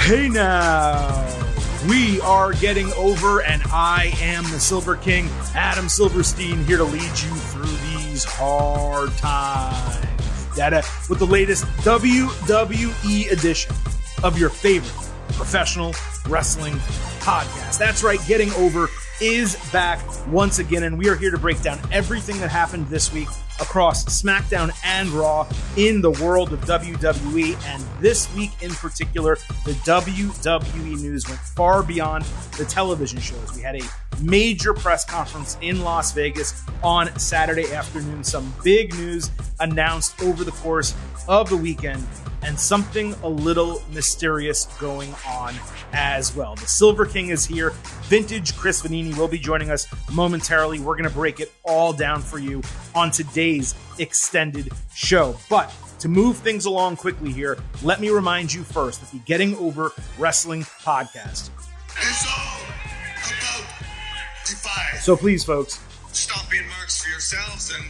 Hey now, we are getting over, and I am the Silver King, Adam Silverstein, here to lead you through these hard times. With the latest WWE edition of your favorite professional wrestling podcast. That's right, Getting Over is back once again, and we are here to break down everything that happened this week across SmackDown and Raw in the world of WWE. And this week in particular, the WWE news went far beyond the television shows. We had a major press conference in Las Vegas on Saturday afternoon. Some big news announced over the course of the weekend, and something a little mysterious going on as well. The Silver King is here. Vintage Chris Vanini will be joining us momentarily. We're going to break it all down for you on today's extended show. But to move things along quickly here, let me remind you first that the Getting Over Wrestling podcast is all about Defy. So please, folks, stop being marks for yourselves and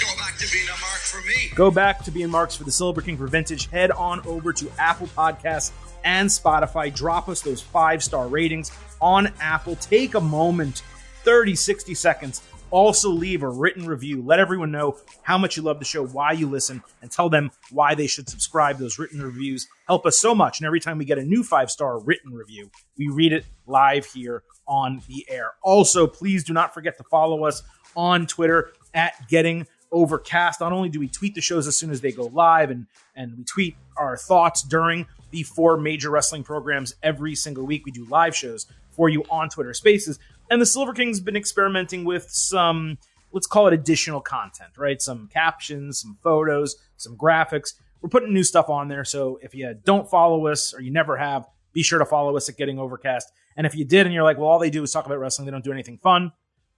go back to being a mark for me. Go back to being marks for the Silver King for Vintage. Head on over to Apple Podcasts and Spotify. Drop us those 5-star ratings on Apple. Take a moment, 30, 60 seconds. Also leave a written review. Let everyone know how much you love the show, why you listen, and tell them why they should subscribe. Those written reviews help us so much. And every time we get a new 5-star written review, we read it live here on the air. Also, please do not forget to follow us on Twitter at Getting Overcast. Not only do we tweet the shows as soon as they go live, and we tweet our thoughts during the 4 major wrestling programs every single week. We do live shows for you on Twitter Spaces. And the Silver King's been experimenting with some, let's call it additional content, right? Some captions, some photos, some graphics. We're putting new stuff on there. So if you don't follow us, or you never have, be sure to follow us at Getting Overcast. And if you did and you're like, well, all they do is talk about wrestling, they don't do anything fun,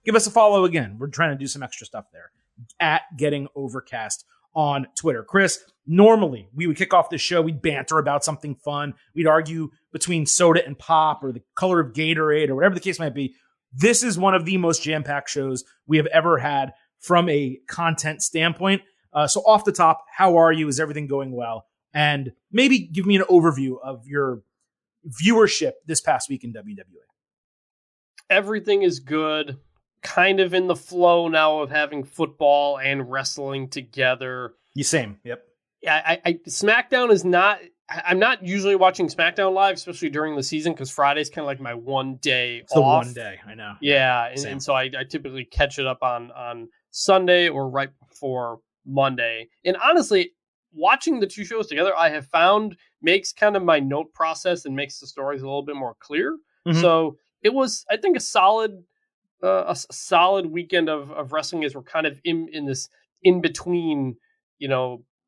give us a follow again. We're trying to do some extra stuff there at Getting Overcast on Twitter. Chris, normally we would kick off the show, we'd banter about something fun. We'd argue between soda and pop, or the color of Gatorade, or whatever the case might be. This is one of the most jam-packed shows we have ever had from a content standpoint. So off the top, how are you? Is everything going well? And maybe give me an overview of your viewership this past week in WWE. Everything is good. Kind of in the flow now of having football and wrestling together. Same. Yep. Yeah, SmackDown is not. I'm not usually watching SmackDown live, especially during the season, because Friday's kind of like my one day it's off. The one day, I know. Yeah, and so I typically catch it up on Sunday or right before Monday. And honestly, watching the two shows together, I have found makes kind of my note process and makes the stories a little bit more clear. Mm-hmm. So it was, I think, a solid weekend of wrestling, as we're kind of in this in between,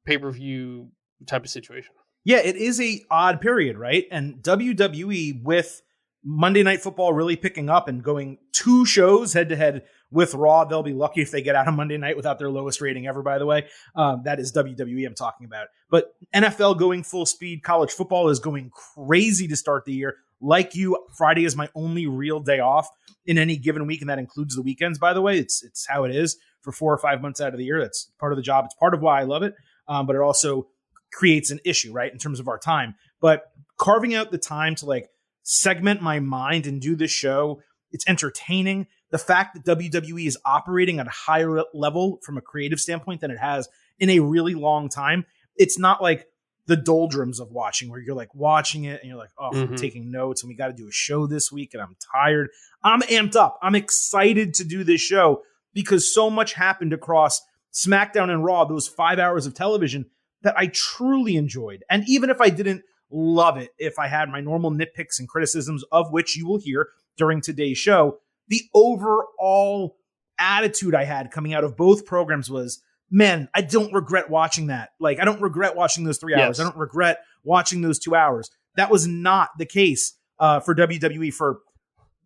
pay-per-view type of situation. Yeah, it is a odd period, right? And WWE, with Monday Night Football really picking up and going 2 shows head-to-head with Raw, they'll be lucky if they get out on Monday night without their lowest rating ever, by the way. That is WWE I'm talking about. But NFL going full speed. College football is going crazy to start the year. Like you, Friday is my only real day off in any given week, and that includes the weekends, by the way. It's how it is for 4 or 5 months out of the year. That's part of the job. It's part of why I love it, but it also creates an issue, right, in terms of our time. But carving out the time to segment my mind and do this show, it's entertaining. The fact that WWE is operating at a higher level from a creative standpoint than it has in a really long time. It's not like the doldrums of watching, where you're watching it and you're like, oh, I'm taking notes and we got to do a show this week and I'm tired. I'm amped up. I'm excited to do this show because so much happened across SmackDown and Raw, those 5 hours of television, that I truly enjoyed. And even if I didn't love it, if I had my normal nitpicks and criticisms, of which you will hear during today's show, the overall attitude I had coming out of both programs was, man, I don't regret watching that. I don't regret watching those 3 hours. Yes. I don't regret watching those 2 hours. That was not the case for WWE for,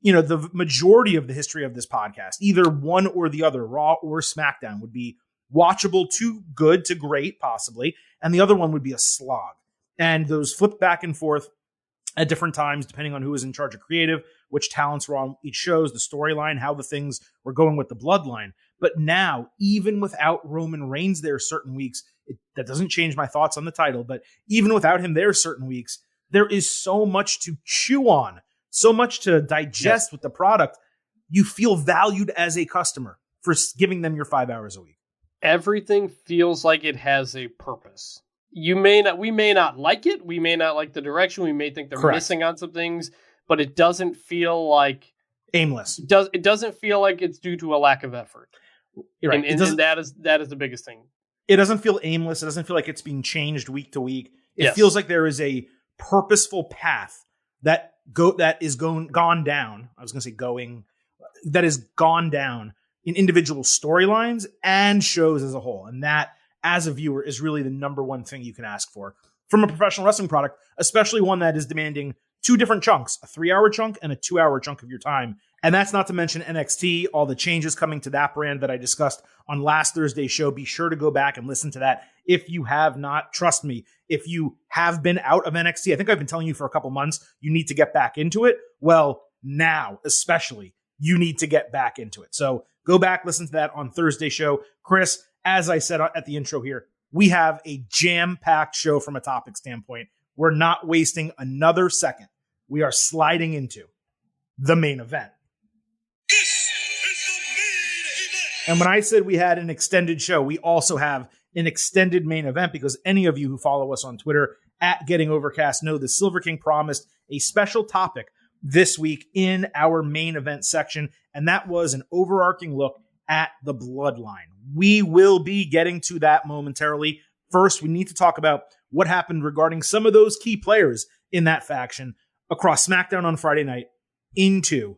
the majority of the history of this podcast. Either one or the other, Raw or SmackDown, would be watchable to good to great, possibly, and the other one would be a slog. And those flipped back and forth at different times, depending on who was in charge of creative, which talents were on each shows, the storyline, how the things were going with the Bloodline. But now, even without Roman Reigns there certain weeks, that doesn't change my thoughts on the title, but even without him there certain weeks, there is so much to chew on, so much to digest with the product. You feel valued as a customer for giving them your 5 hours a week. Everything feels like it has a purpose. We may not like it. We may not like the direction. We may think they're missing on some things, but it doesn't feel like aimless. It doesn't feel like it's due to a lack of effort. Right. And that is the biggest thing. It doesn't feel aimless. It doesn't feel like it's being changed week to week. It feels like there is a purposeful path that is gone down. I was going to say going. That is gone down in individual storylines and shows as a whole. And that, as a viewer, is really the number one thing you can ask for from a professional wrestling product, especially one that is demanding two different chunks, a 3-hour chunk and a 2-hour chunk of your time. And that's not to mention NXT, all the changes coming to that brand that I discussed on last Thursday's show. Be sure to go back and listen to that if you have not. Trust me, if you have been out of NXT, I think I've been telling you for a couple months, you need to get back into it. Well, now, especially, you need to get back into it. So go back, listen to that on Thursday's show. Chris, as I said at the intro here, we have a jam-packed show from a topic standpoint. We're not wasting another second. We are sliding into the main event. And when I said we had an extended show, we also have an extended main event because any of you who follow us on Twitter at Getting Overcast know the Silver King promised a special topic this week in our main event section, and that was an overarching look at the Bloodline. We will be getting to that momentarily. First, we need to talk about what happened regarding some of those key players in that faction across SmackDown on Friday night into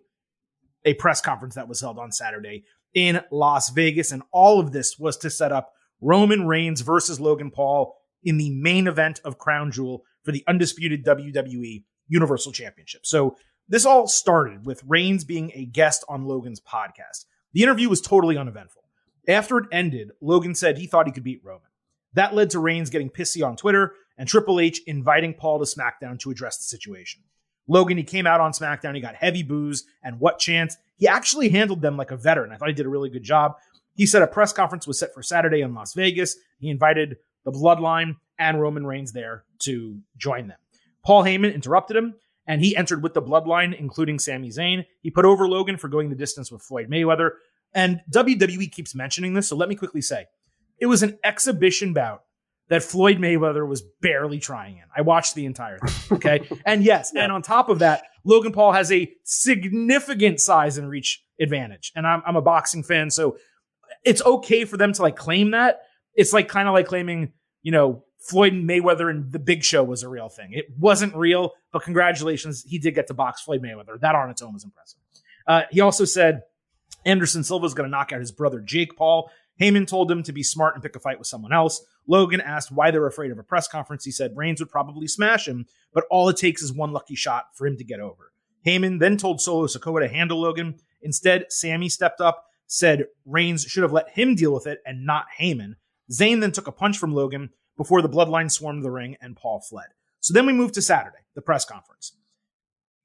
a press conference that was held on Saturday in Las Vegas, and all of this was to set up Roman Reigns versus Logan Paul in the main event of Crown Jewel for the undisputed WWE Universal Championship. So this all started with Reigns being a guest on Logan's podcast. The interview was totally uneventful. After it ended, Logan said he thought he could beat Roman. That led to Reigns getting pissy on Twitter and Triple H inviting Paul to SmackDown to address the situation. Logan, he came out on SmackDown, he got heavy boos and what chants. He actually handled them like a veteran. I thought he did a really good job. He said a press conference was set for Saturday in Las Vegas. He invited the Bloodline and Roman Reigns there to join them. Paul Heyman interrupted him, and he entered with the Bloodline, including Sami Zayn. He put over Logan for going the distance with Floyd Mayweather. And WWE keeps mentioning this, so let me quickly say, it was an exhibition bout that Floyd Mayweather was barely trying in. I watched the entire thing, okay? And yes, and on top of that, Logan Paul has a significant size and reach advantage. And I'm a boxing fan, so it's okay for them to like claim that. It's like kind of like claiming, Floyd Mayweather and the Big Show was a real thing. It wasn't real, but congratulations, he did get to box Floyd Mayweather. That on its own was impressive. He also said Anderson Silva is going to knock out his brother Jake Paul. Heyman told him to be smart and pick a fight with someone else. Logan asked why they're afraid of a press conference. He said Reigns would probably smash him, but all it takes is one lucky shot for him to get over. Heyman then told Solo Sikoa to handle Logan. Instead, Sami stepped up, said Reigns should have let him deal with it and not Heyman. Zayn then took a punch from Logan before the Bloodline swarmed the ring and Paul fled. So then we moved to Saturday, the press conference.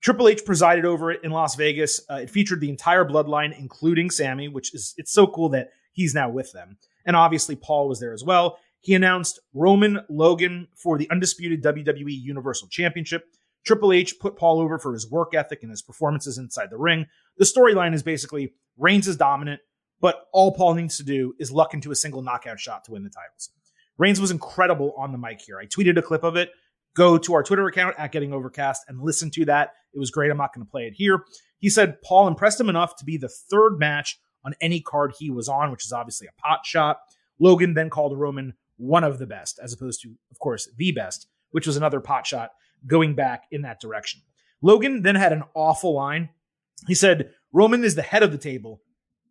Triple H presided over it in Las Vegas. It featured the entire Bloodline, including Sami, it's so cool that he's now with them. And obviously Paul was there as well. He announced Roman Logan for the undisputed WWE Universal Championship. Triple H put Paul over for his work ethic and his performances inside the ring. The storyline is basically Reigns is dominant, but all Paul needs to do is luck into a single knockout shot to win the titles. Reigns was incredible on the mic here. I tweeted a clip of it. Go to our Twitter account at Getting Overcast and listen to that. It was great. I'm not going to play it here. He said Paul impressed him enough to be the third match on any card he was on, which is obviously a pot shot. Logan then called Roman one of the best, as opposed to, of course, the best, which was another pot shot going back in that direction. Logan then had an awful line. He said, Roman is the head of the table,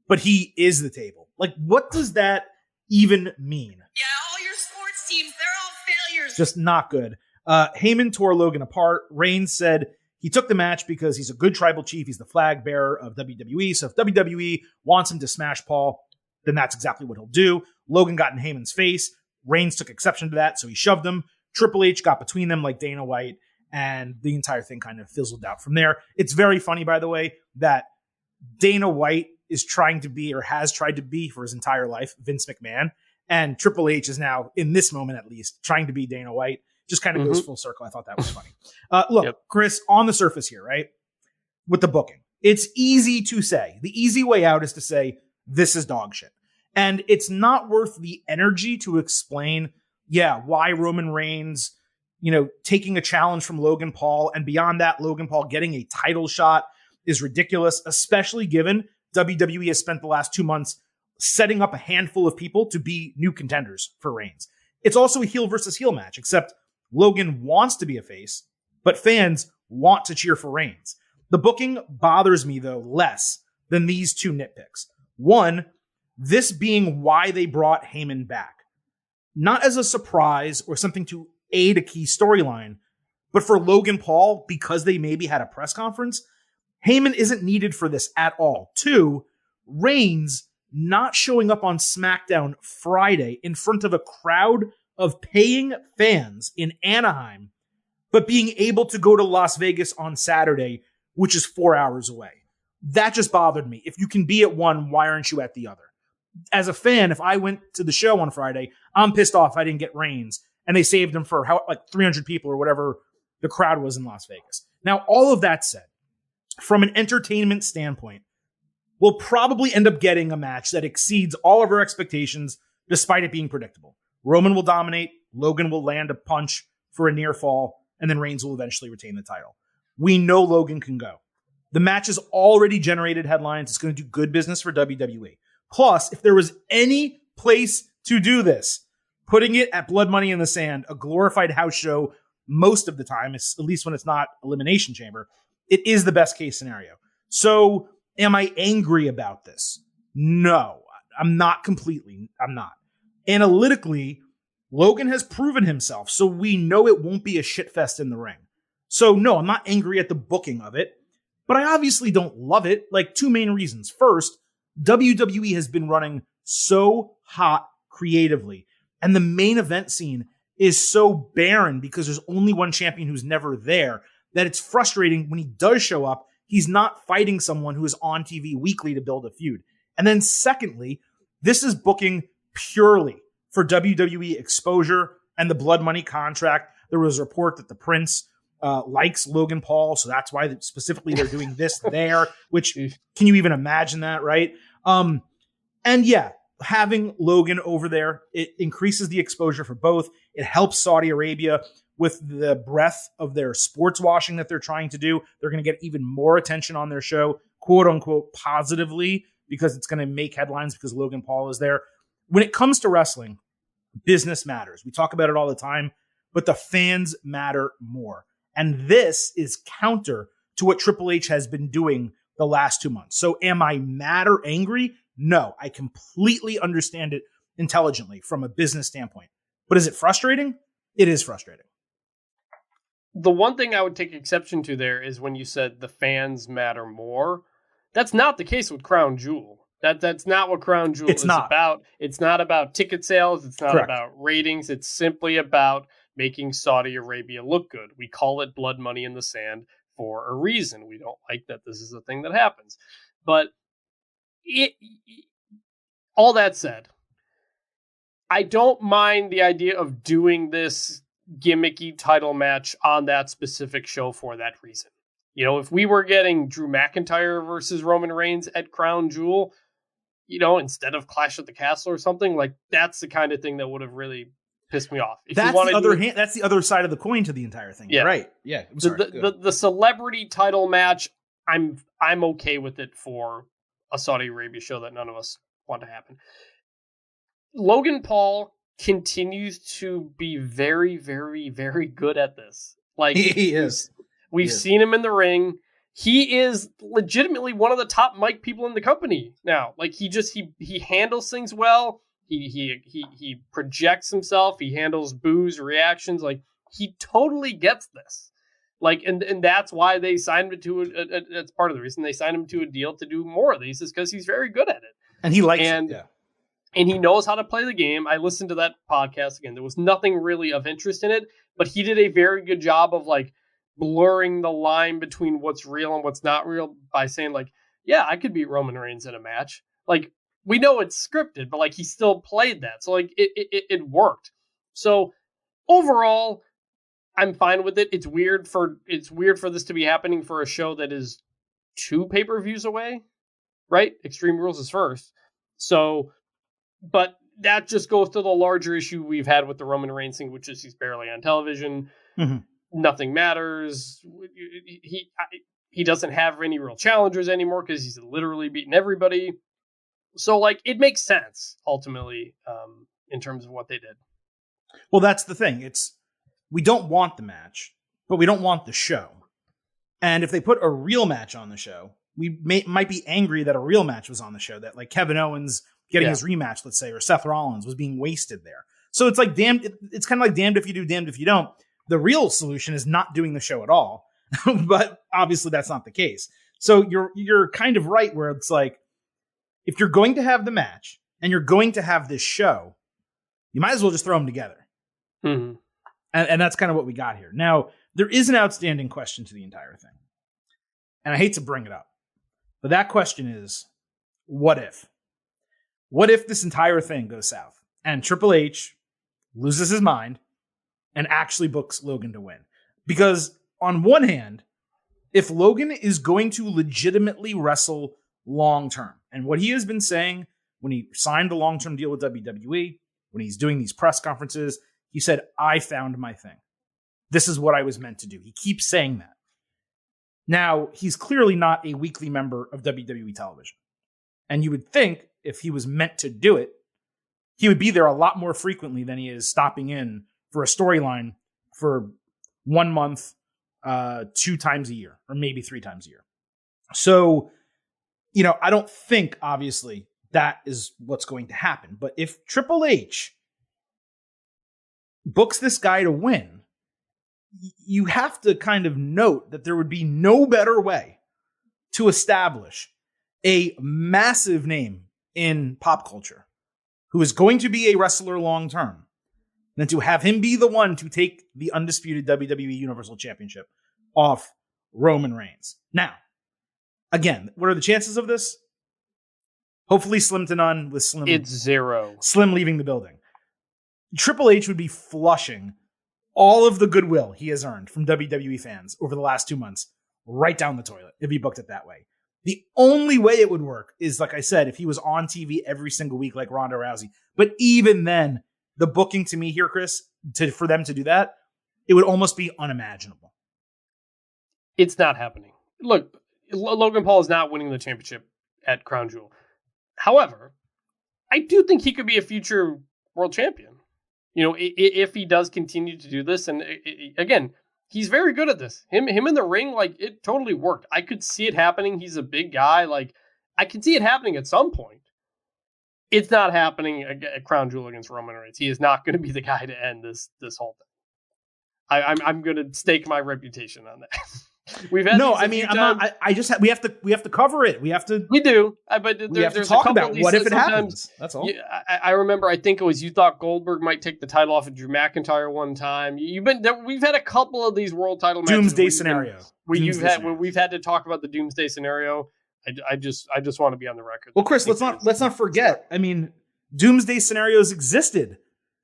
but he is the table. Like, what does that even mean? Yeah, all your sports teams, they're all failures. Just not good. Heyman tore Logan apart. Reigns said he took the match because he's a good tribal chief. He's the flag bearer of WWE. So if WWE wants him to smash Paul, then that's exactly what he'll do. Logan got in Heyman's face. Reigns took exception to that, so he shoved him. Triple H got between them like Dana White, and the entire thing kind of fizzled out from there. It's very funny, by the way, that Dana White is trying to be, or has tried to be for his entire life, Vince McMahon. And Triple H is now, in this moment at least, trying to be Dana White. Just kind of goes full circle. I thought that was funny. Look, Yep. Chris, on the surface here, right? With the booking, it's easy to say. The easy way out is to say, this is dog shit. And it's not worth the energy to explain, why Roman Reigns, taking a challenge from Logan Paul, and beyond that, Logan Paul getting a title shot is ridiculous, especially given WWE has spent the last 2 months setting up a handful of people to be new contenders for Reigns. It's also a heel versus heel match, except Logan wants to be a face, but fans want to cheer for Reigns. The booking bothers me, though, less than these two nitpicks. One, this being why they brought Heyman back. Not as a surprise or something to aid a key storyline, but for Logan Paul, because they maybe had a press conference, Heyman isn't needed for this at all. Two, Reigns not showing up on SmackDown Friday in front of a crowd of paying fans in Anaheim, but being able to go to Las Vegas on Saturday, which is 4 hours away. That just bothered me. If you can be at one, why aren't you at the other? As a fan, if I went to the show on Friday, I'm pissed off I didn't get Reigns, and they saved him for 300 people or whatever the crowd was in Las Vegas. Now, all of that said, from an entertainment standpoint, we'll probably end up getting a match that exceeds all of our expectations, despite it being predictable. Roman will dominate, Logan will land a punch for a near fall, and then Reigns will eventually retain the title. We know Logan can go. The match has already generated headlines. It's going to do good business for WWE. Plus, if there was any place to do this, putting it at Blood Money in the Sand, a glorified house show most of the time, at least when it's not Elimination Chamber, it is the best case scenario. So, am I angry about this? No, I'm not completely. I'm not. Analytically, Logan has proven himself, so we know it won't be a shitfest in the ring. So, no, I'm not angry at the booking of it, but I obviously don't love it. Like, two main reasons. First, WWE has been running so hot creatively, and the main event scene is so barren because there's only one champion who's never there that it's frustrating when he does show up. He's not fighting someone who is on TV weekly to build a feud. And then secondly, this is booking purely for WWE exposure and the Blood Money contract. There was a report that the Prince likes Logan Paul, so that's why specifically they're doing this there, which can you even imagine that, right? And yeah, having Logan over there, it increases the exposure for both. It helps Saudi Arabia with the breadth of their sports washing that they're trying to do. They're going to get even more attention on their show, quote unquote, positively, because it's going to make headlines because Logan Paul is there. When it comes to wrestling, business matters. We talk about it all the time, but the fans matter more. And this is counter to what Triple H has been doing the last 2 months. So am I mad or angry? No, I completely understand it intelligently from a business standpoint. But is it frustrating? It is frustrating. The one thing I would take exception to there is when you said the fans matter more. That's not the case with Crown Jewel. That's not what Crown Jewel is about. It's not about ticket sales. It's not about ratings. It's simply about making Saudi Arabia look good. We call it Blood Money in the Sand for a reason. We don't like that this is a thing that happens. But all that said, I don't mind the idea of doing this gimmicky title match on that specific show for that reason. You know, if we were getting Drew McIntyre versus Roman Reigns at Crown Jewel, instead of Clash at the Castle or something, like that's the kind of thing that would have really pissed me off. That's the other side of the coin to the entire thing. Yeah. Right. Yeah. I'm sorry. The celebrity title match, I'm okay with it for a Saudi Arabia show that none of us want to happen. Logan Paul continues to be very, very, very good at this. Like he is. We've seen him in the ring. He is legitimately one of the top mic people in the company now. Like he handles things well. He projects himself. He handles boos, reactions. Like he totally gets this. Like and that's why they signed him to that's part of the reason they signed him to a deal to do more of these is because he's very good at it. And he likes it. Yeah. And he knows how to play the game. I listened to that podcast again. There was nothing really of interest in it, but he did a very good job of like blurring the line between what's real and what's not real by saying like, yeah, I could beat Roman Reigns in a match. Like we know it's scripted, but like he still played that. So like it worked. So overall, I'm fine with it. It's weird for this to be happening for a show that is 2 pay-per-views away, right? Extreme Rules is first. So, but that just goes to the larger issue we've had with the Roman Reigns thing, which is he's barely on television. Mm-hmm. Nothing matters. He doesn't have any real challengers anymore because he's literally beaten everybody. So, like, it makes sense ultimately in terms of what they did. Well, that's the thing. We don't want the match, but we don't want the show. And if they put a real match on the show, we might be angry that a real match was on the show, that like Kevin Owens getting his rematch, let's say, or Seth Rollins was being wasted there. So it's like it's kind of like damned if you do, damned if you don't. The real solution is not doing the show at all. But obviously that's not the case. So you're kind of right where it's like, if you're going to have the match and you're going to have this show, you might as well just throw them together. Mm-hmm. And that's kind of what we got here. Now, there is an outstanding question to the entire thing. And I hate to bring it up, but that question is, what if? What if this entire thing goes south and Triple H loses his mind and actually books Logan to win? Because on one hand, if Logan is going to legitimately wrestle long-term, and what he has been saying when he signed the long-term deal with WWE, when he's doing these press conferences, he said, I found my thing. This is what I was meant to do. He keeps saying that. Now, he's clearly not a weekly member of WWE television. And you would think if he was meant to do it, he would be there a lot more frequently than he is stopping in for a storyline for 1 month, 2 times a year, or maybe 3 times a year. So, I don't think, obviously, that is what's going to happen. But if Triple H books this guy to win, you have to kind of note that there would be no better way to establish a massive name in pop culture who is going to be a wrestler long term than to have him be the one to take the undisputed WWE Universal Championship off Roman Reigns. Now, again, what are the chances of this? Hopefully slim to none, with Slim. It's 0. Slim leaving the building. Triple H would be flushing all of the goodwill he has earned from WWE fans over the last 2 months right down the toilet if he booked it that way. The only way it would work is, like I said, if he was on TV every single week like Ronda Rousey. But even then, the booking to me here, Chris, for them to do that, it would almost be unimaginable. It's not happening. Look, Logan Paul is not winning the championship at Crown Jewel. However, I do think he could be a future world champion. If he does continue to do this, and again, he's very good at this. Him in the ring, like, it totally worked. I could see it happening. He's a big guy. Like, I could see it happening at some point. It's not happening at Crown Jewel against Roman Reigns. He is not going to be the guy to end this whole thing. I'm going to stake my reputation on that. We've had I'm not. We have to cover it. We do. But we have to talk about what if it happens. That's all. I remember. I think it was you thought Goldberg might take the title off of Drew McIntyre one time. We've had a couple of these world title matches. Doomsday scenario. We've had to talk about the Doomsday scenario. I just want to be on the record. Well, Chris, let's not forget. I mean, Doomsday scenarios existed.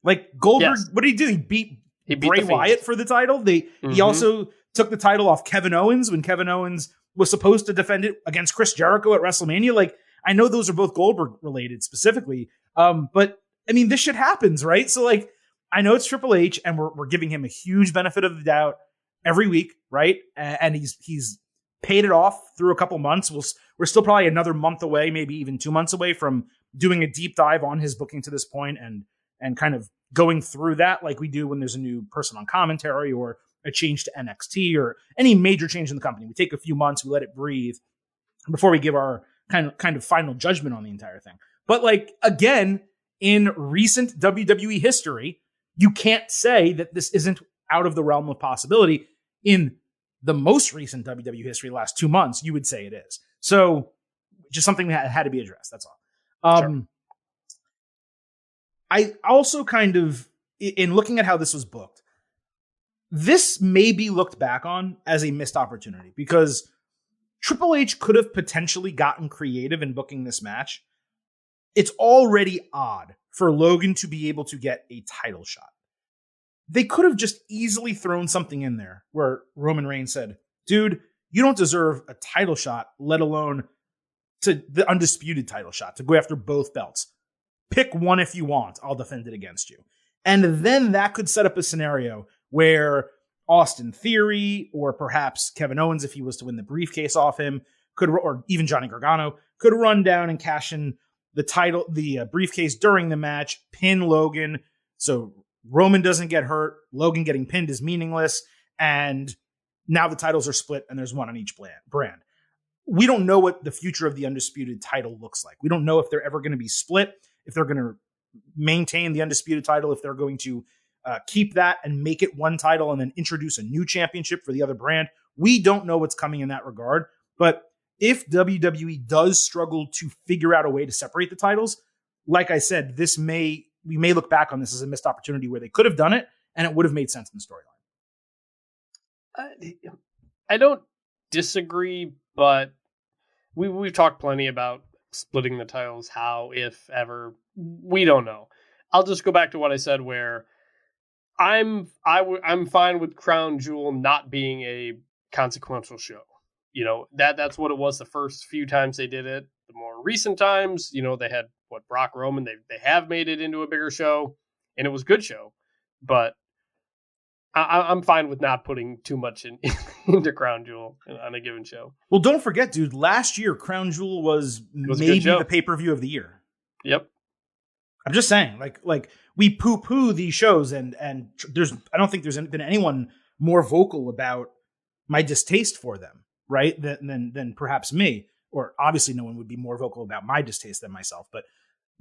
Like Goldberg, What did he do? He beat Bray Wyatt for the title. He also took the title off Kevin Owens when Kevin Owens was supposed to defend it against Chris Jericho at WrestleMania. Like, I know those are both Goldberg related specifically. But I mean, this shit happens, right? So like, I know it's Triple H and we're giving him a huge benefit of the doubt every week, right? And he's paid it off through a couple months. We're still probably another month away, maybe even 2 months away from doing a deep dive on his booking to this point and kind of going through that like we do when there's a new person on commentary or a change to NXT or any major change in the company. We take a few months, we let it breathe before we give our kind of final judgment on the entire thing. But like, again, in recent WWE history, you can't say that this isn't out of the realm of possibility. In the most recent WWE history, the last 2 months, you would say it is. So just something that had to be addressed. That's all. Sure. I also kind of, in looking at how this was booked, this may be looked back on as a missed opportunity because Triple H could have potentially gotten creative in booking this match. It's already odd for Logan to be able to get a title shot. they could have just easily thrown something in there where Roman Reigns said, dude, you don't deserve a title shot, let alone to the undisputed title shot, to go after both belts. Pick one if you want. I'll defend it against you. And then that could set up a scenario where Austin Theory, or perhaps Kevin Owens, if he was to win the briefcase off him, could, or even Johnny Gargano, could run down and cash in the title, the briefcase during the match, pin Logan. So Roman doesn't get hurt. Logan getting pinned is meaningless. And now the titles are split and there's one on each brand. We don't know what the future of the undisputed title looks like. We don't know if they're ever going to be split, if they're going to maintain the undisputed title, if they're going to keep that and make it one title and then introduce a new championship for the other brand. We don't know what's coming in that regard. But if WWE does struggle to figure out a way to separate the titles, like I said, we may look back on this as a missed opportunity where they could have done it and it would have made sense in the storyline. I don't disagree, but we've talked plenty about splitting the titles, how, if ever. We don't know. I'll just go back to what I said, where I'm fine with Crown Jewel not being a consequential show. That's what it was the first few times they did it. The more recent times, they had Brock Roman. They have made it into a bigger show, and it was a good show. But I'm fine with not putting too much into Crown Jewel on a given show. Well, don't forget, dude, last year Crown Jewel was maybe the pay-per-view of the year. Yep. I'm just saying, like we poo-poo these shows, and I don't think there's been anyone more vocal about my distaste for them, right? Than perhaps me, or obviously no one would be more vocal about my distaste than myself, but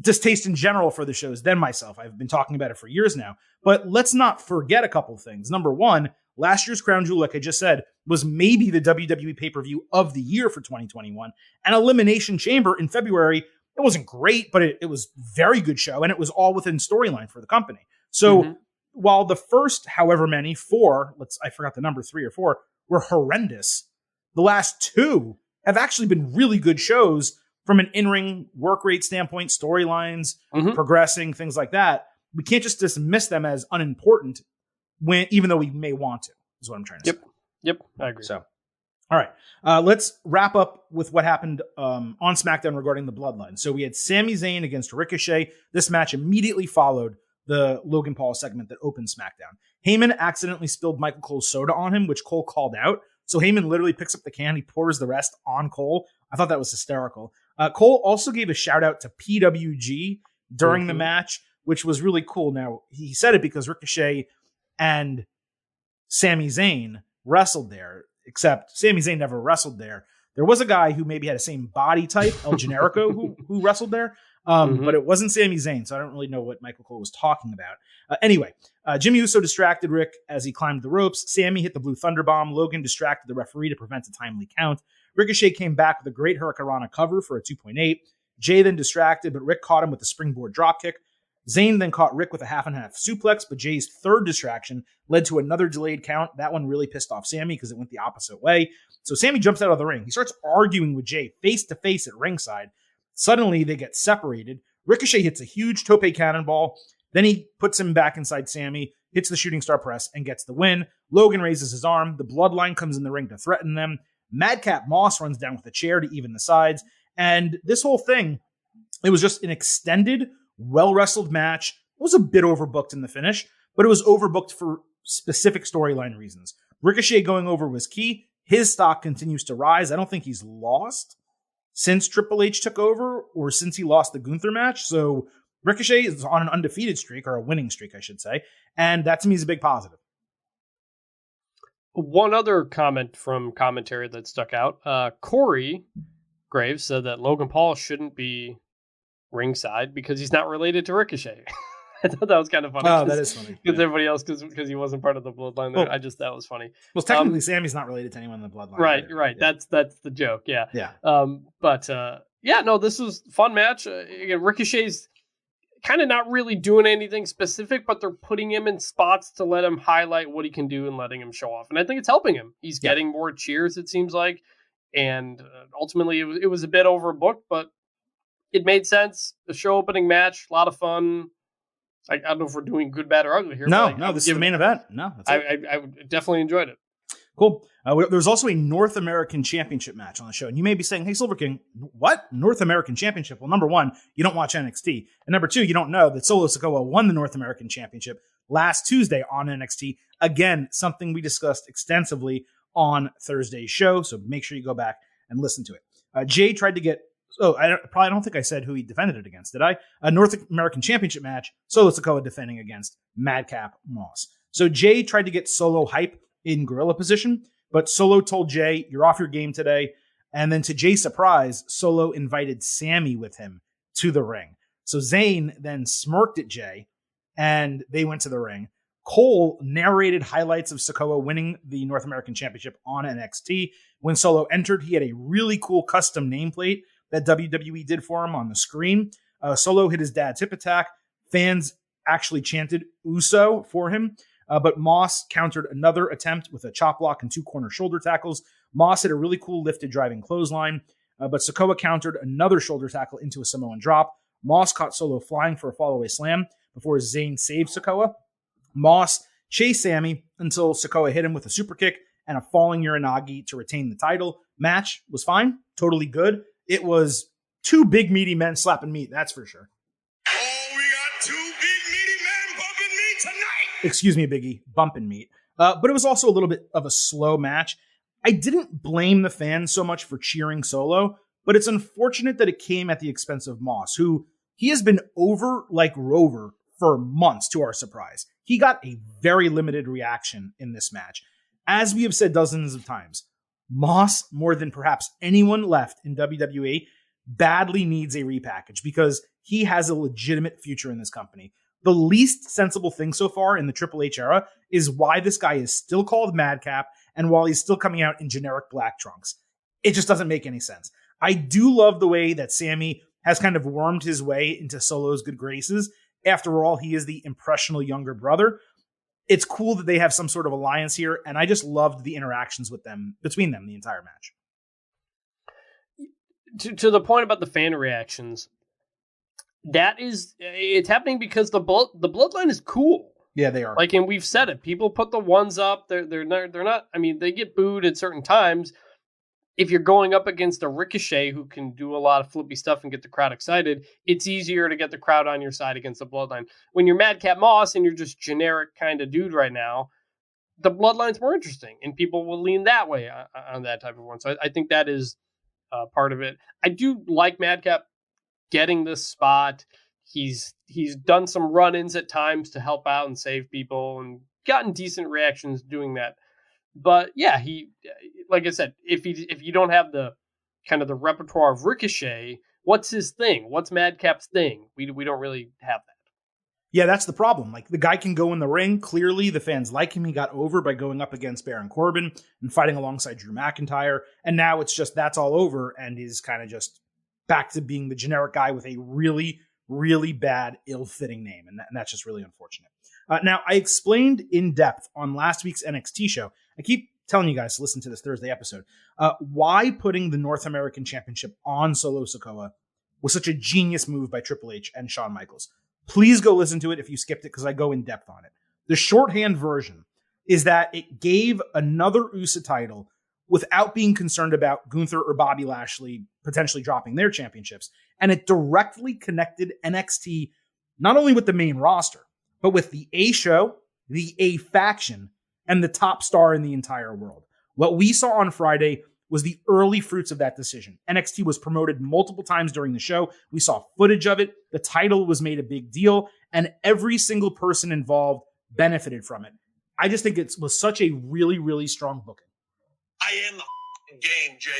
distaste in general for the shows than myself. I've been talking about it for years now. But let's not forget a couple things. Number one, last year's Crown Jewel, like I just said, was maybe the WWE pay-per-view of the year for 2021. And Elimination Chamber in February, it wasn't great, but it was very good show, and it was all within storyline for the company. So while the first, however many, I forgot the number, 3 or 4, were horrendous, the last 2 have actually been really good shows from an in-ring work rate standpoint, storylines, progressing, things like that. We can't just dismiss them as unimportant, even though we may want to, is what I'm trying to say. Yep, I agree. So, all right, let's wrap up with what happened on SmackDown regarding the Bloodline. So we had Sami Zayn against Ricochet. This match immediately followed the Logan Paul segment that opened SmackDown. Heyman accidentally spilled Michael Cole's soda on him, which Cole called out. So Heyman literally picks up the can, he pours the rest on Cole. I thought that was hysterical. Cole also gave a shout out to PWG during the match, which was really cool. Now, he said it because Ricochet and Sami Zayn wrestled there, except Sami Zayn never wrestled there. There was a guy who maybe had the same body type, El Generico, who wrestled there, but it wasn't Sami Zayn, so I don't really know what Michael Cole was talking about. Anyway, Jimmy Uso distracted Rick as he climbed the ropes. Sami hit the Blue Thunder Bomb. Logan distracted the referee to prevent a timely count. Ricochet came back with a great Hurricanrana cover for a 2.8. Jay then distracted, but Rick caught him with a springboard dropkick. Zayn then caught Rick with a half-and-half suplex, but Jay's third distraction led to another delayed count. That one really pissed off Sami because it went the opposite way. So Sami jumps out of the ring. He starts arguing with Jay face-to-face at ringside. Suddenly, they get separated. Ricochet hits a huge tope cannonball. Then he puts him back inside Sami, hits the shooting star press, and gets the win. Logan raises his arm. The Bloodline comes in the ring to threaten them. Madcap Moss runs down with a chair to even the sides. And this whole thing, it was just an extended, well-wrestled match. It was a bit overbooked in the finish, but it was overbooked for specific storyline reasons. Ricochet going over was key. His stock continues to rise. I don't think he's lost since Triple H took over or since he lost the Gunther match. So Ricochet is on an undefeated streak, or a winning streak, I should say. And that to me is a big positive. One other comment from commentary that stuck out. Corey Graves said that Logan Paul shouldn't be ringside because he's not related to Ricochet. I thought that was kind of funny. Oh, that is funny. Because everybody else, because he wasn't part of the Bloodline. There. Well, that was funny. Well, technically, Sammy's not related to anyone in the Bloodline. Right, either. right. Yeah. That's the joke. Yeah. Yeah. This was a fun match. Again, Ricochet's kind of not really doing anything specific, but they're putting him in spots to let him highlight what he can do and letting him show off. And I think it's helping him. He's getting more cheers, it seems like. And ultimately, it was a bit overbooked, but it made sense. The show opening match, a lot of fun. I don't know if we're doing good, bad, or ugly here. No, this is the main event. No, that's it. I definitely enjoyed it. Cool. There's also a North American Championship match on the show. And you may be saying, hey, Silver King, what? North American Championship? Well, number one, you don't watch NXT. And number two, you don't know that Solo Sikoa won the North American Championship last Tuesday on NXT. Again, something we discussed extensively on Thursday's show. So make sure you go back and listen to it. Jay tried to get, I don't think I said who he defended it against, did I? A North American Championship match, Solo Sikoa defending against Madcap Moss. So Jay tried to get Solo hype in gorilla position, but Solo told Jay, you're off your game today. And then to Jay's surprise, Solo invited Sammy with him to the ring. So Zayn then smirked at Jay and they went to the ring. Cole narrated highlights of Sikoa winning the North American Championship on NXT. When Solo entered, he had a really cool custom nameplate that WWE did for him on the screen. Solo hit his dad's hip attack. Fans actually chanted Uso for him. But Moss countered another attempt with a chop block and 2 corner shoulder tackles. Moss hit a really cool lifted driving clothesline, but Sikoa countered another shoulder tackle into a Samoan drop. Moss caught Solo flying for a fallaway slam before Zayn saved Sikoa. Moss chased Sammy until Sikoa hit him with a super kick and a falling Uranagi to retain the title. Match was fine, totally good. It was 2 big meaty men slapping meat, that's for sure. Oh, we got 2 big meaty men bumping me tonight. Excuse me, Biggie, bumping meat. But it was also a little bit of a slow match. I didn't blame the fans so much for cheering Solo, but it's unfortunate that it came at the expense of Moss, who he has been over like Rover for months to our surprise. He got a very limited reaction in this match. As we have said dozens of times, Moss, more than perhaps anyone left in WWE, badly needs a repackage because he has a legitimate future in this company. The least sensible thing so far in the Triple H era is why this guy is still called Madcap and while he's still coming out in generic black trunks. It just doesn't make any sense. I do love the way that Sammy has kind of wormed his way into Solo's good graces. After all, he is the impressionable younger brother. It's cool that they have some sort of alliance here, and I just loved the interactions between them the entire match. To the point about the fan reactions, it's happening because the Bloodline is cool. Yeah, they are. And we've said it. People put the ones up. They're not. I mean, they get booed at certain times. If you're going up against a Ricochet who can do a lot of flippy stuff and get the crowd excited, it's easier to get the crowd on your side against the Bloodline. When you're Madcap Moss and you're just generic kind of dude right now, the Bloodline's more interesting, and people will lean that way on that type of one. So I think that is part of it. I do like Madcap getting this spot. He's done some run-ins at times to help out and save people and gotten decent reactions doing that. But yeah, he, like I said, if you don't have the kind of the repertoire of Ricochet, what's his thing? What's Madcap's thing? We don't really have that. Yeah, that's the problem. Like, the guy can go in the ring. Clearly, the fans like him. He got over by going up against Baron Corbin and fighting alongside Drew McIntyre. And now it's just that's all over and he's kind of just back to being the generic guy with a really, really bad, ill-fitting name. And that's just really unfortunate. Now, I explained in depth on last week's NXT show. I keep telling you guys to listen to this Thursday episode. Why putting the North American Championship on Solo Sikoa was such a genius move by Triple H and Shawn Michaels. Please go listen to it if you skipped it, because I go in depth on it. The shorthand version is that it gave another USA title without being concerned about Gunther or Bobby Lashley potentially dropping their championships. And it directly connected NXT not only with the main roster, but with the A show, the A faction, and the top star in the entire world. What we saw on Friday was the early fruits of that decision. NXT was promoted multiple times during the show. We saw footage of it. The title was made a big deal, and every single person involved benefited from it. I just think it was such a really, really strong booking. I am the game, JR.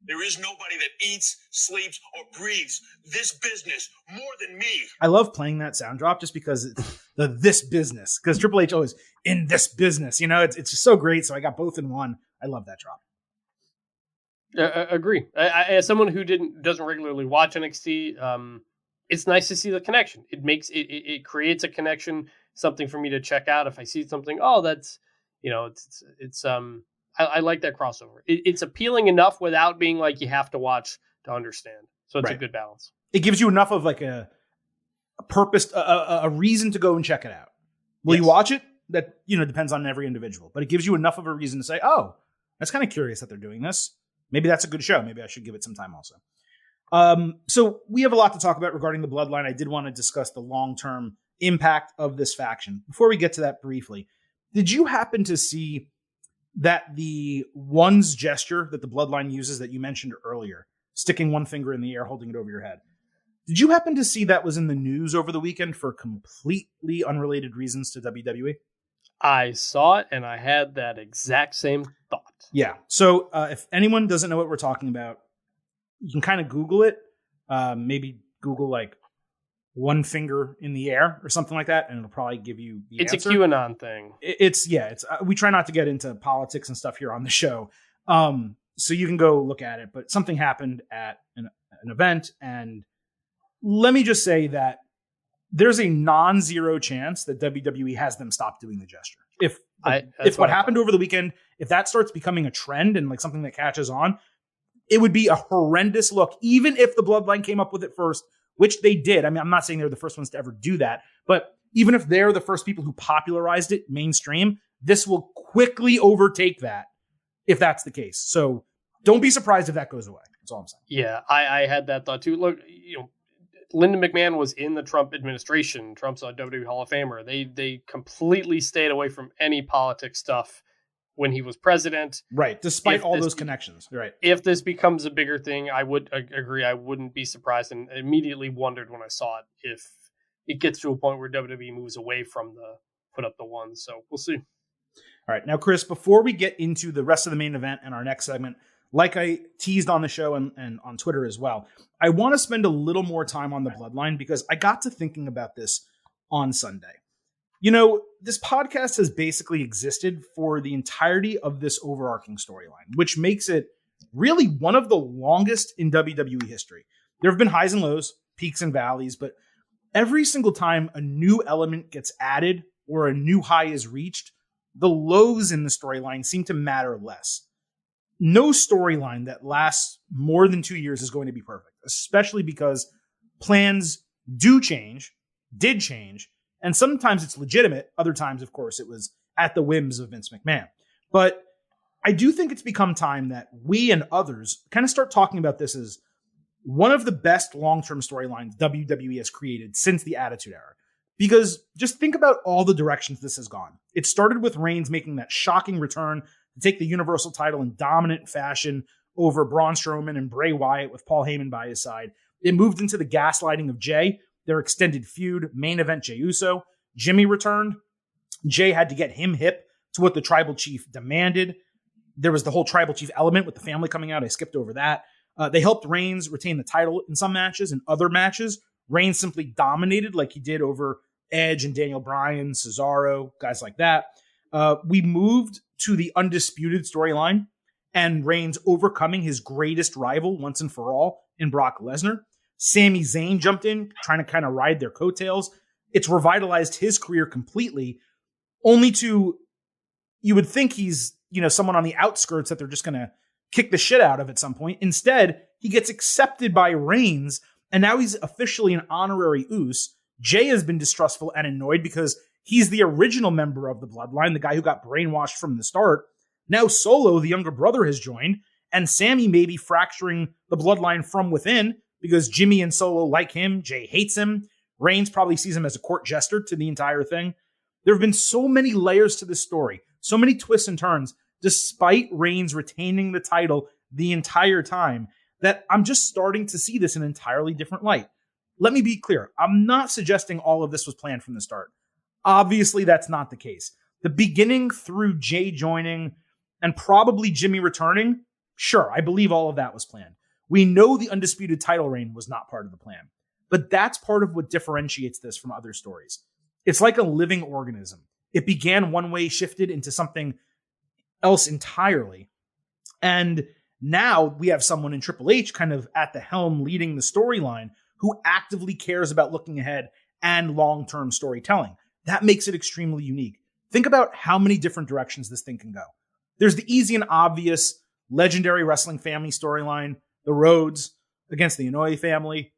There is nobody that eats, sleeps, or breathes this business more than me. I love playing that sound drop just because it's this business. Because Triple H always, in this business. You know, it's just so great. So I got both in one. I love that drop. Agree. As someone who doesn't regularly watch NXT, it's nice to see the connection. It creates a connection, something for me to check out. If I see something, that's, I like that crossover. It's appealing enough without being like you have to watch to understand. So it's a good balance. It gives you enough of like a a reason to go and check it out. Will you watch it? That, depends on every individual, but it gives you enough of a reason to say, oh, that's kind of curious that they're doing this. Maybe that's a good show. Maybe I should give it some time also. So we have a lot to talk about regarding the Bloodline. I did want to discuss the long-term impact of this faction. Before we get to that briefly, did you happen to see that the one's gesture that the Bloodline uses that you mentioned earlier, sticking one finger in the air, holding it over your head? Did you happen to see that was in the news over the weekend for completely unrelated reasons to WWE? I saw it, and I had that exact same thought. Yeah. So if anyone doesn't know what we're talking about, you can kind of Google it. Maybe Google like one finger in the air or something like that, and it'll probably give you the answer. It's a QAnon thing. It's we try not to get into politics and stuff here on the show. So you can go look at it, but something happened at an event, and let me just say that there's a non-zero chance that WWE has them stop doing the gesture. If what happened over the weekend, if that starts becoming a trend and like something that catches on, it would be a horrendous look, even if the Bloodline came up with it first, which they did. I mean, I'm not saying they're the first ones to ever do that, but even if they're the first people who popularized it mainstream, this will quickly overtake that if that's the case. So don't be surprised if that goes away. That's all I'm saying. Yeah, I had that thought too. Look, Lyndon McMahon was in the Trump administration. Trump's a WWE Hall of Famer. They completely stayed away from any politics stuff when he was president. Right, despite all those connections. Right. If this becomes a bigger thing, I would agree. I wouldn't be surprised, and immediately wondered when I saw it if it gets to a point where WWE moves away from the put up the one. So we'll see. All right. Now, Chris, before we get into the rest of the main event and our next segment, like I teased on the show and on Twitter as well, I want to spend a little more time on the Bloodline because I got to thinking about this on Sunday. This podcast has basically existed for the entirety of this overarching storyline, which makes it really one of the longest in WWE history. There have been highs and lows, peaks and valleys, but every single time a new element gets added or a new high is reached, the lows in the storyline seem to matter less. No storyline that lasts more than 2 years is going to be perfect, especially because plans did change, and sometimes it's legitimate. Other times, of course, it was at the whims of Vince McMahon. But I do think it's become time that we and others kind of start talking about this as one of the best long-term storylines WWE has created since the Attitude Era. Because just think about all the directions this has gone. It started with Reigns making that shocking return to take the Universal title in dominant fashion over Braun Strowman and Bray Wyatt with Paul Heyman by his side. It moved into the gaslighting of Jay, their extended feud, main event Jey Uso. Jimmy returned. Jay had to get him hip to what the Tribal Chief demanded. There was the whole Tribal Chief element with the family coming out. I skipped over that. They helped Reigns retain the title in some matches. In other matches, Reigns simply dominated like he did over Edge and Daniel Bryan, Cesaro, guys like that. We moved to the Undisputed storyline and Reigns overcoming his greatest rival once and for all in Brock Lesnar. Sami Zayn jumped in, trying to kind of ride their coattails. It's revitalized his career completely, only to, you would think he's, someone on the outskirts that they're just going to kick the shit out of at some point. Instead, he gets accepted by Reigns, and now he's officially an honorary Uso. Jay has been distrustful and annoyed because he's the original member of the Bloodline, the guy who got brainwashed from the start. Now Solo, the younger brother, has joined, and Sami may be fracturing the Bloodline from within because Jimmy and Solo like him. Jay hates him. Reigns probably sees him as a court jester to the entire thing. There have been so many layers to this story, so many twists and turns, despite Reigns retaining the title the entire time, that I'm just starting to see this in an entirely different light. Let me be clear. I'm not suggesting all of this was planned from the start. Obviously, that's not the case. The beginning through Jay joining and probably Jimmy returning, sure, I believe all of that was planned. We know the Undisputed title reign was not part of the plan, but that's part of what differentiates this from other stories. It's like a living organism. It began one way, shifted into something else entirely. And now we have someone in Triple H kind of at the helm leading the storyline who actively cares about looking ahead and long-term storytelling. That makes it extremely unique. Think about how many different directions this thing can go. There's the easy and obvious legendary wrestling family storyline, the Rhodes against the Inoue family,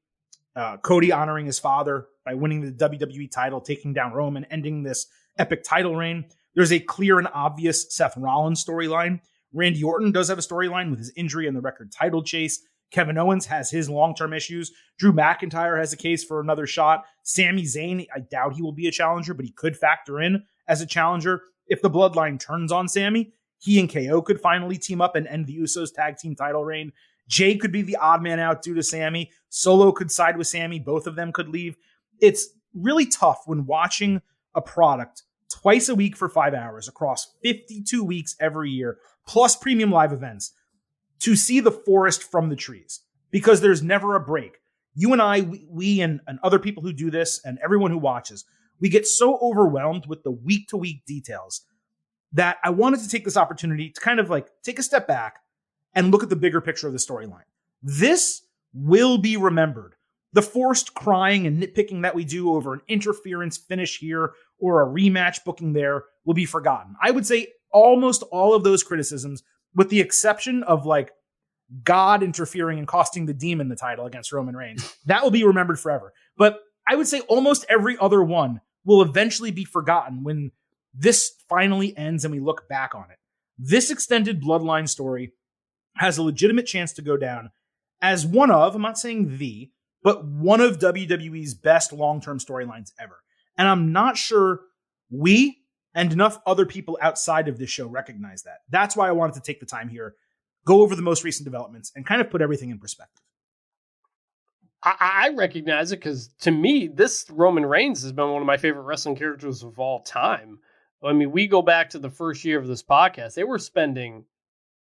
Cody honoring his father by winning the WWE title, taking down Roman, ending this epic title reign. There's a clear and obvious Seth Rollins storyline. Randy Orton does have a storyline with his injury and the record title chase. Kevin Owens has his long-term issues. Drew McIntyre has a case for another shot. Sami Zayn, I doubt he will be a challenger, but he could factor in as a challenger. If the Bloodline turns on Sami, he and KO could finally team up and end the Usos tag team title reign. Jay could be the odd man out due to Sami. Solo could side with Sami. Both of them could leave. It's really tough when watching a product twice a week for 5 hours across 52 weeks every year, plus premium live events, to see the forest from the trees, because there's never a break. You and I, we and other people who do this and everyone who watches, we get so overwhelmed with the week-to-week details that I wanted to take this opportunity to kind of like take a step back and look at the bigger picture of the storyline. This will be remembered. The forced crying and nitpicking that we do over an interference finish here or a rematch booking there will be forgotten. I would say almost all of those criticisms, with the exception of like God interfering and costing the Demon the title against Roman Reigns, that will be remembered forever. But I would say almost every other one will eventually be forgotten when this finally ends and we look back on it. This extended Bloodline story has a legitimate chance to go down as one of, I'm not saying the, but one of WWE's best long-term storylines ever. And I'm not sure we and enough other people outside of this show recognize that. That's why I wanted to take the time here, go over the most recent developments, and kind of put everything in perspective. I recognize it because, to me, this Roman Reigns has been one of my favorite wrestling characters of all time. I mean, we go back to the first year of this podcast. They were spending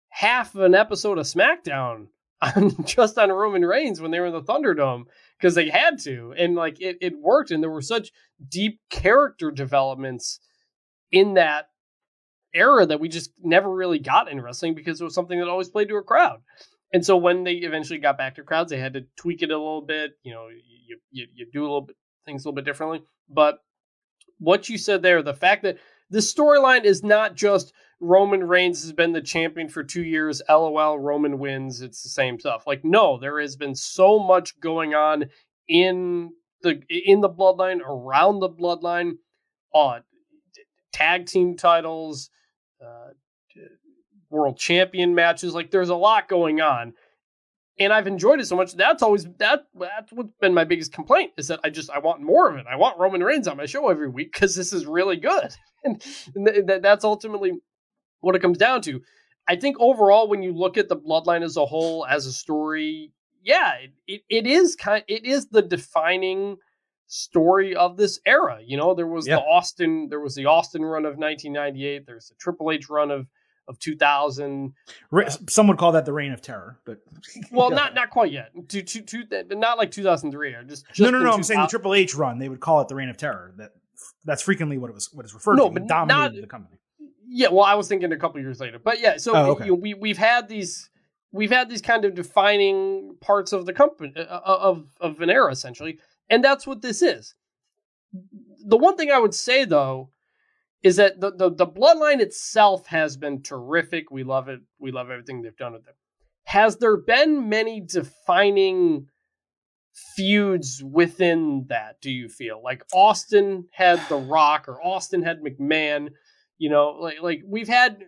half of an episode of SmackDown just on Roman Reigns when they were in the Thunderdome because they had to. And like it worked. And there were such deep character developments in that era that we just never really got in wrestling because it was something that always played to a crowd. And so when they eventually got back to crowds, they had to tweak it a little bit. You know, you do a little bit things a little bit differently. But what you said there, the fact that the storyline is not just Roman Reigns has been the champion for 2 years, LOL, Roman wins, it's the same stuff. Like, no, there has been so much going on in the Bloodline, around the Bloodline, tag team titles, world champion matches. Like, there's a lot going on. And I've enjoyed it so much. That's what's been my biggest complaint, is that I want more of it. I want Roman Reigns on my show every week because this is really good. And that's ultimately what it comes down to. I think overall, when you look at the Bloodline as a whole, as a story, yeah, it is the defining story of this era. You know, there was the Austin run of 1998. There's the Triple H run of 2000. Some would call that the Reign of Terror, but well, not quite yet. Not like 2003. Just no. I'm saying the Triple H run. They would call it the Reign of Terror. That's frequently what it's referred to. But dominated the company. Yeah, well, I was thinking a couple years later, but yeah. So okay. we've had these kind of defining parts of the company of an era, essentially, and that's what this is. The one thing I would say though is that the Bloodline itself has been terrific. We love it. We love everything they've done with it. Has there been many defining feuds within that, do you feel? Like Austin had The Rock or Austin had McMahon, you know, like we've had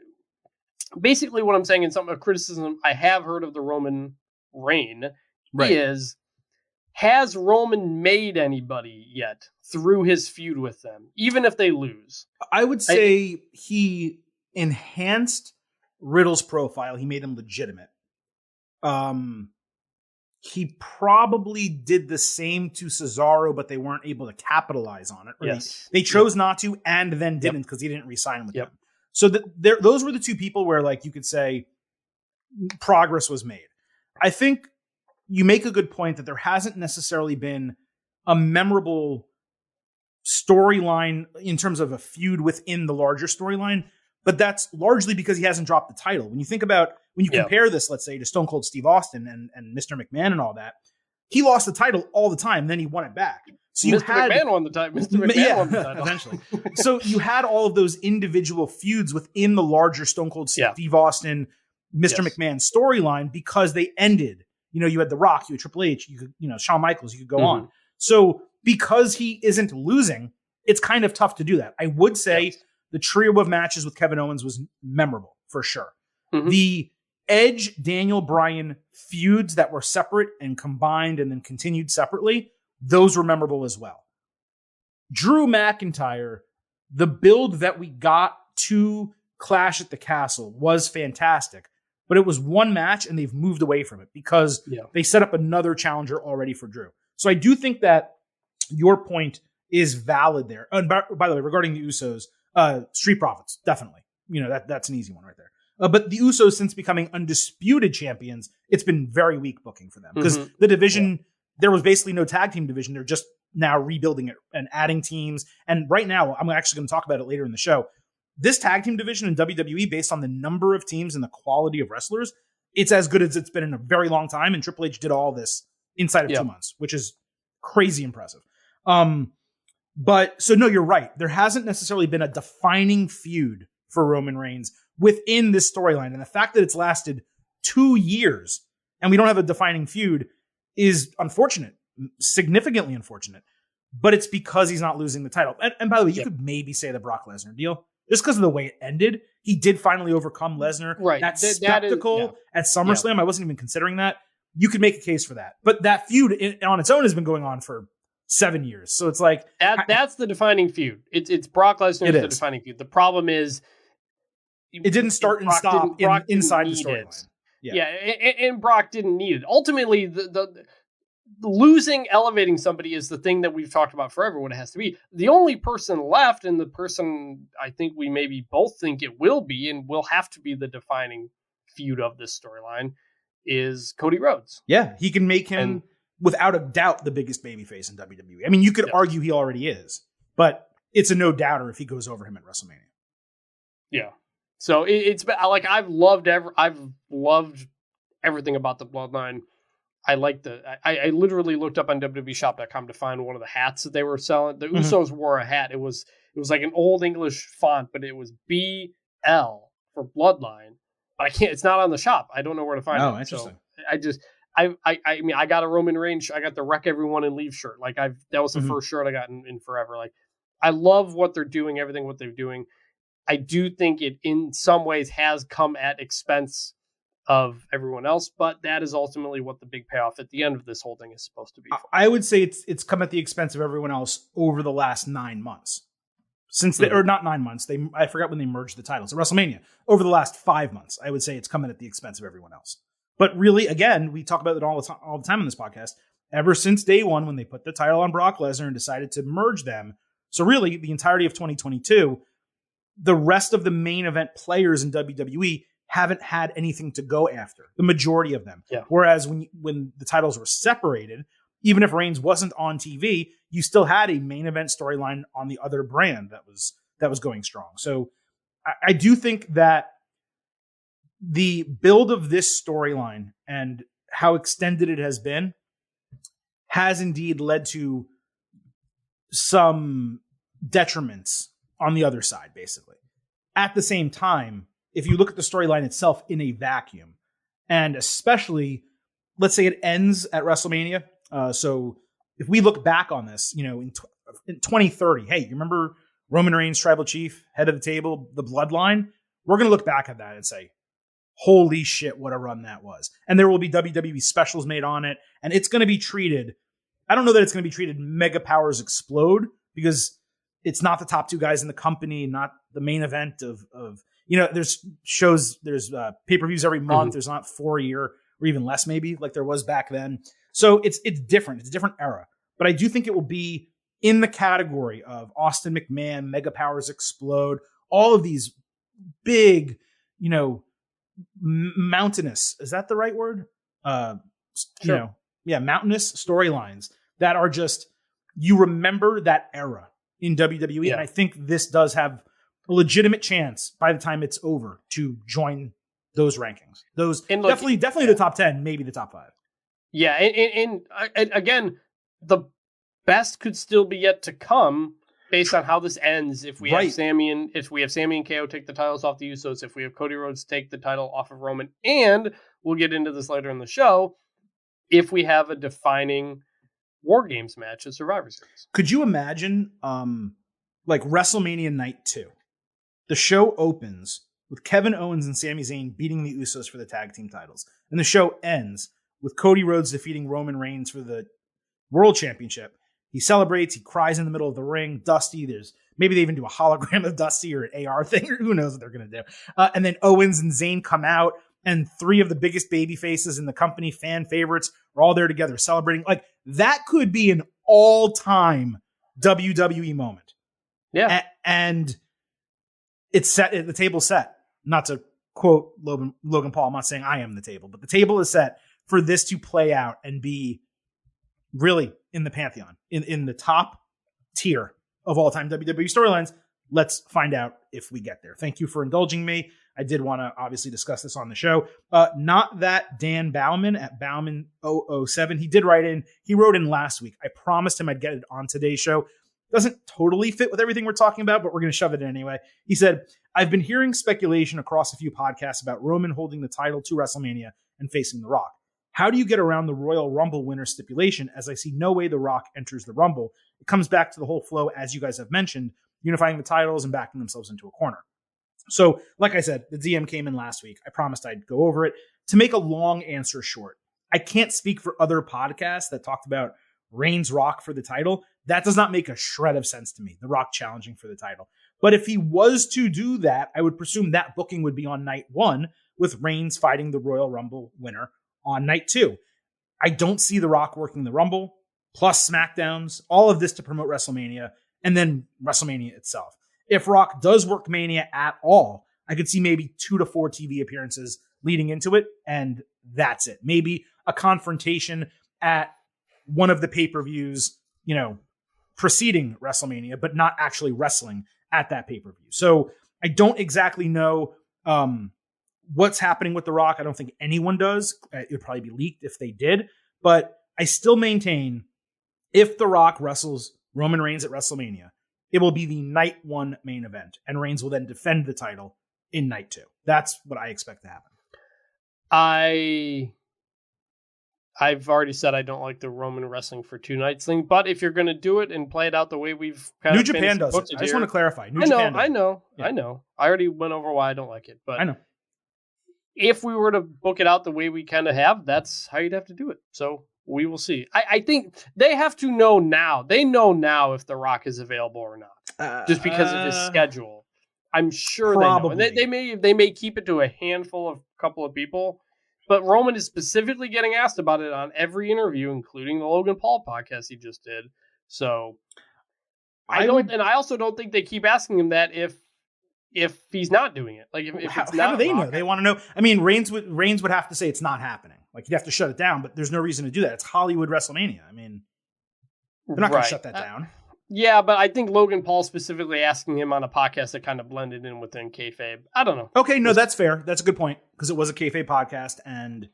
basically what I'm saying in some criticism I have heard of the Roman reign is, has Roman made anybody yet through his feud with them, even if they lose? I would say he enhanced Riddle's profile. He made him legitimate. He probably did the same to Cesaro, but they weren't able to capitalize on it. Yes. They chose not to and then didn't because he didn't re-sign with them. So those were the two people where, like, you could say progress was made. I think you make a good point that there hasn't necessarily been a memorable storyline in terms of a feud within the larger storyline, but that's largely because he hasn't dropped the title. When you compare this, let's say, to Stone Cold Steve Austin and Mr. McMahon and all that, he lost the title all the time, then he won it back. So Mr. McMahon won the title. Mr. McMahon won the title. Eventually. So you had all of those individual feuds within the larger Stone Cold Steve Austin, Mr. McMahon storyline because they ended. You know, you had The Rock, you had Triple H, you could, Shawn Michaels, you could go on. So because he isn't losing, it's kind of tough to do that. I would say the trio of matches with Kevin Owens was memorable for sure. Mm-hmm. The Edge, Daniel Bryan feuds that were separate and combined and then continued separately, those were memorable as well. Drew McIntyre, the build that we got to Clash at the Castle was fantastic, but it was one match and they've moved away from it because they set up another challenger already for Drew. So I do think that your point is valid there. And by the way, regarding the Usos, Street Profits, definitely. That's an easy one right there. But the Usos, since becoming undisputed champions, it's been very weak booking for them because the division, there was basically no tag team division. They're just now rebuilding it and adding teams. And right now, I'm actually going to talk about it later in the show. This tag team division in WWE, based on the number of teams and the quality of wrestlers, it's as good as it's been in a very long time. And Triple H did all this inside of 2 months, which is crazy impressive. But so no, you're right. There hasn't necessarily been a defining feud for Roman Reigns within this storyline. And the fact that it's lasted 2 years and we don't have a defining feud is unfortunate, significantly unfortunate, but it's because he's not losing the title. And by the way, you could maybe say the Brock Lesnar deal just because of the way it ended. He did finally overcome Lesnar. Right. That spectacle at SummerSlam. I wasn't even considering that. You could make a case for that, but that feud on its own has been going on for 7 years. So it's like, that's the defining feud. It's Brock Lesnar is the defining feud. The problem is, it didn't start and stop inside the storyline. And Brock didn't need it. Ultimately, the losing, elevating somebody is the thing that we've talked about forever, what it has to be. The only person left, and the person I think we maybe both think it will be, and will have to be the defining feud of this storyline, is Cody Rhodes. Yeah, he can make him, without a doubt, the biggest babyface in WWE. I mean, you could argue he already is, but it's a no-doubter if he goes over him at WrestleMania. Yeah. So it's like I've loved everything about the Bloodline. I like I literally looked up on WWEshop.com to find one of the hats that they were selling. The Usos wore a hat. It was like an old English font, but it was BL for Bloodline. But I can't. It's not on the shop. I don't know where to find it. Oh, interesting. So I mean, I got a Roman Reigns. I got the Wreck Everyone and Leave shirt. Like that was the first shirt I got in forever. Like I love what they're doing. Everything what they're doing. I do think it in some ways has come at expense of everyone else, but that is ultimately what the big payoff at the end of this whole thing is supposed to be. I would say it's come at the expense of everyone else over the last 9 months. Since or not 9 months, I forgot when they merged the titles at WrestleMania. Over the last 5 months, I would say it's coming at the expense of everyone else. But really, again, we talk about it all the time on this podcast. Ever since day one, when they put the title on Brock Lesnar and decided to merge them, so really the entirety of 2022. The rest of the main event players in WWE haven't had anything to go after, the majority of them. Yeah. Whereas when the titles were separated, even if Reigns wasn't on TV, you still had a main event storyline on the other brand that was going strong. So I do think that the build of this storyline and how extended it has been has indeed led to some detriments on the other side, basically. At the same time, if you look at the storyline itself in a vacuum, and especially, let's say it ends at WrestleMania. So if we look back on this, in 2030, hey, you remember Roman Reigns, Tribal Chief, head of the table, the Bloodline? We're going to look back at that and say, holy shit, what a run that was. And there will be WWE specials made on it, and it's going to be treated, I don't know that it's going to be treated Mega Powers Explode, because it's not the top 2 guys in the company, not the main event of there's shows, there's pay-per-views every month. There's not 4 a year or even less, maybe, like there was back then. So it's different. It's a different era. But I do think it will be in the category of Austin McMahon, Mega Powers Explode, all of these big, mountainous, is that the right word? Sure. Mountainous storylines that are just, you remember that era in WWE. And I think this does have a legitimate chance by the time it's over to join those rankings. Those definitely the top 10, maybe the top 5. Yeah. And again, the best could still be yet to come based on how this ends. If we have Sami and KO take the titles off the Usos, if we have Cody Rhodes take the title off of Roman, and we'll get into this later in the show, if we have a defining WarGames match at Survivor Series. Could you imagine, like WrestleMania Night 2? The show opens with Kevin Owens and Sami Zayn beating the Usos for the tag team titles. And the show ends with Cody Rhodes defeating Roman Reigns for the World Championship. He celebrates, he cries in the middle of the ring. Dusty, maybe they even do a hologram of Dusty or an AR thing, or who knows what they're going to do. And then Owens and Zayn come out, and three of the biggest baby faces in the company, fan favorites, are all there together celebrating. Like, that could be an all-time WWE moment. Yeah. And it's set, the table's set. Not to quote Logan Paul, I'm not saying I am the table, but the table is set for this to play out and be really in the pantheon, in the top tier of all-time WWE storylines. Let's find out if we get there. Thank you for indulging me. I did want to obviously discuss this on the show. Not that Dan Bauman at Bauman007. He did write in. He wrote in last week. I promised him I'd get it on today's show. Doesn't totally fit with everything we're talking about, but we're going to shove it in anyway. He said, I've been hearing speculation across a few podcasts about Roman holding the title to WrestleMania and facing The Rock. How do you get around the Royal Rumble winner stipulation, as I see no way The Rock enters the Rumble? It comes back to the whole flow, as you guys have mentioned, unifying the titles and backing themselves into a corner. So, like I said, the DM came in last week. I promised I'd go over it. To make a long answer short, I can't speak for other podcasts that talked about Reigns Rock for the title. That does not make a shred of sense to me, The Rock challenging for the title. But if he was to do that, I would presume that booking would be on night 1, with Reigns fighting the Royal Rumble winner on night 2. I don't see The Rock working the Rumble, plus SmackDowns, all of this to promote WrestleMania, and then WrestleMania itself. If Rock does work Mania at all, I could see maybe 2 to 4 TV appearances leading into it, and that's it. Maybe a confrontation at one of the pay-per-views, preceding WrestleMania, but not actually wrestling at that pay-per-view. So I don't exactly know what's happening with The Rock. I don't think anyone does. It would probably be leaked if they did. But I still maintain, if The Rock wrestles Roman Reigns at WrestleMania, it will be the night 1 main event, and Reigns will then defend the title in night 2. That's what I expect to happen. I've already said I don't like the Roman wrestling for 2 nights thing, but if you're going to do it and play it out the way we've New Japan does it. I just want to clarify. I know. I already went over why I don't like it, but I know. If we were to book it out the way we kind of have, that's how you'd have to do it. So we will see. I think they have to know now. They know now if The Rock is available or not, just because of his schedule. I'm sure probably. They know. And they may keep it to a handful of couple of people. But Roman is specifically getting asked about it on every interview, including the Logan Paul podcast he just did. So I also don't think they keep asking him that if he's not doing it. Like if how it's not do they know? They want to know. I mean, Reigns would have to say it's not happening. Like, you'd have to shut it down, but there's no reason to do that. It's Hollywood WrestleMania. I mean, they're not going to shut that down. Yeah, but I think Logan Paul specifically asking him on a podcast that kind of blended in within kayfabe. I don't know. Okay, no, that's fair. That's a good point, because it was a kayfabe podcast, and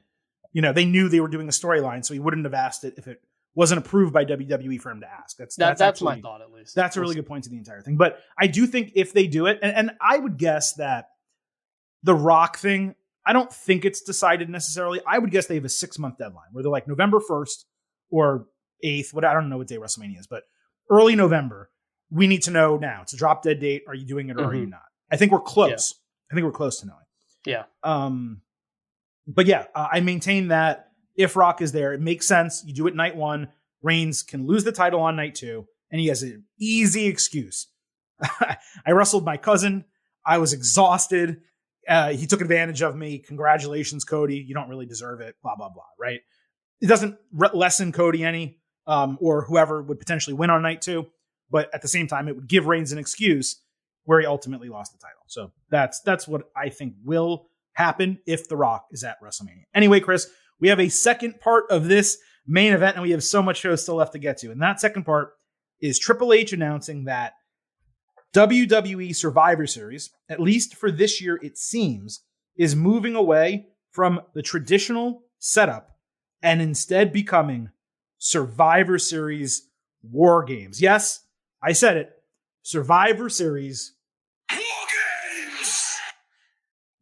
they knew they were doing a storyline, so he wouldn't have asked it if it wasn't approved by WWE for him to ask. That's my thought, at least. That's a really good point to the entire thing. But I do think if they do it, and I would guess that the Rock thing, I don't think it's decided necessarily. I would guess they have a 6-month deadline where they're like November 1st or 8th. I don't know what day WrestleMania is, but early November, we need to know now. It's a drop dead date. Are you doing it or are you not? I think we're close. Yeah. I think we're close to knowing. Yeah. But yeah, I maintain that if Rock is there, it makes sense. You do it night 1. Reigns can lose the title on night 2, and he has an easy excuse. I wrestled my cousin. I was exhausted. He took advantage of me. Congratulations, Cody. You don't really deserve it. Blah, blah, blah. Right? It doesn't lessen Cody any. Or whoever would potentially win on night 2. But at the same time, it would give Reigns an excuse where he ultimately lost the title. So that's what I think will happen if The Rock is at WrestleMania. Anyway, Chris, we have a second part of this main event, and we have so much show still left to get to. And that second part is Triple H announcing that WWE Survivor Series, at least for this year it seems, is moving away from the traditional setup and instead becoming Survivor Series WarGames. Yes, I said it. Survivor Series WarGames.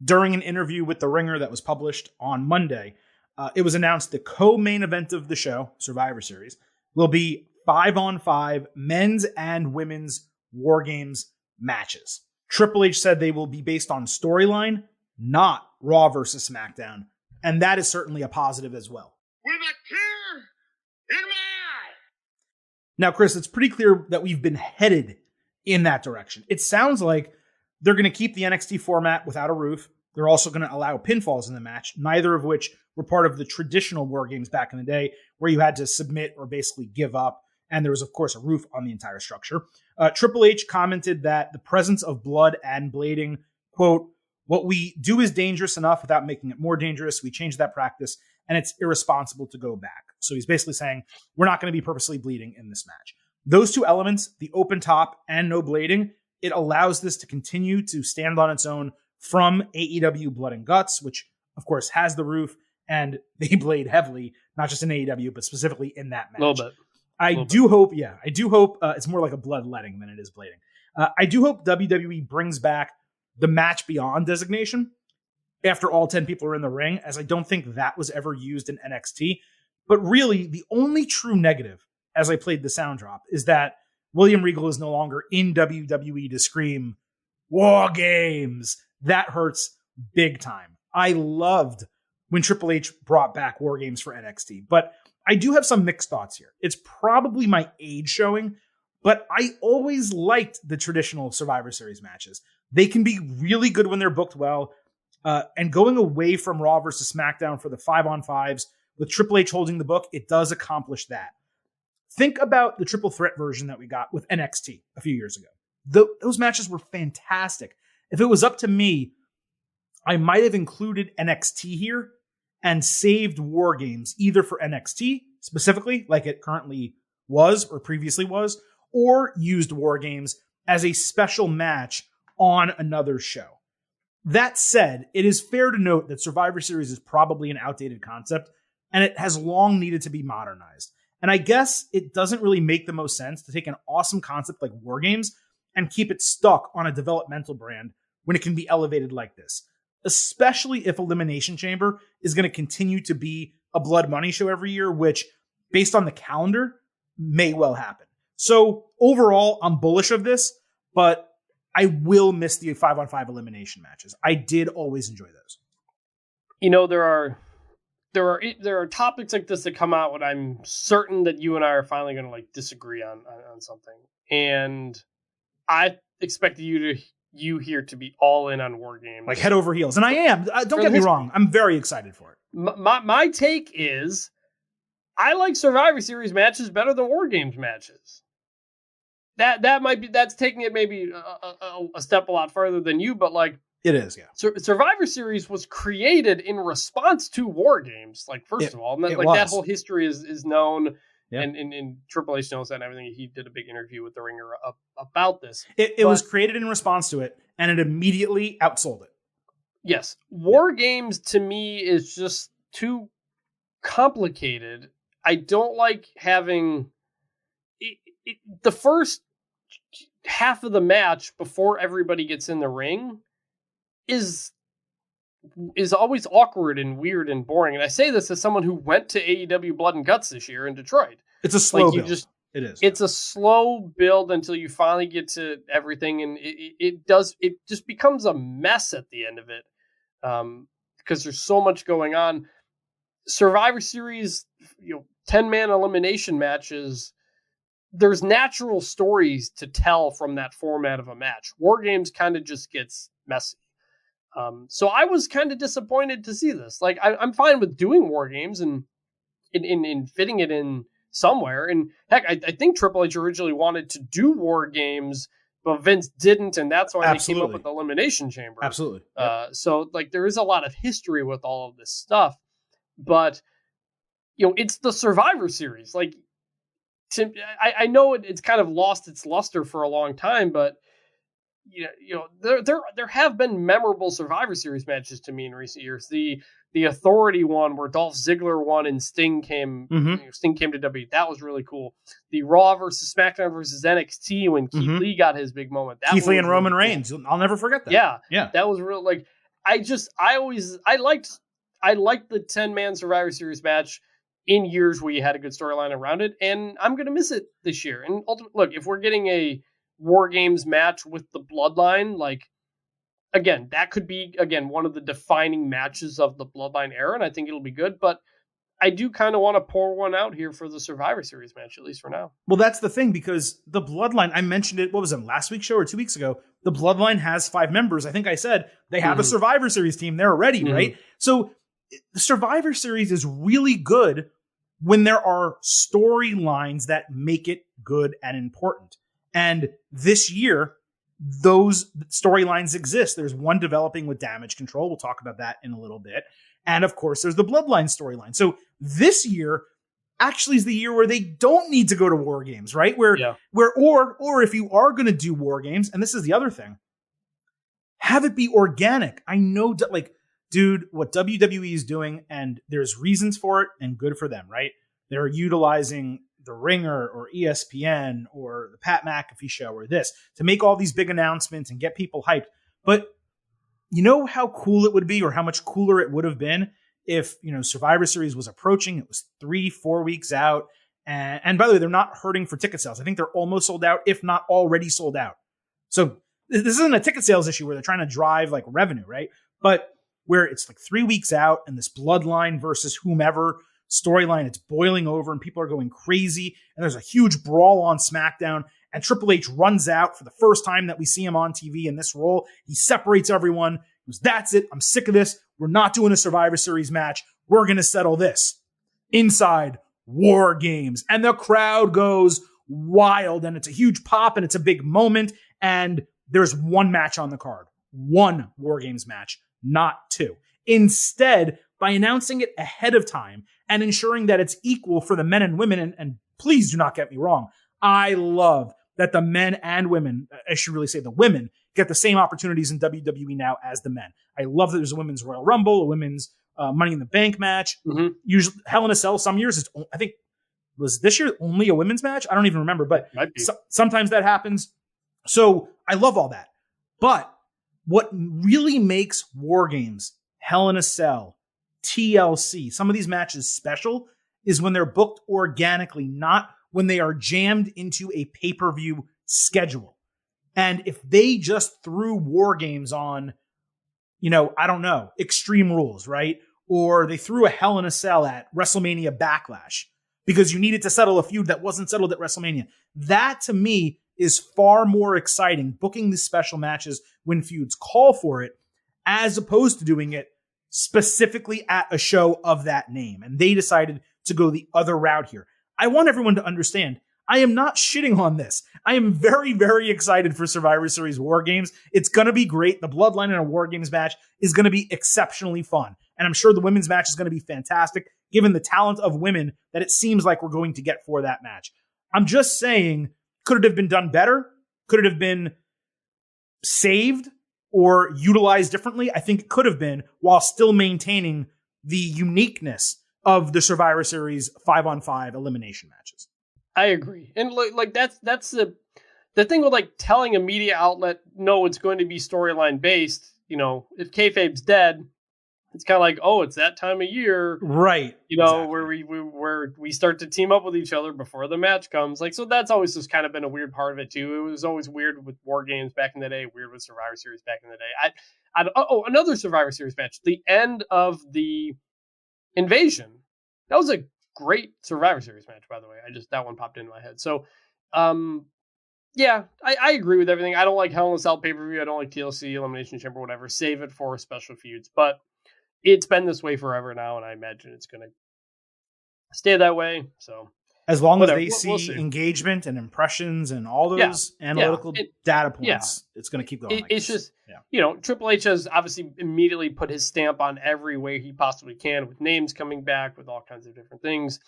During an interview with The Ringer that was published on Monday, it was announced the co-main event of the show, Survivor Series, will be 5-on-5 men's and women's WarGames matches. Triple H said they will be based on storyline, not Raw versus SmackDown. And that is certainly a positive as well. With a tear in my eye. Now, Chris, it's pretty clear that we've been headed in that direction. It sounds like they're going to keep the NXT format without a roof. They're also going to allow pinfalls in the match, neither of which were part of the traditional WarGames back in the day, where you had to submit or basically give up. And there was, of course, a roof on the entire structure. Triple H commented that the presence of blood and blading, quote, "What we do is dangerous enough without making it more dangerous. We changed that practice, and it's irresponsible to go back." So he's basically saying, we're not going to be purposely bleeding in this match. Those two elements, the open top and no blading, it allows this to continue to stand on its own from AEW Blood and Guts, which, of course, has the roof, and they blade heavily, not just in AEW, but specifically in that match. A little bit. I do hope it's more like a bloodletting than it is blading. I do hope WWE brings back the match beyond designation after all 10 people are in the ring, as I don't think that was ever used in NXT. But really, the only true negative, as I played the sound drop, is that William Regal is no longer in WWE to scream, WarGames. That hurts big time. I loved when Triple H brought back WarGames for NXT, but I do have some mixed thoughts here. It's probably my age showing, but I always liked the traditional Survivor Series matches. They can be really good when they're booked well, and going away from Raw versus SmackDown for the 5-on-5s with Triple H holding the book, it does accomplish that. Think about the triple threat version that we got with NXT a few years ago. Those matches were fantastic. If it was up to me, I might have included NXT here and saved WarGames either for NXT specifically, like it currently was or previously was, or used WarGames as a special match on another show. That said, it is fair to note that Survivor Series is probably an outdated concept, and it has long needed to be modernized. And I guess it doesn't really make the most sense to take an awesome concept like WarGames and keep it stuck on a developmental brand when it can be elevated like this, especially if Elimination Chamber is going to continue to be a Blood Money show every year, which, based on the calendar, may well happen. So overall, I'm bullish of this, but I will miss the 5-on-5 elimination matches. I did always enjoy those. You know, there are topics like this that come out when I'm certain that you and I are finally going to disagree on something, and I expected you here to be all in on WarGames, like head over heels, and I am. Don't get me wrong; I'm very excited for it. My take is, I like Survivor Series matches better than WarGames matches. That's taking it maybe a step a lot further than you, but it is, yeah. Survivor Series was created in response to WarGames, first of all, and that whole history is known. Yeah. And Triple H knows that and everything. He did a big interview with The Ringer about this. It was created in response to it, and it immediately outsold it. Yes. WarGames, to me, is just too complicated. I don't like having... the first half of the match before everybody gets in the ring is always awkward and weird and boring. And I say this as someone who went to AEW Blood and Guts this year in Detroit. It's a slow build. It is. It's a slow build until you finally get to everything, and it just becomes a mess at the end of it, because there's so much going on. Survivor Series, 10-man elimination matches, there's natural stories to tell from that format of a match. WarGames kind of just gets messy. So I was kind of disappointed to see this. I'm fine with doing WarGames and in fitting it in somewhere. And heck, I think Triple H originally wanted to do WarGames, but Vince didn't, and that's why they came up with Elimination Chamber. Absolutely. So there is a lot of history with all of this stuff, but it's the Survivor Series. I know it's kind of lost its luster for a long time, but there have been memorable Survivor Series matches to me in recent years. The Authority one where Dolph Ziggler won and Sting came Sting came to WWE. That was really cool. The Raw versus SmackDown versus NXT when Keith Lee got his big moment. Keith Lee and Roman Reigns. I'll never forget that. Yeah. That was real. I liked the 10-man Survivor Series match in years where you had a good storyline around it, and I'm going to miss it this year. And ultimately, look, if we're getting a WarGames match with the Bloodline, like, again, that could be, again, one of the defining matches of the Bloodline era, and I think it'll be good, but I do kind of want to pour one out here for the Survivor Series match, at least for now. Well, that's the thing, because the Bloodline, I mentioned it, what was it, last week's show or 2 weeks ago? The Bloodline has 5 members. I think I said they have a Survivor Series team. They're ready, right? So the Survivor Series is really good when there are storylines that make it good and important. And this year, those storylines exist. There's one developing with Damage Control. We'll talk about that in a little bit. And of course, there's the Bloodline storyline. So this year actually is the year where they don't need to go to WarGames, right? Or if you are going to do WarGames, and this is the other thing, have it be organic. I know, like, dude, what WWE is doing, and there's reasons for it, and good for them, right? They're utilizing The Ringer or ESPN or the Pat McAfee show or this to make all these big announcements and get people hyped. But you know how cool it would be, or how much cooler it would have been if, Survivor Series was approaching. It was 3-4 weeks out. And by the way, they're not hurting for ticket sales. I think they're almost sold out, if not already sold out. So this isn't a ticket sales issue where they're trying to drive like revenue, right? But where it's like 3 weeks out and this Bloodline versus whomever storyline, it's boiling over and people are going crazy. And there's a huge brawl on SmackDown. And Triple H runs out for the first time that we see him on TV in this role. He separates everyone. He goes, that's it. I'm sick of this. We're not doing a Survivor Series match. We're going to settle this inside WarGames. And the crowd goes wild. And it's a huge pop and it's a big moment. And there's one match on the card. One WarGames match, not 2. Instead, by announcing it ahead of time and ensuring that it's equal for the men and women, and please do not get me wrong, I love that the men and women, I should really say the women, get the same opportunities in WWE now as the men. I love that there's a women's Royal Rumble, a women's Money in the Bank match. Usually Hell in a Cell, some years, I think, was this year only a women's match? I don't even remember, but sometimes that happens. So I love all that. But what really makes WarGames, Hell in a Cell, TLC, some of these matches special is when they're booked organically, not when they are jammed into a pay-per-view schedule. And if they just threw WarGames on, I don't know, Extreme Rules, right? Or they threw a Hell in a Cell at WrestleMania Backlash because you needed to settle a feud that wasn't settled at WrestleMania. That, to me, is far more exciting, booking these special matches when feuds call for it, as opposed to doing it specifically at a show of that name. And they decided to go the other route here. I want everyone to understand, I am not shitting on this. I am very, very excited for Survivor Series WarGames. It's going to be great. The Bloodline in a WarGames match is going to be exceptionally fun. And I'm sure the women's match is going to be fantastic, given the talent of women that it seems like we're going to get for that match. I'm just saying, could it have been done better? Could it have been saved or utilized differently? I think it could have been, while still maintaining the uniqueness of the Survivor Series 5-on-5 elimination matches. I agree. And like that's the thing with like telling a media outlet, no, it's going to be storyline based. If kayfabe's dead, it's kind of like, oh, it's that time of year, right? Exactly. where we start to team up with each other before the match comes. Like, so that's always just kind of been a weird part of it too. It was always weird with WarGames back in the day, weird with Survivor Series back in the day. Another Survivor Series match, the end of the Invasion. That was a great Survivor Series match, by the way. That one popped into my head. So, yeah, I agree with everything. I don't like Hell in a Cell pay-per-view. I don't like TLC, Elimination Chamber, whatever. Save it for special feuds. But it's been this way forever now, and I imagine it's going to stay that way. So as long as they see engagement and impressions and all those analytical data points, it's going to keep going. It's just, Triple H has obviously immediately put his stamp on every way he possibly can, with names coming back, with all kinds of different things.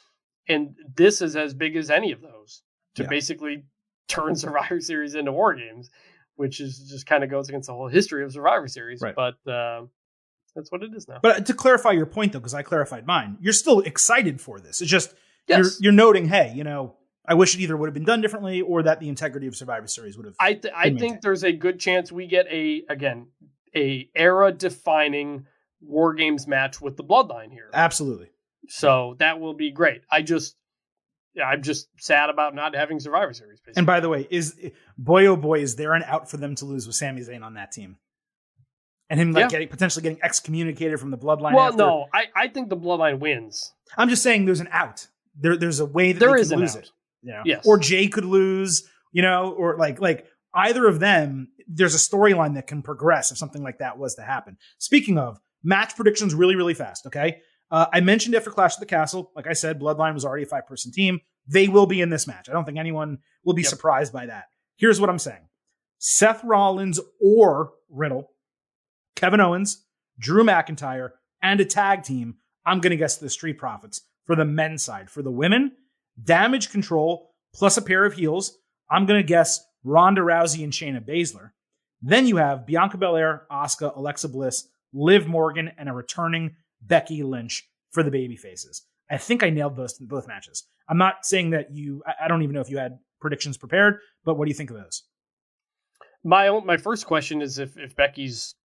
And this is as big as any of those to basically turn Survivor Series into WarGames, which is just kind of goes against the whole history of Survivor Series. Right. But that's what it is now. But to clarify your point, though, because I clarified mine, you're still excited for this. It's just, you're noting, hey, I wish it either would have been done differently or that the integrity of Survivor Series would have. I think there's a good chance we get a era defining WarGames match with the Bloodline here. Absolutely. So that will be great. I'm just sad about not having Survivor Series. Basically. And by the way, oh boy, is there an out for them to lose with Sami Zayn on that team? And him potentially getting excommunicated from the Bloodline. Well, no, I think the Bloodline wins. I'm just saying there's an out. There's a way that there they can lose it. Yes. Or Jay could lose, or like either of them, there's a storyline that can progress if something like that was to happen. Speaking of match predictions really, really fast. Okay. I mentioned after Clash of the Castle, like I said, Bloodline was already a 5-person team. They will be in this match. I don't think anyone will be surprised by that. Here's what I'm saying. Seth Rollins or Riddle, Kevin Owens, Drew McIntyre, and a tag team. I'm going to guess the Street Profits for the men's side. For the women, Damage Control plus a pair of heels. I'm going to guess Ronda Rousey and Shayna Baszler. Then you have Bianca Belair, Asuka, Alexa Bliss, Liv Morgan, and a returning Becky Lynch for the baby faces. I think I nailed both matches. I'm not saying that I don't even know if you had predictions prepared, but what do you think of those? My first question is if Becky's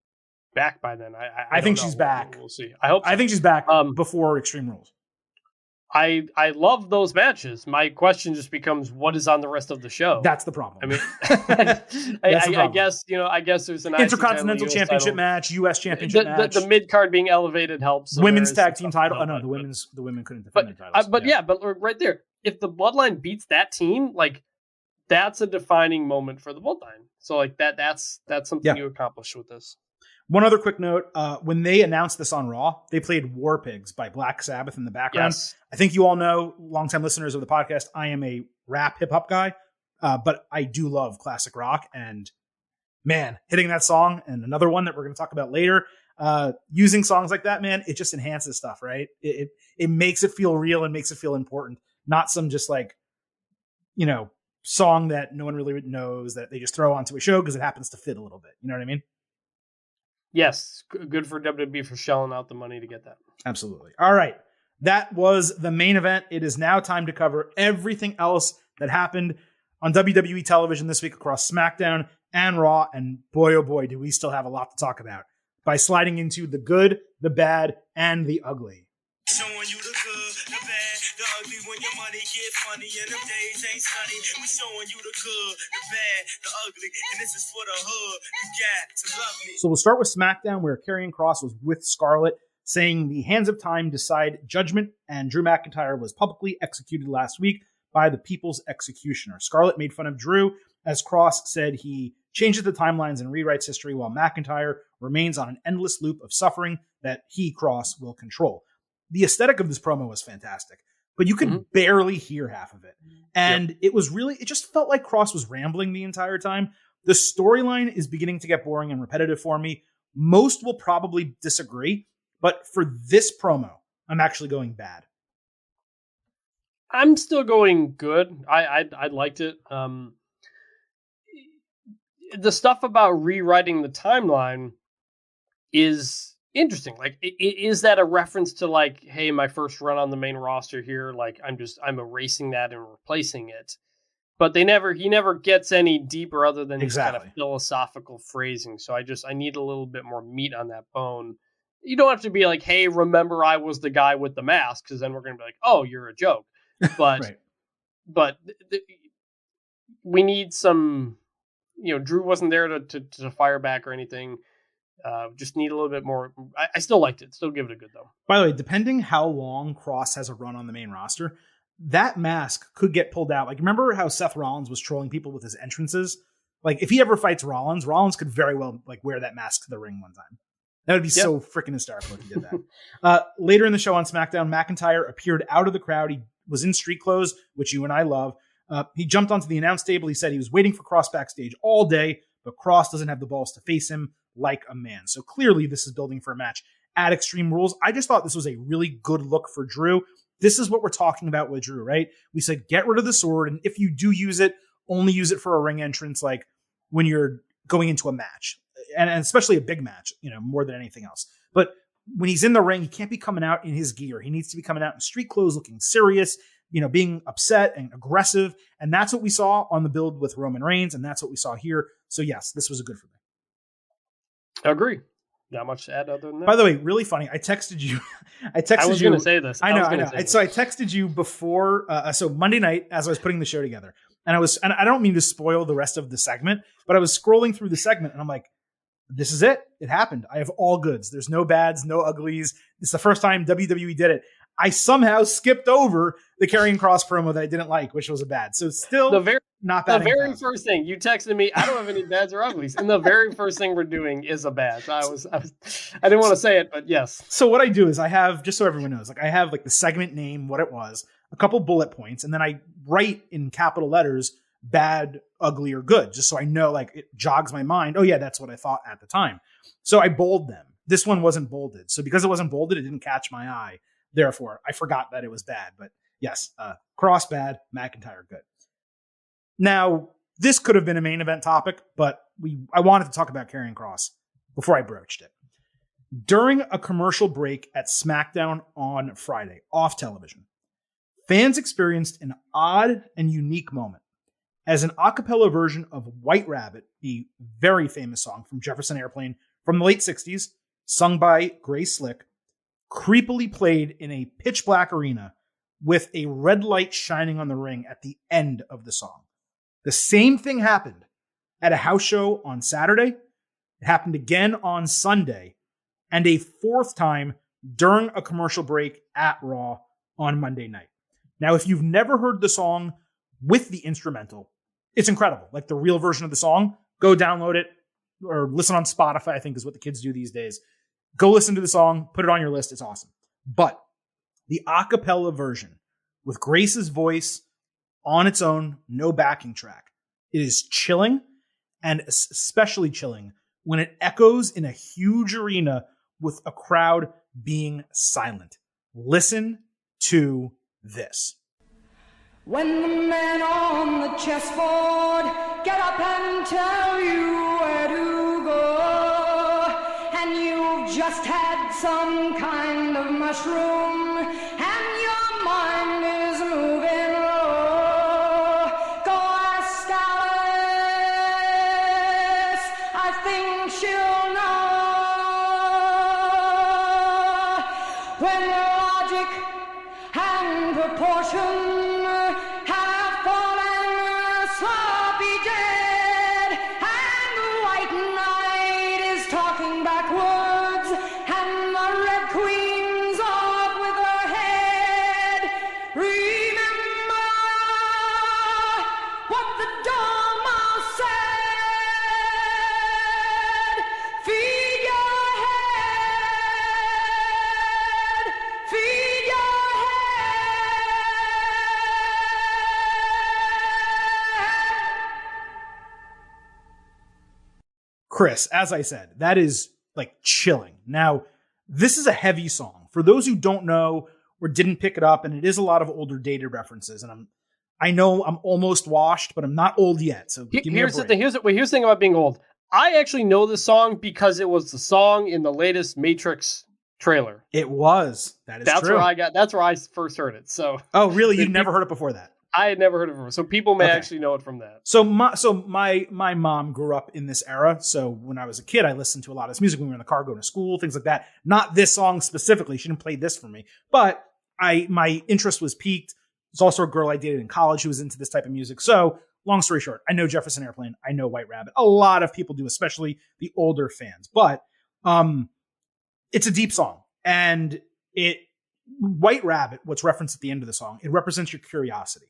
back by then. I think she's back. We'll see. I hope so. I think she's back before Extreme Rules. I love those matches. My question just becomes, what is on the rest of the show? That's the problem. I mean, I guess there's an Intercontinental Championship match, U.S. Championship match. The mid card being elevated helps. So women's tag team title. No, the women couldn't defend their titles. But right there, if the Bloodline beats that team, like that's a defining moment for the Bloodline. So like that's something you accomplish with this. One other quick note, when they announced this on Raw, they played War Pigs by Black Sabbath in the background. Yes. I think you all know, longtime listeners of the podcast, I am a rap hip-hop guy, but I do love classic rock. And man, hitting that song, and another one that we're going to talk about later, using songs like that, man, it just enhances stuff, right? It makes it feel real and makes it feel important, not some just like, song that no one really knows that they just throw onto a show because it happens to fit a little bit. You know what I mean? Yes, good for WWE for shelling out the money to get that. Absolutely. All right. That was the main event. It is now time to cover everything else that happened on WWE television this week across SmackDown and Raw. And boy, oh boy, do we still have a lot to talk about by sliding into the good, the bad, and the ugly. Showing you the good, the bad, the ugly. When your money get funny and them days ain't sunny, we showing you the good, the bad, the ugly, and this is for the hood. You got to love me. So we'll start with SmackDown, where Karrion Kross was with Scarlett, saying the hands of time decide judgment, and Drew McIntyre was publicly executed last week by the People's Executioner. Scarlett made fun of Drew, as Kross said he changes the timelines and rewrites history, while McIntyre remains on an endless loop of suffering that he, Kross, will control. The aesthetic of this promo was fantastic, but you could barely hear half of it. And it just felt like Kross was rambling the entire time. The storyline is beginning to get boring and repetitive for me. Most will probably disagree, but for this promo, I'm actually going bad. I'm still going good. I liked it. The stuff about rewriting the timeline is interesting. Like, is that a reference to like, hey, my first run on the main roster here? Like, I'm erasing that and replacing it. But he never gets any deeper other than just kind of philosophical phrasing. So I need a little bit more meat on that bone. You don't have to be like, hey, remember I was the guy with the mask, because then we're going to be like, oh, you're a joke. But right. But we need some, Drew wasn't there to fire back or anything. Just need a little bit more. I still liked it. Still give it a good though. By the way, depending how long Kross has a run on the main roster, that mask could get pulled out. Like, remember how Seth Rollins was trolling people with his entrances? Like, if he ever fights Rollins could very well like wear that mask to the ring one time. That would be so freaking hysterical if he did that. Later in the show on SmackDown, McIntyre appeared out of the crowd. He was in street clothes, which you and I love. He jumped onto the announce table. He said he was waiting for Kross backstage all day, but Kross doesn't have the balls to face him like a man. So clearly this is building for a match at Extreme Rules. I just thought this was a really good look for Drew. This is what we're talking about with Drew, right? We said, get rid of the sword. And if you do use it, only use it for a ring entrance, like when you're going into a match, and especially a big match, more than anything else. But when he's in the ring, he can't be coming out in his gear. He needs to be coming out in street clothes, looking serious, being upset and aggressive. And that's what we saw on the build with Roman Reigns. And that's what we saw here. So yes, this was a good for me. I agree. Not much to add other than that. By the way, really funny. I texted you. I was going to say this. I know. So I texted you before. So Monday night, as I was putting the show together, and I don't mean to spoil the rest of the segment, but I was scrolling through the segment, and I'm like, this is it. It happened. I have all goods. There's no bads, no uglies. It's the first time WWE did it. I somehow skipped over the Karrion Kross promo that I didn't like, which was a bad. So still not bad. The very first thing you texted me, I don't have any bads or uglies, and the very first thing we're doing is a bad. So I didn't want to say it, but yes. So what I do is I have, just so everyone knows, like I have like the segment name, what it was, a couple bullet points, and then I write in capital letters bad, ugly, or good, just so I know, like it jogs my mind. Oh yeah, that's what I thought at the time. So I bold them. This one wasn't bolded. So because it wasn't bolded, it didn't catch my eye. Therefore, I forgot that it was bad. But yes, Kross bad, McIntyre good. Now, this could have been a main event topic, but I wanted to talk about Karrion Kross before I broached it. During a commercial break at SmackDown on Friday, off television, fans experienced an odd and unique moment as an a cappella version of White Rabbit, the very famous song from Jefferson Airplane from the late 60s, sung by Grace Slick, creepily played in a pitch black arena with a red light shining on the ring at the end of the song. The same thing happened at a house show on Saturday. It happened again on Sunday, and a fourth time during a commercial break at Raw on Monday night. Now, if you've never heard the song with the instrumental, it's incredible. Like the real version of the song, go download it or listen on Spotify, I think is what the kids do these days. Go listen to the song, put it on your list. It's awesome. But the a cappella version with Grace's voice on its own, no backing track, it is chilling, and especially chilling when it echoes in a huge arena with a crowd being silent. Listen to this. When the men on the chessboard get up and tell you where to go, and you've just had some kind of mushroom, and your mind is moving low, go ask Alice, I think she'll know. When logic and proportion Chris, as I said, that is like chilling. Now, this is a heavy song. For those who don't know or didn't pick it up, and it is a lot of older dated references, and I know I'm almost washed, but I'm not old yet. So give me a break. Here's the thing about being old. I actually know this song because it was the song in the latest Matrix trailer. It was. That's true. That's where I first heard it. So. Oh, really? You'd never heard it before that? I had never heard of it before, so people may actually know it from that. So my mom grew up in this era. So when I was a kid, I listened to a lot of this music when we were in the car going to school, things like that. Not this song specifically. She didn't play this for me, but my interest was piqued. There's also a girl I dated in college who was into this type of music. So long story short, I know Jefferson Airplane. I know White Rabbit. A lot of people do, especially the older fans. But it's a deep song, and White Rabbit, what's referenced at the end of the song, it represents your curiosity.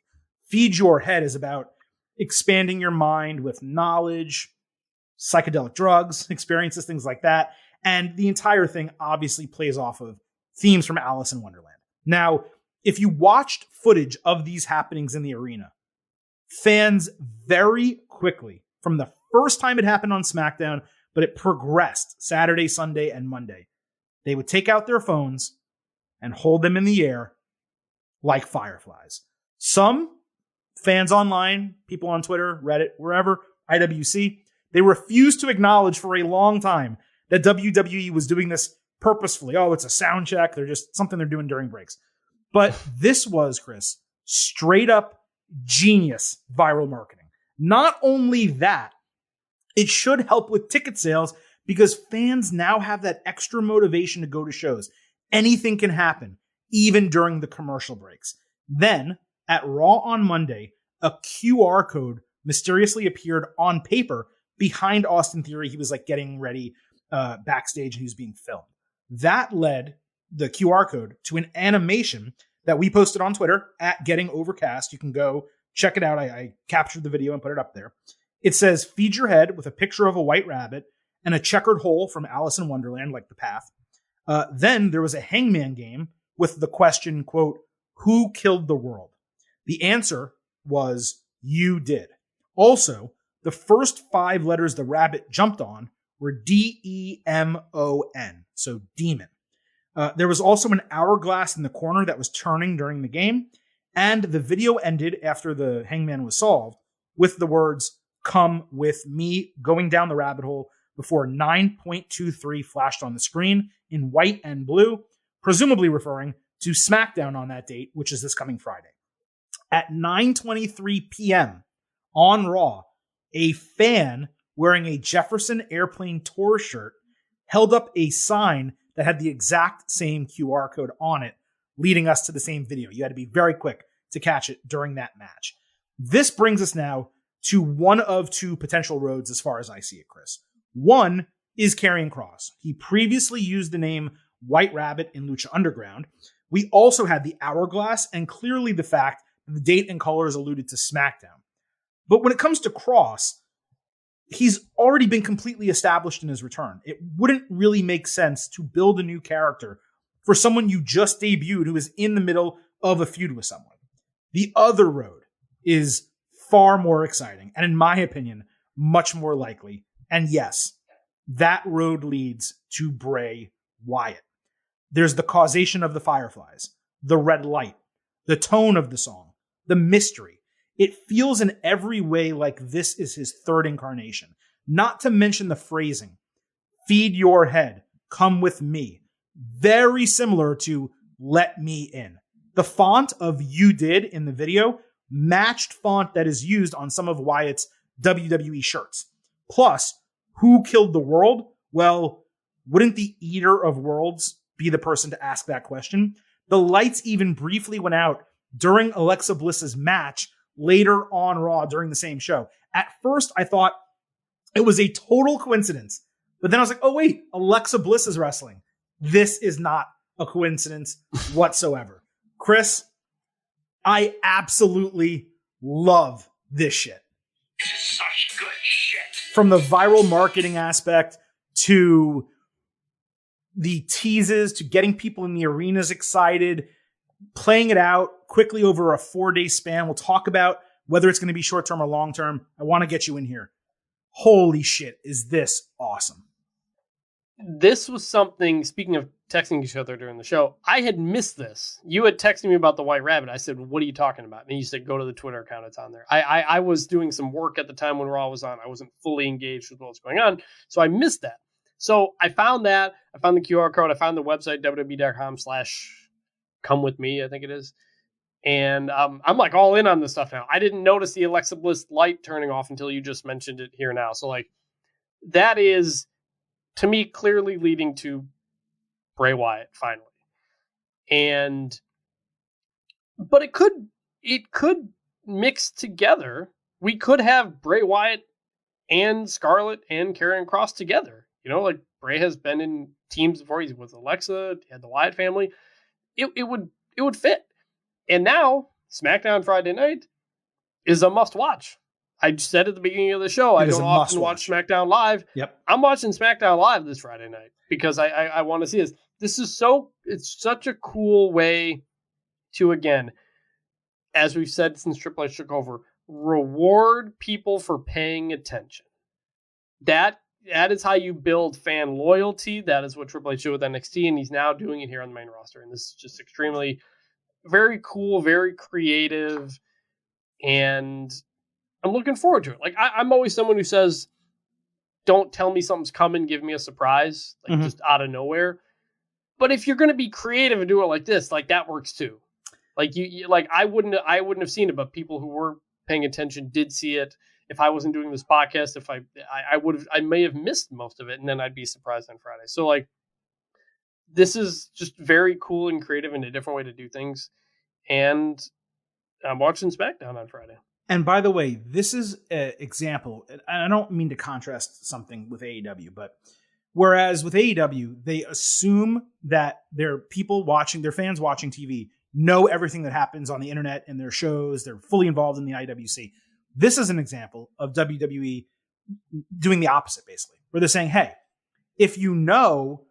Feed Your Head is about expanding your mind with knowledge, psychedelic drugs, experiences, things like that. And the entire thing obviously plays off of themes from Alice in Wonderland. Now, if you watched footage of these happenings in the arena, fans very quickly, from the first time it happened on SmackDown, but it progressed Saturday, Sunday, and Monday, they would take out their phones and hold them in the air like fireflies. Some fans online, people on Twitter, Reddit, wherever, IWC, they refused to acknowledge for a long time that WWE was doing this purposefully. Oh, it's a sound check. They're just something they're doing during breaks. But this was, Chris, straight up genius viral marketing. Not only that, it should help with ticket sales because fans now have that extra motivation to go to shows. Anything can happen, even during the commercial breaks. Then, at Raw on Monday, a QR code mysteriously appeared on paper behind Austin Theory. He was like getting ready backstage and he was being filmed. That led the QR code to an animation that we posted on Twitter at Getting Overcast. You can go check it out. I captured the video and put it up there. It says, feed your head with a picture of a white rabbit and a checkered hole from Alice in Wonderland, like the path. Then there was a hangman game with the question, quote, who killed the world? The answer was, you did. Also, the first 5 letters the rabbit jumped on were DEMON, so demon. There was also an hourglass in the corner that was turning during the game, and the video ended after the hangman was solved with the words, come with me, going down the rabbit hole before 9.23 flashed on the screen in white and blue, presumably referring to SmackDown on that date, which is this coming Friday. At 9:23 p.m. on Raw, a fan wearing a Jefferson Airplane Tour shirt held up a sign that had the exact same QR code on it, leading us to the same video. You had to be very quick to catch it during that match. This brings us now to one of 2 potential roads as far as I see it, Chris. One is Karrion Kross. He previously used the name White Rabbit in Lucha Underground. We also had the hourglass and clearly the fact that the date and colors alluded to SmackDown. But when it comes to Kross, he's already been completely established in his return. It wouldn't really make sense to build a new character for someone you just debuted who is in the middle of a feud with someone. The other road is far more exciting and, in my opinion, much more likely. And yes, that road leads to Bray Wyatt. There's the causation of the Fireflies, the red light, the tone of the song, the mystery. It feels in every way like this is his 3rd incarnation. Not to mention the phrasing. Feed your head. Come with me. Very similar to let me in. The font of you did in the video matched font that is used on some of Wyatt's WWE shirts. Plus, who killed the world? Well, wouldn't the Eater of Worlds be the person to ask that question? The lights even briefly went out during Alexa Bliss's match later on Raw during the same show. At first, I thought it was a total coincidence. But then I was like, oh, wait, Alexa Bliss is wrestling. This is not a coincidence whatsoever. Chris, I absolutely love this shit. Such good shit. From the viral marketing aspect to the teases to getting people in the arenas excited, playing it out quickly over a 4-day span. We'll talk about whether it's going to be short-term or long-term. I want to get you in here. Holy shit, is this awesome. This was something, speaking of texting each other during the show, I had missed this. You had texted me about the White Rabbit. I said, what are you talking about? And you said, go to the Twitter account. It's on there. I was doing some work at the time when Raw was on. I wasn't fully engaged with what was going on. So I missed that. So I found that. I found the QR code. I found the website, www.com/comewithme, I think it is. And I'm like all in on this stuff now. I didn't notice the Alexa Bliss light turning off until you just mentioned it here now. So like that is, to me, clearly leading to Bray Wyatt finally. But it could mix together. We could have Bray Wyatt and Scarlett and Karrion Kross together. You know, like Bray has been in teams before. He's with Alexa, he had the Wyatt family. It would fit. And now SmackDown Friday night is a must watch. I said at the beginning of the show, I don't often watch SmackDown Live. Yep. I'm watching SmackDown Live this Friday night because I want to see this. It's such a cool way to, again, as we've said since Triple H took over, reward people for paying attention. That is how you build fan loyalty. That is what Triple H did with NXT, and he's now doing it here on the main roster. And this is just extremely, very cool, very creative, and I'm looking forward to it. Like I'm always someone who says, don't tell me something's coming, give me a surprise, like just out of nowhere. But if you're going to be creative and do it like this, like that works too. Like you like I wouldn't have seen it, but people who were paying attention did see it. if I wasn't doing this podcast, if I may have missed most of it, and then I'd be surprised on Friday. So like, this is just very cool and creative and a different way to do things. And I'm watching SmackDown on Friday. And by the way, this is an example, and I don't mean to contrast something with AEW, but whereas with AEW, they assume that their fans watching TV know everything that happens on the internet and their shows. They're fully involved in the IWC. This is an example of WWE doing the opposite, basically, where they're saying, hey, if you know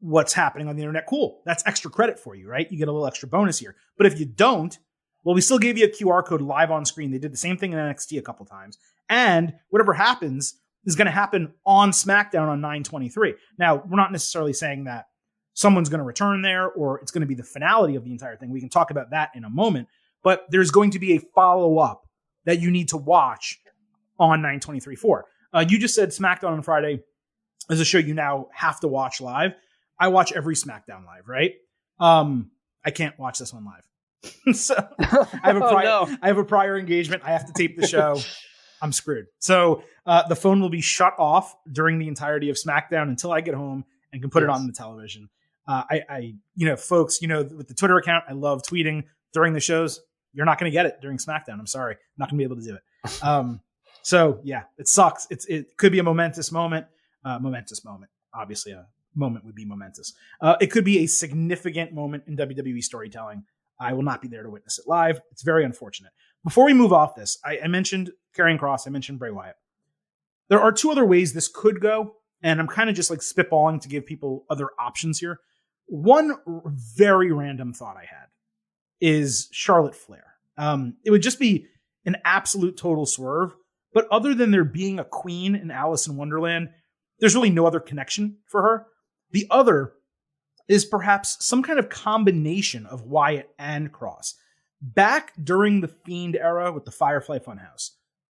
what's happening on the internet, cool. That's extra credit for you, right? You get a little extra bonus here. But if you don't, well, we still gave you a QR code live on screen. They did the same thing in NXT a couple times. And whatever happens is going to happen on SmackDown on 9/23. Now, we're not necessarily saying that someone's going to return there or it's going to be the finality of the entire thing. We can talk about that in a moment. But there's going to be a follow-up that you need to watch on 9/23/4. You just said SmackDown on Friday is a show you now have to watch live. I watch every SmackDown live, right? I can't watch this one live. So I have a prior engagement. I have to tape the show. I'm screwed. So the phone will be shut off during the entirety of SmackDown until I get home and can put it on the television. Folks, with the Twitter account, I love tweeting during the shows. You're not going to get it during SmackDown. I'm sorry. I'm not going to be able to do it. So yeah, it sucks. It could be a momentous moment. Obviously a moment would be momentous. It could be a significant moment in WWE storytelling. I will not be there to witness it live. It's very unfortunate. Before we move off this, I mentioned Karrion Kross. I mentioned Bray Wyatt. There are two other ways this could go, and I'm kind of just like spitballing to give people other options here. One very random thought I had is Charlotte Flair. It would just be an absolute total swerve, but other than there being a queen in Alice in Wonderland, there's really no other connection for her. The other is perhaps some kind of combination of Wyatt and Kross. Back during the Fiend era with the Firefly Funhouse,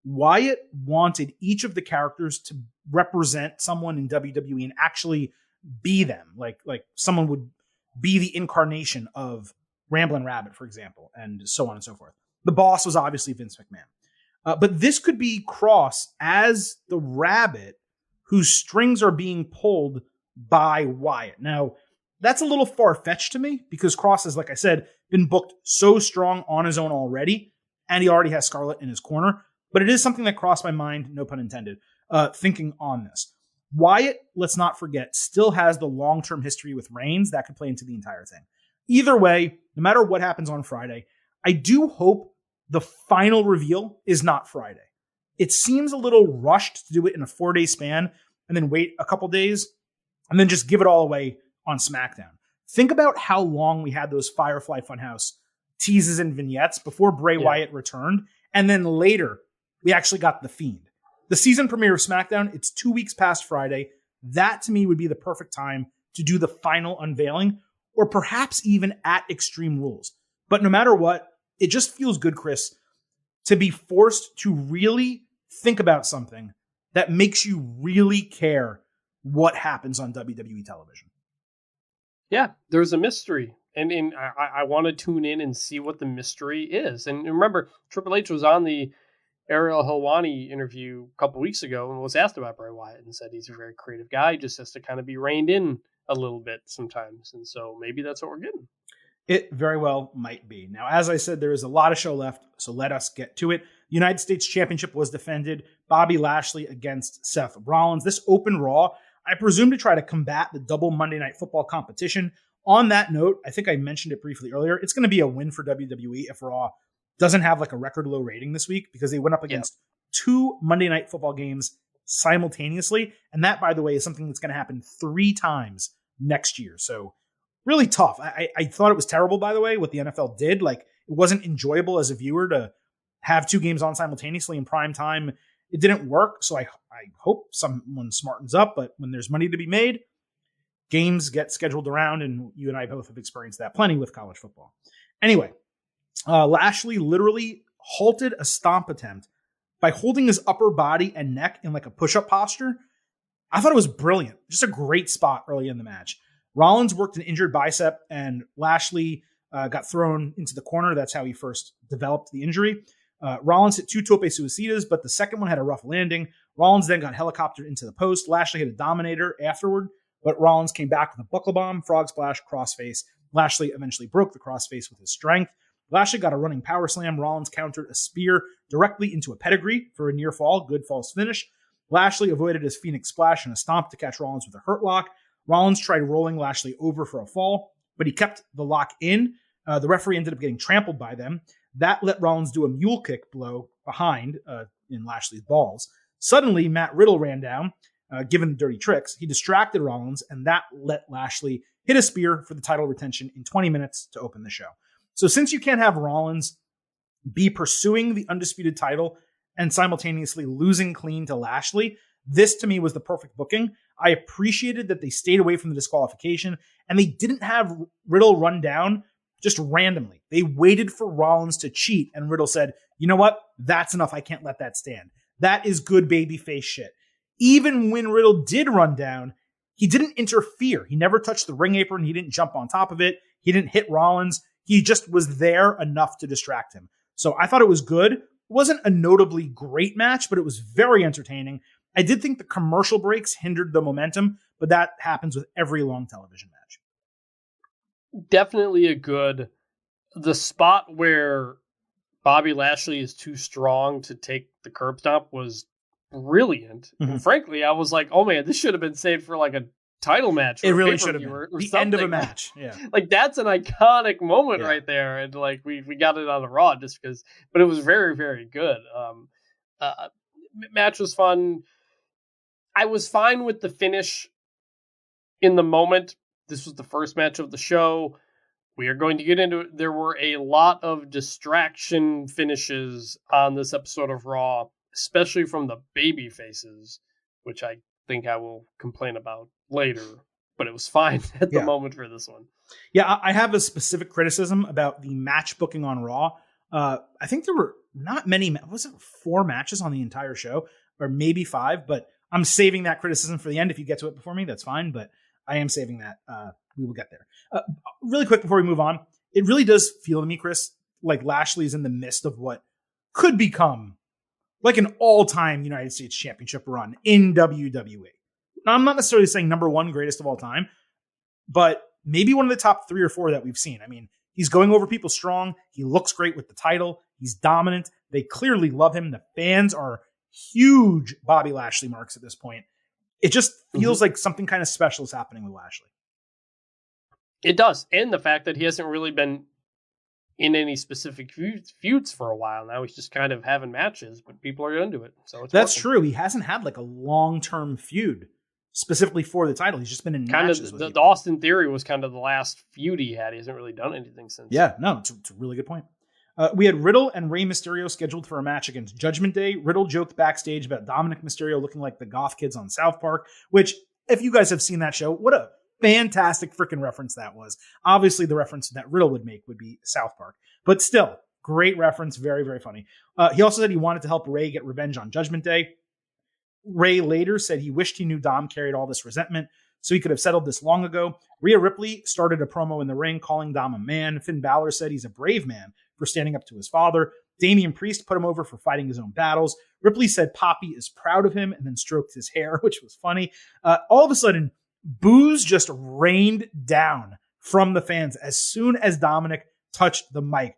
Wyatt wanted each of the characters to represent someone in WWE and actually be them. Like someone would be the incarnation of Ramblin' Rabbit, for example, and so on and so forth. The boss was obviously Vince McMahon. But this could be Kross as the rabbit whose strings are being pulled by Wyatt. Now, that's a little far-fetched to me because Kross has, like I said, been booked so strong on his own already, and he already has Scarlett in his corner. But it is something that crossed my mind, no pun intended, thinking on this. Wyatt, let's not forget, still has the long-term history with Reigns that could play into the entire thing. Either way, no matter what happens on Friday, I do hope the final reveal is not Friday. It seems a little rushed to do it in a 4-day span and then wait a couple days and then just give it all away on SmackDown. Think about how long we had those Firefly Funhouse teases and vignettes before Bray Wyatt returned. And then later, we actually got The Fiend. The season premiere of SmackDown, it's 2 weeks past Friday. That, to me, would be the perfect time to do the final unveiling, or perhaps even at Extreme Rules. But no matter what, it just feels good, Chris, to be forced to really think about something that makes you really care what happens on WWE television. Yeah, there's a mystery. And I want to tune in and see what the mystery is. And remember, Triple H was on the Ariel Helwani interview a couple weeks ago and was asked about Bray Wyatt and said he's a very creative guy, just has to kind of be reined in a little bit sometimes. And so maybe that's what we're getting. It very well might be. Now, as I said, there is a lot of show left, so let us get to it. The United States Championship was defended. Bobby Lashley against Seth Rollins. This opened Raw, I presume, to try to combat the double Monday Night Football competition. On that note, I think I mentioned it briefly earlier. It's going to be a win for WWE if Raw doesn't have like a record low rating this week because they went up against two Monday Night Football games simultaneously. And that, by the way, is something that's going to happen 3 times next year. So really tough. I thought it was terrible, by the way, what the NFL did. Like, it wasn't enjoyable as a viewer to have 2 games on simultaneously in prime time. It didn't work. So I hope someone smartens up. But when there's money to be made, games get scheduled around, and you and I both have experienced that plenty with college football. Anyway, Lashley literally halted a stomp attempt by holding his upper body and neck in like a push-up posture. I thought it was brilliant. Just a great spot early in the match. Rollins worked an injured bicep, and Lashley got thrown into the corner. That's how he first developed the injury. Rollins hit 2 tope suicidas, but the second one had a rough landing. Rollins then got helicoptered into the post. Lashley hit a dominator afterward, but Rollins came back with a buckle bomb, frog splash, crossface. Lashley eventually broke the crossface with his strength. Lashley got a running power slam. Rollins countered a spear directly into a pedigree for a near fall. Good false finish. Lashley avoided his Phoenix splash and a stomp to catch Rollins with a hurt lock. Rollins tried rolling Lashley over for a fall, but he kept the lock in. The referee ended up getting trampled by them. That let Rollins do a mule kick blow behind in Lashley's balls. Suddenly, Matt Riddle ran down, given the dirty tricks. He distracted Rollins, and that let Lashley hit a spear for the title retention in 20 minutes to open the show. So since you can't have Rollins be pursuing the undisputed title and simultaneously losing clean to Lashley, this to me was the perfect booking. I appreciated that they stayed away from the disqualification and they didn't have Riddle run down just randomly. They waited for Rollins to cheat and Riddle said, you know what? That's enough. I can't let that stand. That is good babyface shit. Even when Riddle did run down, he didn't interfere. He never touched the ring apron. He didn't jump on top of it. He didn't hit Rollins. He just was there enough to distract him. So I thought it was good. It wasn't a notably great match, but it was very entertaining. I did think the commercial breaks hindered the momentum, but that happens with every long television match. Definitely the spot where Bobby Lashley is too strong to take the curb stomp was brilliant. Mm-hmm. And frankly, I was like, oh man, this should have been saved for like a title match. It really should have been. The end of a match. Yeah. Like that's an iconic moment Yeah. right there. And like we got it on the Raw just because, but it was very, very good. Match was fun. I was fine with the finish in the moment. This was the first match of the show. We are going to get into it. There were a lot of distraction finishes on this episode of Raw, especially from the baby faces, which I think I will complain about later, but it was fine at the moment for this one. Yeah, I have a specific criticism about the match booking on Raw. I think there were not many, was it 4 matches on the entire show? Or maybe 5, but I'm saving that criticism for the end. If you get to it before me, that's fine, but I am saving that. We will get there. Really quick before we move on, it really does feel to me, Chris, like Lashley's in the midst of what could become like an all-time United States Championship run in WWE. Now, I'm not necessarily saying number 1 greatest of all time, but maybe one of the top 3 or 4 that we've seen. I mean, he's going over people strong. He looks great with the title. He's dominant. They clearly love him. The fans are huge Bobby Lashley marks at this point. It just feels like something kind of special is happening with Lashley. It does. And the fact that he hasn't really been in any specific feuds for a while now. He's just kind of having matches, but people are into it. So that's true. He hasn't had like a long-term feud specifically for the title. He's just been in kind matches. Of the Austin Theory was kind of the last feud he had. He hasn't really done anything since. Yeah, no, it's a really good point. We had Riddle and Rey Mysterio scheduled for a match against Judgment Day. Riddle joked backstage about Dominic Mysterio looking like the goth kids on South Park, which, if you guys have seen that show, what a fantastic freaking reference that was. Obviously, the reference that Riddle would make would be South Park, but still, great reference. Very, very funny. He also said he wanted to help Rey get revenge on Judgment Day. Rey later said he wished he knew Dom carried all this resentment, so he could have settled this long ago. Rhea Ripley started a promo in the ring calling Dom a man. Finn Balor said he's a brave man for standing up to his father. Damian Priest put him over for fighting his own battles. Ripley said Poppy is proud of him and then stroked his hair, which was funny. All of a sudden, boos just rained down from the fans as soon as Dominic touched the mic.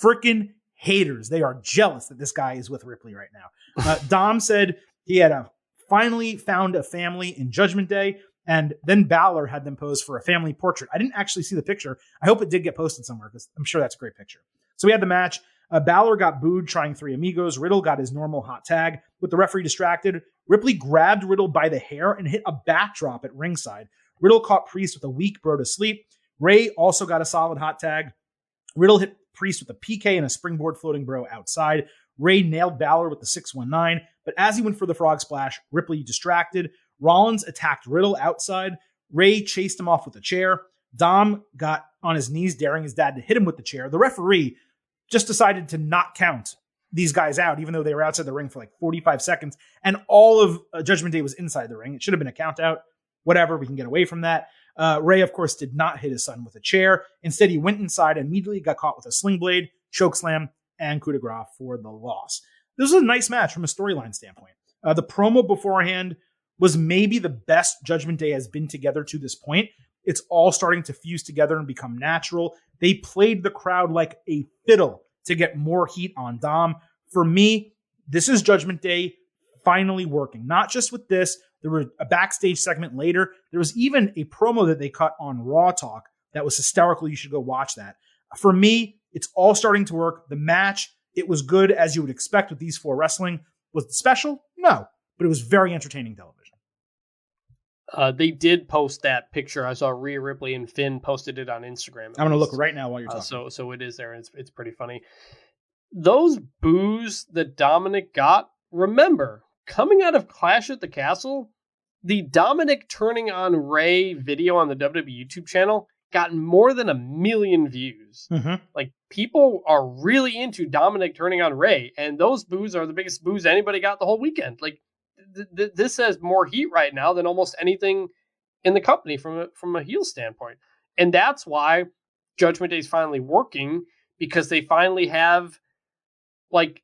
Freaking haters. They are jealous that this guy is with Ripley right now. Dom said he had finally found a family in Judgment Day, and then Balor had them pose for a family portrait. I didn't actually see the picture. I hope it did get posted somewhere because I'm sure that's a great picture. So we had the match. Balor got booed trying 3 amigos. Riddle got his normal hot tag. With the referee distracted, Ripley grabbed Riddle by the hair and hit a backdrop at ringside. Riddle caught Priest with a weak bro to sleep. Rey also got a solid hot tag. Riddle hit Priest with a PK and a springboard floating bro outside. Rey nailed Balor with the 619, but as he went for the frog splash, Ripley distracted. Rollins attacked Riddle outside. Rey chased him off with a chair. Dom got on his knees, daring his dad to hit him with the chair. The referee just decided to not count these guys out, even though they were outside the ring for like 45 seconds, and all of Judgment Day was inside the ring. It should have been a count out. Whatever, we can get away from that. Rey, of course, did not hit his son with a chair. Instead, he went inside and immediately got caught with a sling blade, choke slam, and coup de grace for the loss. This was a nice match from a storyline standpoint. The promo beforehand was maybe the best Judgment Day has been together to this point. It's all starting to fuse together and become natural. They played the crowd like a fiddle to get more heat on Dom. For me, this is Judgment Day finally working. Not just with this. There was a backstage segment later. There was even a promo that they cut on Raw Talk that was hysterical. You should go watch that. For me, it's all starting to work. The match, it was good as you would expect with these four wrestling. Was it special? No. But it was very entertaining television. They did post that picture. I saw Rhea Ripley and Finn posted it on Instagram. I'm going to look right now while you're talking. So it is there. And it's pretty funny. Those boos that Dominic got, remember, coming out of Clash at the Castle, the Dominic turning on Ray video on the WWE YouTube channel got more than 1 million views. Mm-hmm. Like, people are really into Dominic turning on Ray, and those boos are the biggest boos anybody got the whole weekend. Like, this has more heat right now than almost anything in the company from a heel standpoint. And that's why Judgment Day is finally working, because they finally have like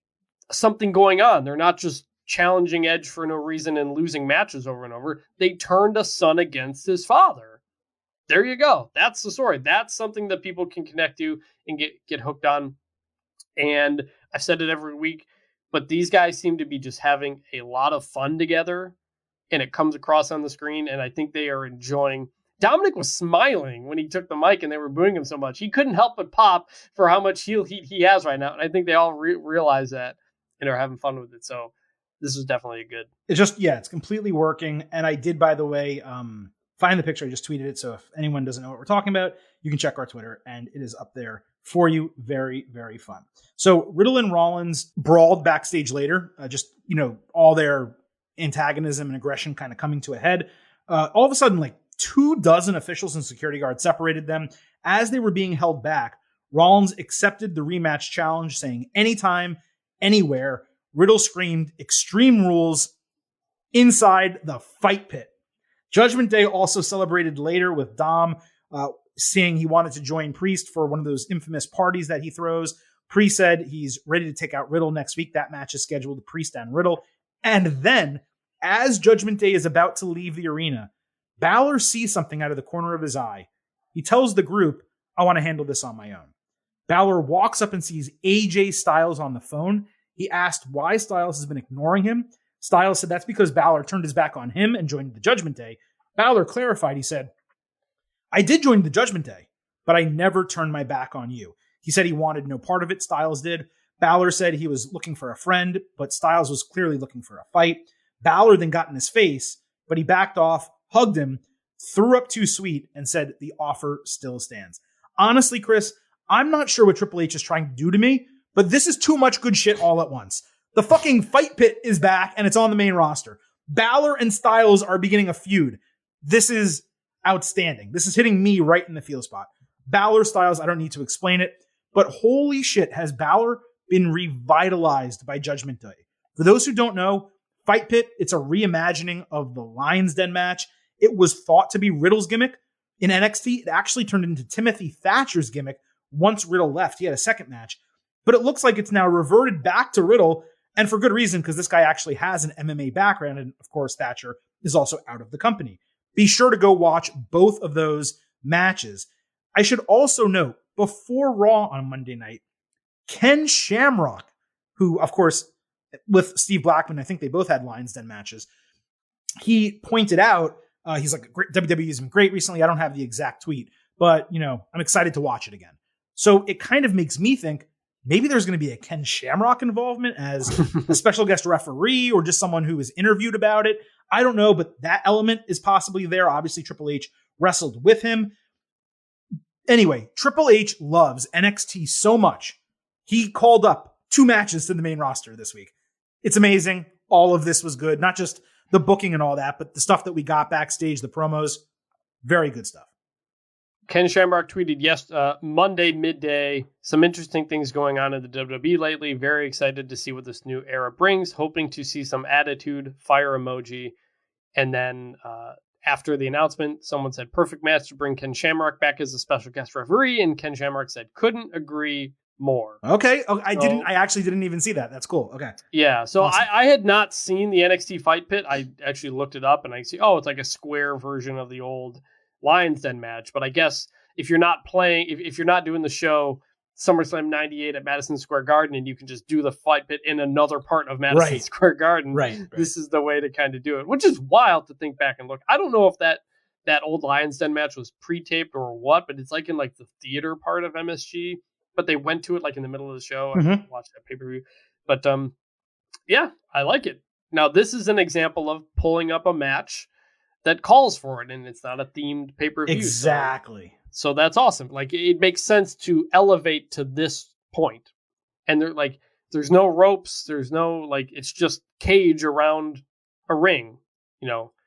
something going on. They're not just challenging Edge for no reason and losing matches over and over. They turned a son against his father. There you go. That's the story. That's something that people can connect to and get hooked on. And I said it every week, but these guys seem to be just having a lot of fun together, and it comes across on the screen, and I think they are enjoying. Dominic was smiling when he took the mic and they were booing him so much. He couldn't help but pop for how much heel heat he has right now, and I think they all realize that and are having fun with it. So this is definitely a good. It's just, it's completely working. And I did, by the way, find the picture. I just tweeted it. So if anyone doesn't know what we're talking about, you can check our Twitter, and it is up there for you. Very, very fun. So Riddle and Rollins brawled backstage later. All their antagonism and aggression kind of coming to a head. All of a sudden, like 24 officials and security guards separated them. As they were being held back, Rollins accepted the rematch challenge, saying anytime, anywhere. Riddle screamed Extreme Rules inside the fight pit. Judgment Day also celebrated later with Dom saying he wanted to join Priest for one of those infamous parties that he throws. Priest said he's ready to take out Riddle next week. That match is scheduled to Priest and Riddle. And then, as Judgment Day is about to leave the arena, Balor sees something out of the corner of his eye. He tells the group, I want to handle this on my own. Balor walks up and sees AJ Styles on the phone. He asked why Styles has been ignoring him. Styles said that's because Balor turned his back on him and joined the Judgment Day. Balor clarified, he said, I did join the Judgment Day, but I never turned my back on you. He said he wanted no part of it. Styles did. Balor said he was looking for a friend, but Styles was clearly looking for a fight. Balor then got in his face, but he backed off, hugged him, threw up too sweet, and said the offer still stands. Honestly, Chris, I'm not sure what Triple H is trying to do to me, but this is too much good shit all at once. The fucking fight pit is back, and it's on the main roster. Balor and Styles are beginning a feud. This is outstanding. This is hitting me right in the feel spot. Balor, Styles, I don't need to explain it, but holy shit, has Balor been revitalized by Judgment Day. For those who don't know, Fight Pit, it's a reimagining of the Lion's Den match. It was thought to be Riddle's gimmick. In NXT, it actually turned into Timothy Thatcher's gimmick once Riddle left. He had a second match. But it looks like it's now reverted back to Riddle, and for good reason, because this guy actually has an MMA background, and of course, Thatcher is also out of the company. Be sure to go watch both of those matches. I should also note, before Raw on Monday night, Ken Shamrock, who, of course, with Steve Blackman, I think they both had Lions Den matches, he pointed out, he's like, WWE has been great recently. I don't have the exact tweet, but, I'm excited to watch it again. So it kind of makes me think maybe there's going to be a Ken Shamrock involvement as a special guest referee or just someone who was interviewed about it. I don't know, but that element is possibly there. Obviously, Triple H wrestled with him. Anyway, Triple H loves NXT so much. He called up 2 matches to the main roster this week. It's amazing. All of this was good. Not just the booking and all that, but the stuff that we got backstage, the promos, very good stuff. Ken Shamrock tweeted Monday midday, some interesting things going on in the WWE lately. Very excited to see what this new era brings. Hoping to see some attitude, fire emoji. And then after the announcement, someone said perfect match to bring Ken Shamrock back as a special guest referee. And Ken Shamrock said couldn't agree more. Okay. Oh, I actually didn't even see that. That's cool. Okay. Yeah. So Awesome. I had not seen the NXT Fight Pit. I actually looked it up and I see, it's like a square version of the old Lions Den match. But I guess if you're not playing, if you're not doing the show SummerSlam 98 at Madison Square Garden and you can just do the Fight Pit in another part of Madison Square Garden, this is the way to kind of do it, which is wild to think back and look. I don't know if that old Lions Den match was pre-taped or what, but it's like in like the theater part of MSG, but they went to it like in the middle of the show. I watched that pay-per-view, but yeah, I like it. Now this is an example of pulling up a match that calls for it, and it's not a themed pay-per-view. Exactly. So that's awesome. Like it makes sense to elevate to this point. And they're like, there's no ropes. There's no, like, it's just cage around a ring,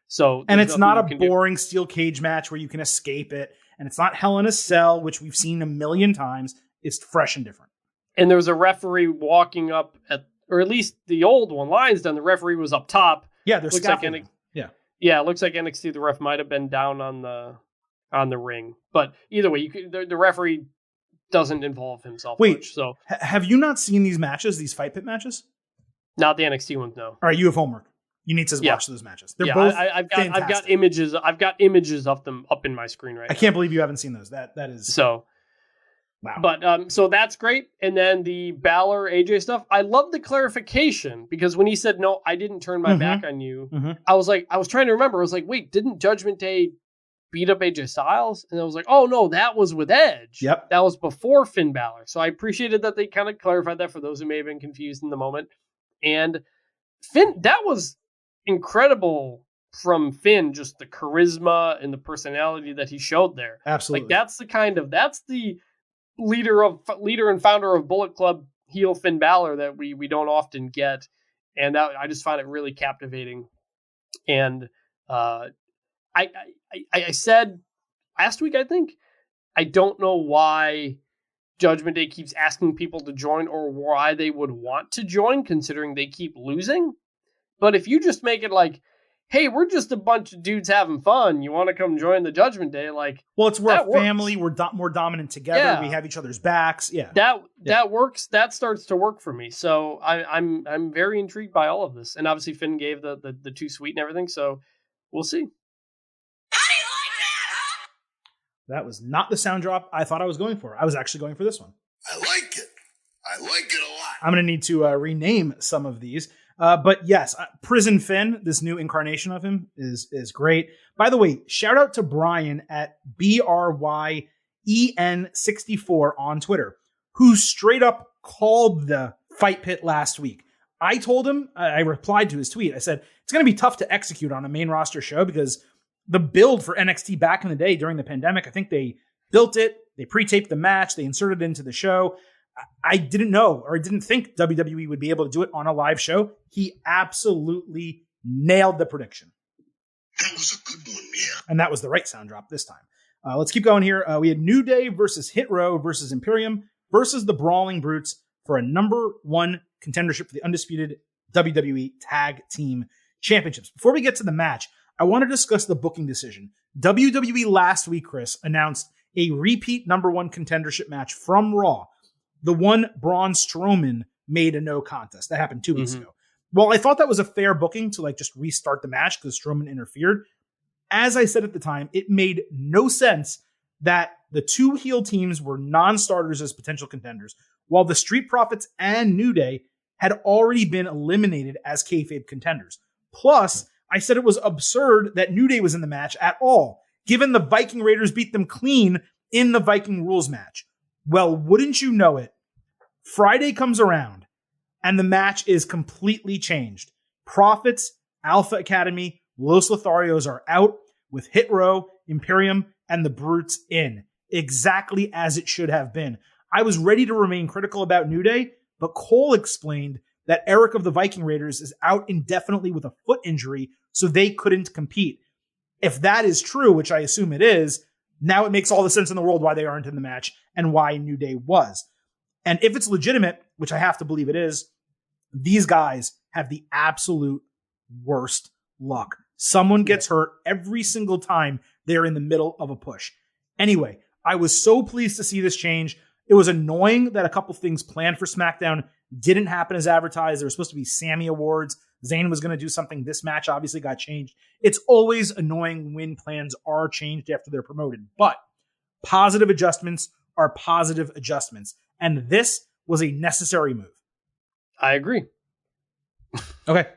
So, and it's not a boring steel cage match where you can escape it. And it's not Hell in a Cell, which we've seen a million times. It's fresh and different. And there was a referee walking up or at least the old one, Lions Den, the referee was up top. Yeah, there's scaffolding. Yeah, it looks like NXT, the ref might have been down on the ring. But either way, the referee doesn't involve himself much. So have you not seen these matches, these Fight Pit matches? Not the NXT ones, no. All right, you have homework. You need to watch those matches. They're both I've fantastic. got images of them up in my screen right now. I can't believe you haven't seen those. That is so. Wow. But so that's great. And then the Balor AJ stuff, I love the clarification because when he said, no, I didn't turn my back on you, I was trying to remember. I was like, wait, didn't Judgment Day beat up AJ Styles? And I was like, oh no, that was with Edge. Yep. That was before Finn Balor. So I appreciated that they kind of clarified that for those who may have been confused in the moment. And Finn, that was incredible from Finn, just the charisma and the personality that he showed there. Absolutely. Like that's the leader and founder of Bullet Club heel Finn Balor that we don't often get. And that, I just find it really captivating. And I said last week, I think, I don't know why Judgment Day keeps asking people to join or why they would want to join considering they keep losing. But if you just make it like, hey, we're just a bunch of dudes having fun. You want to come join the Judgment Day? Like, well, we're a family. We're more dominant together. Yeah. We have each other's backs. Yeah, that works. That starts to work for me. So I'm very intrigued by all of this. And obviously Finn gave the too sweet and everything. So we'll see. How do you like that, huh? That was not the sound drop I thought I was going for. I was actually going for this one. I like it. I like it a lot. I'm going to need to rename some of these. But yes, Prison Finn, this new incarnation of him is great. By the way, shout out to Brian at BRYEN64 on Twitter, who straight up called the Fight Pit last week. I told him, I replied to his tweet. I said, it's going to be tough to execute on a main roster show because the build for NXT back in the day during the pandemic, I think they built it, they pre-taped the match, they inserted it into the show. I didn't know or didn't think WWE would be able to do it on a live show. He absolutely nailed the prediction. That was a good one, yeah. And that was the right sound drop this time. Let's keep going here. We had New Day versus Hit Row versus Imperium versus the Brawling Brutes for a #1 contendership for the undisputed WWE Tag Team Championships. Before we get to the match, I want to discuss the booking decision. WWE last week, Chris, announced a repeat #1 contendership match from Raw. The one Braun Strowman made a no contest. That happened 2 weeks ago. Well, I thought that was a fair booking to just restart the match because Strowman interfered. As I said at the time, it made no sense that the two heel teams were non-starters as potential contenders, while the Street Profits and New Day had already been eliminated as kayfabe contenders. Plus, I said it was absurd that New Day was in the match at all, given the Viking Raiders beat them clean in the Viking Rules match. Well, wouldn't you know it? Friday comes around and the match is completely changed. Profits, Alpha Academy, Los Lotharios are out with Hit Row, Imperium, and the Brutes in. Exactly as it should have been. I was ready to remain critical about New Day, but Cole explained that Eric of the Viking Raiders is out indefinitely with a foot injury, so they couldn't compete. If that is true, which I assume it is, now it makes all the sense in the world why they aren't in the match and why New Day was. And if it's legitimate, which I have to believe it is, these guys have the absolute worst luck. Someone gets hurt every single time they're in the middle of a push. Anyway, I was so pleased to see this change. It was annoying that a couple things planned for SmackDown didn't happen as advertised. There was supposed to be Sammy Awards. Zayn was going to do something. This match obviously got changed. It's always annoying when plans are changed after they're promoted, but positive adjustments are positive adjustments. And this was a necessary move. I agree. Okay.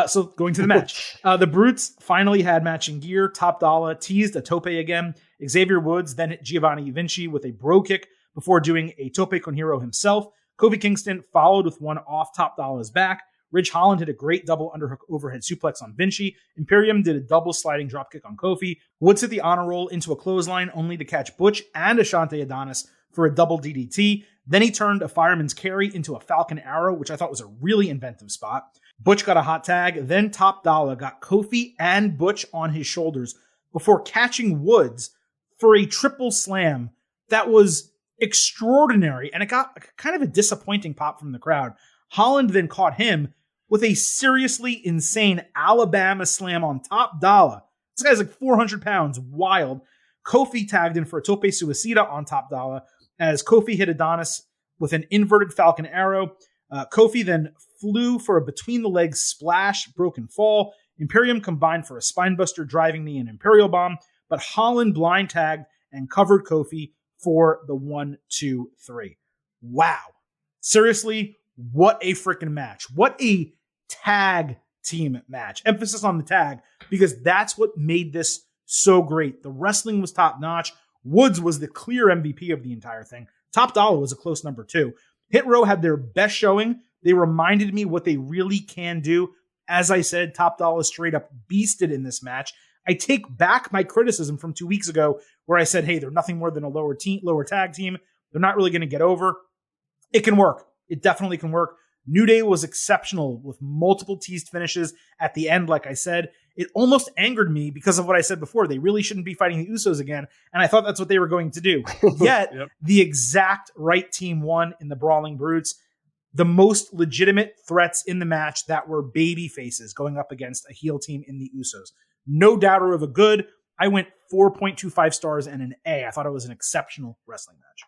So going to the match. The Brutes finally had matching gear. Top Dollar teased a tope again. Xavier Woods then hit Giovanni Vinci with a bro kick before doing a tope con hero himself. Kofi Kingston followed with one off Top Dollar's back. Ridge Holland hit a great double underhook overhead suplex on Vinci. Imperium did a double sliding dropkick on Kofi. Woods hit the honor roll into a clothesline only to catch Butch and Ashante Adonis for a double DDT. Then he turned a fireman's carry into a Falcon Arrow, which I thought was a really inventive spot. Butch got a hot tag. Then Top Dollar got Kofi and Butch on his shoulders before catching Woods for a triple slam that was extraordinary. And it got kind of a disappointing pop from the crowd. Holland then caught him with a seriously insane Alabama slam on Top Dollar. This guy's like 400 pounds, wild. Kofi tagged in for a tope suicida on Top Dollar as Kofi hit Adonis with an inverted Falcon Arrow. Kofi then flew for a between-the-legs splash, broken fall. Imperium combined for a spinebuster driving knee and Imperial Bomb, but Holland blind tagged and covered Kofi for the 1-2-3. Wow. Seriously, what a freaking match. What a tag team match. Emphasis on the tag, because that's what made this so great. The wrestling was top-notch. Woods was the clear MVP of the entire thing. Top Dollar was a close number 2. Hit Row had their best showing. They reminded me what they really can do. As I said, Top Dollar straight up beasted in this match. I take back my criticism from 2 weeks ago where I said, hey, they're nothing more than a lower tag team. They're not really going to get over. It can work. It definitely can work. New Day was exceptional with multiple teased finishes at the end. Like I said, it almost angered me because of what I said before. They really shouldn't be fighting the Usos again. And I thought that's what they were going to do. Yet the exact right team won in the Brawling Brutes. The most legitimate threats in the match that were baby faces going up against a heel team in the Usos. No doubter of a good. I went 4.25 stars and an A. I thought it was an exceptional wrestling match.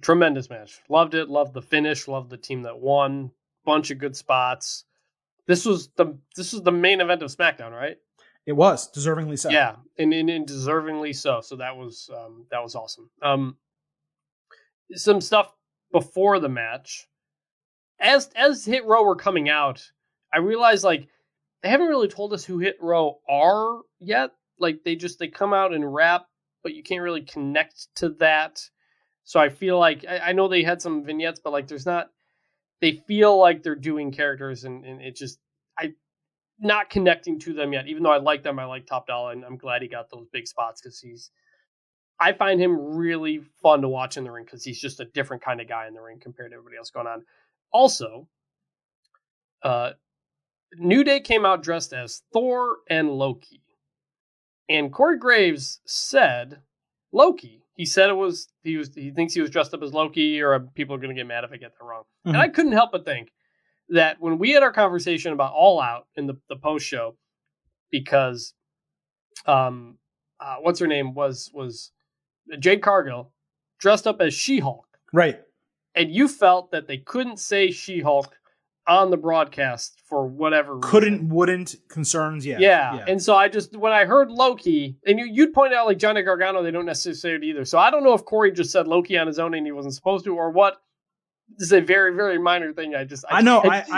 Tremendous match. Loved it. Loved the finish. Loved the team that won. Bunch of good spots. This was the main event of SmackDown, right? It was deservingly so. Yeah, and deservingly so. So that was awesome. Some stuff before the match. As Hit Row were coming out, I realized like they haven't really told us who Hit Row are yet. Like they come out and rap, but you can't really connect to that. So I feel like I know they had some vignettes, but like there's not. They feel like they're doing characters, and it just I not connecting to them yet. Even though I like them, I like Top Dollar, and I'm glad he got those big spots because I find him really fun to watch in the ring because he's just a different kind of guy in the ring compared to everybody else going on. Also, New Day came out dressed as Thor and Loki, and Corey Graves said Loki. He said he thinks he was dressed up as Loki, or people are going to get mad if I get that wrong. Mm-hmm. And I couldn't help but think that when we had our conversation about All Out in the post show, because what's her name was Jade Cargill dressed up as She-Hulk, right? And you felt that they couldn't say She-Hulk on the broadcast for whatever reason. Wouldn't concerns, yeah. And so when I heard Loki, and you'd point out like Johnny Gargano, they don't necessarily say it either. So I don't know if Corey just said Loki on his own and he wasn't supposed to, or what. This is a very, very minor thing. I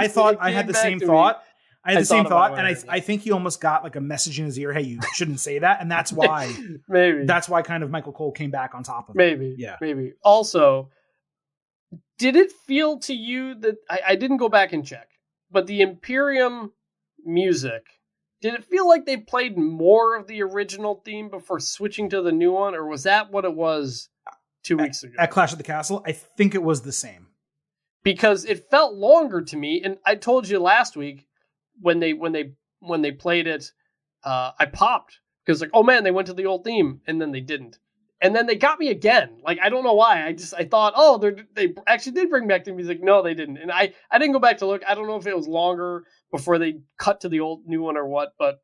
thought I had the same thought. I had the same thought, and I think he almost got like a message in his ear, hey, you shouldn't say that. And that's why that's why kind of Michael Cole came back on top of it. Maybe. Also, did it feel to you that I didn't go back and check, but the Imperium music, did it feel like they played more of the original theme before switching to the new one, or was that what it was 2 weeks ago? At Clash of the Castle, I think it was the same. Because it felt longer to me, and I told you last week when they played it, I popped because like, oh man, they went to the old theme, and then they didn't. And then they got me again. Like, I don't know why. I thought, oh, they actually did bring back the music. No, they didn't. And I didn't go back to look. I don't know if it was longer before they cut to the old new one or what, but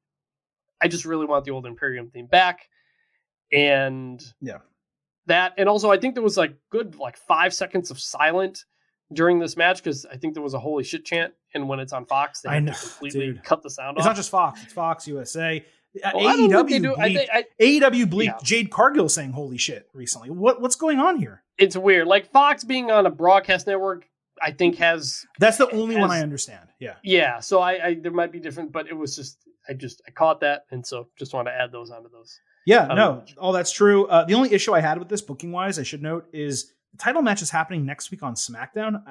I just really want the old Imperium theme back. And that. And also, I think there was like good 5 seconds of silent during this match because I think there was a holy shit chant. And when it's on Fox, they have to completely cut the sound off. It's not just Fox. It's Fox, USA. AEW bleeped Jade Cargill saying holy shit recently. What's going on here? It's weird. Like Fox being on a broadcast network, I think that's the only one I understand. Yeah. Yeah. So I there might be different, but it was just I caught that, and so just want to add those onto those. Yeah, no, all that's true. The only issue I had with this booking wise, I should note, is the title match is happening next week on SmackDown.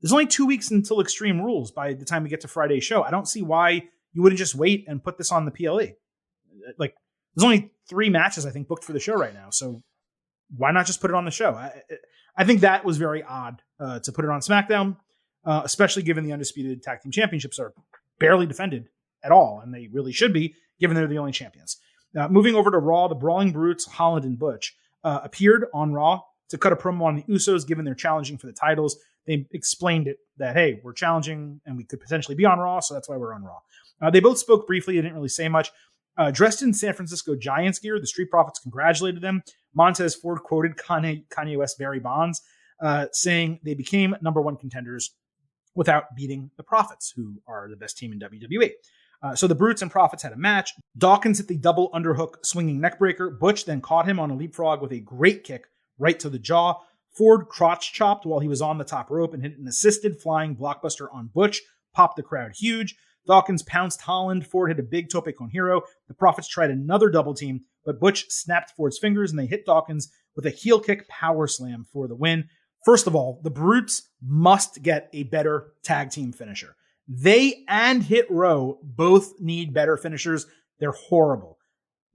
There's only 2 weeks until Extreme Rules by the time we get to Friday's show. I don't see why you wouldn't just wait and put this on the PLE. Like, there's only 3 matches, I think, booked for the show right now. So why not just put it on the show? I think that was very odd to put it on SmackDown, especially given the Undisputed Tag Team Championships are barely defended at all, and they really should be, given they're the only champions. Moving over to Raw, the Brawling Brutes, Holland and Butch, appeared on Raw to cut a promo on the Usos, given they're challenging for the titles. They explained it that, hey, we're challenging and we could potentially be on Raw, so that's why we're on Raw. They both spoke briefly. They didn't really say much. Dressed in San Francisco Giants gear, the Street Profits congratulated them. Montez Ford quoted Kanye West Barry Bonds, saying they became number 1 contenders without beating the Profits, who are the best team in WWE. So the Brutes and Profits had a match. Dawkins hit the double underhook swinging neckbreaker. Butch then caught him on a leapfrog with a great kick right to the jaw. Ford crotch chopped while he was on the top rope and hit an assisted flying blockbuster on Butch. Popped the crowd huge. Dawkins pounced Holland. Ford hit a big tope con hero. The Profits tried another double team, but Butch snapped Ford's fingers and they hit Dawkins with a heel kick power slam for the win. First of all, the Brutes must get a better tag team finisher. They and Hit Row both need better finishers. They're horrible.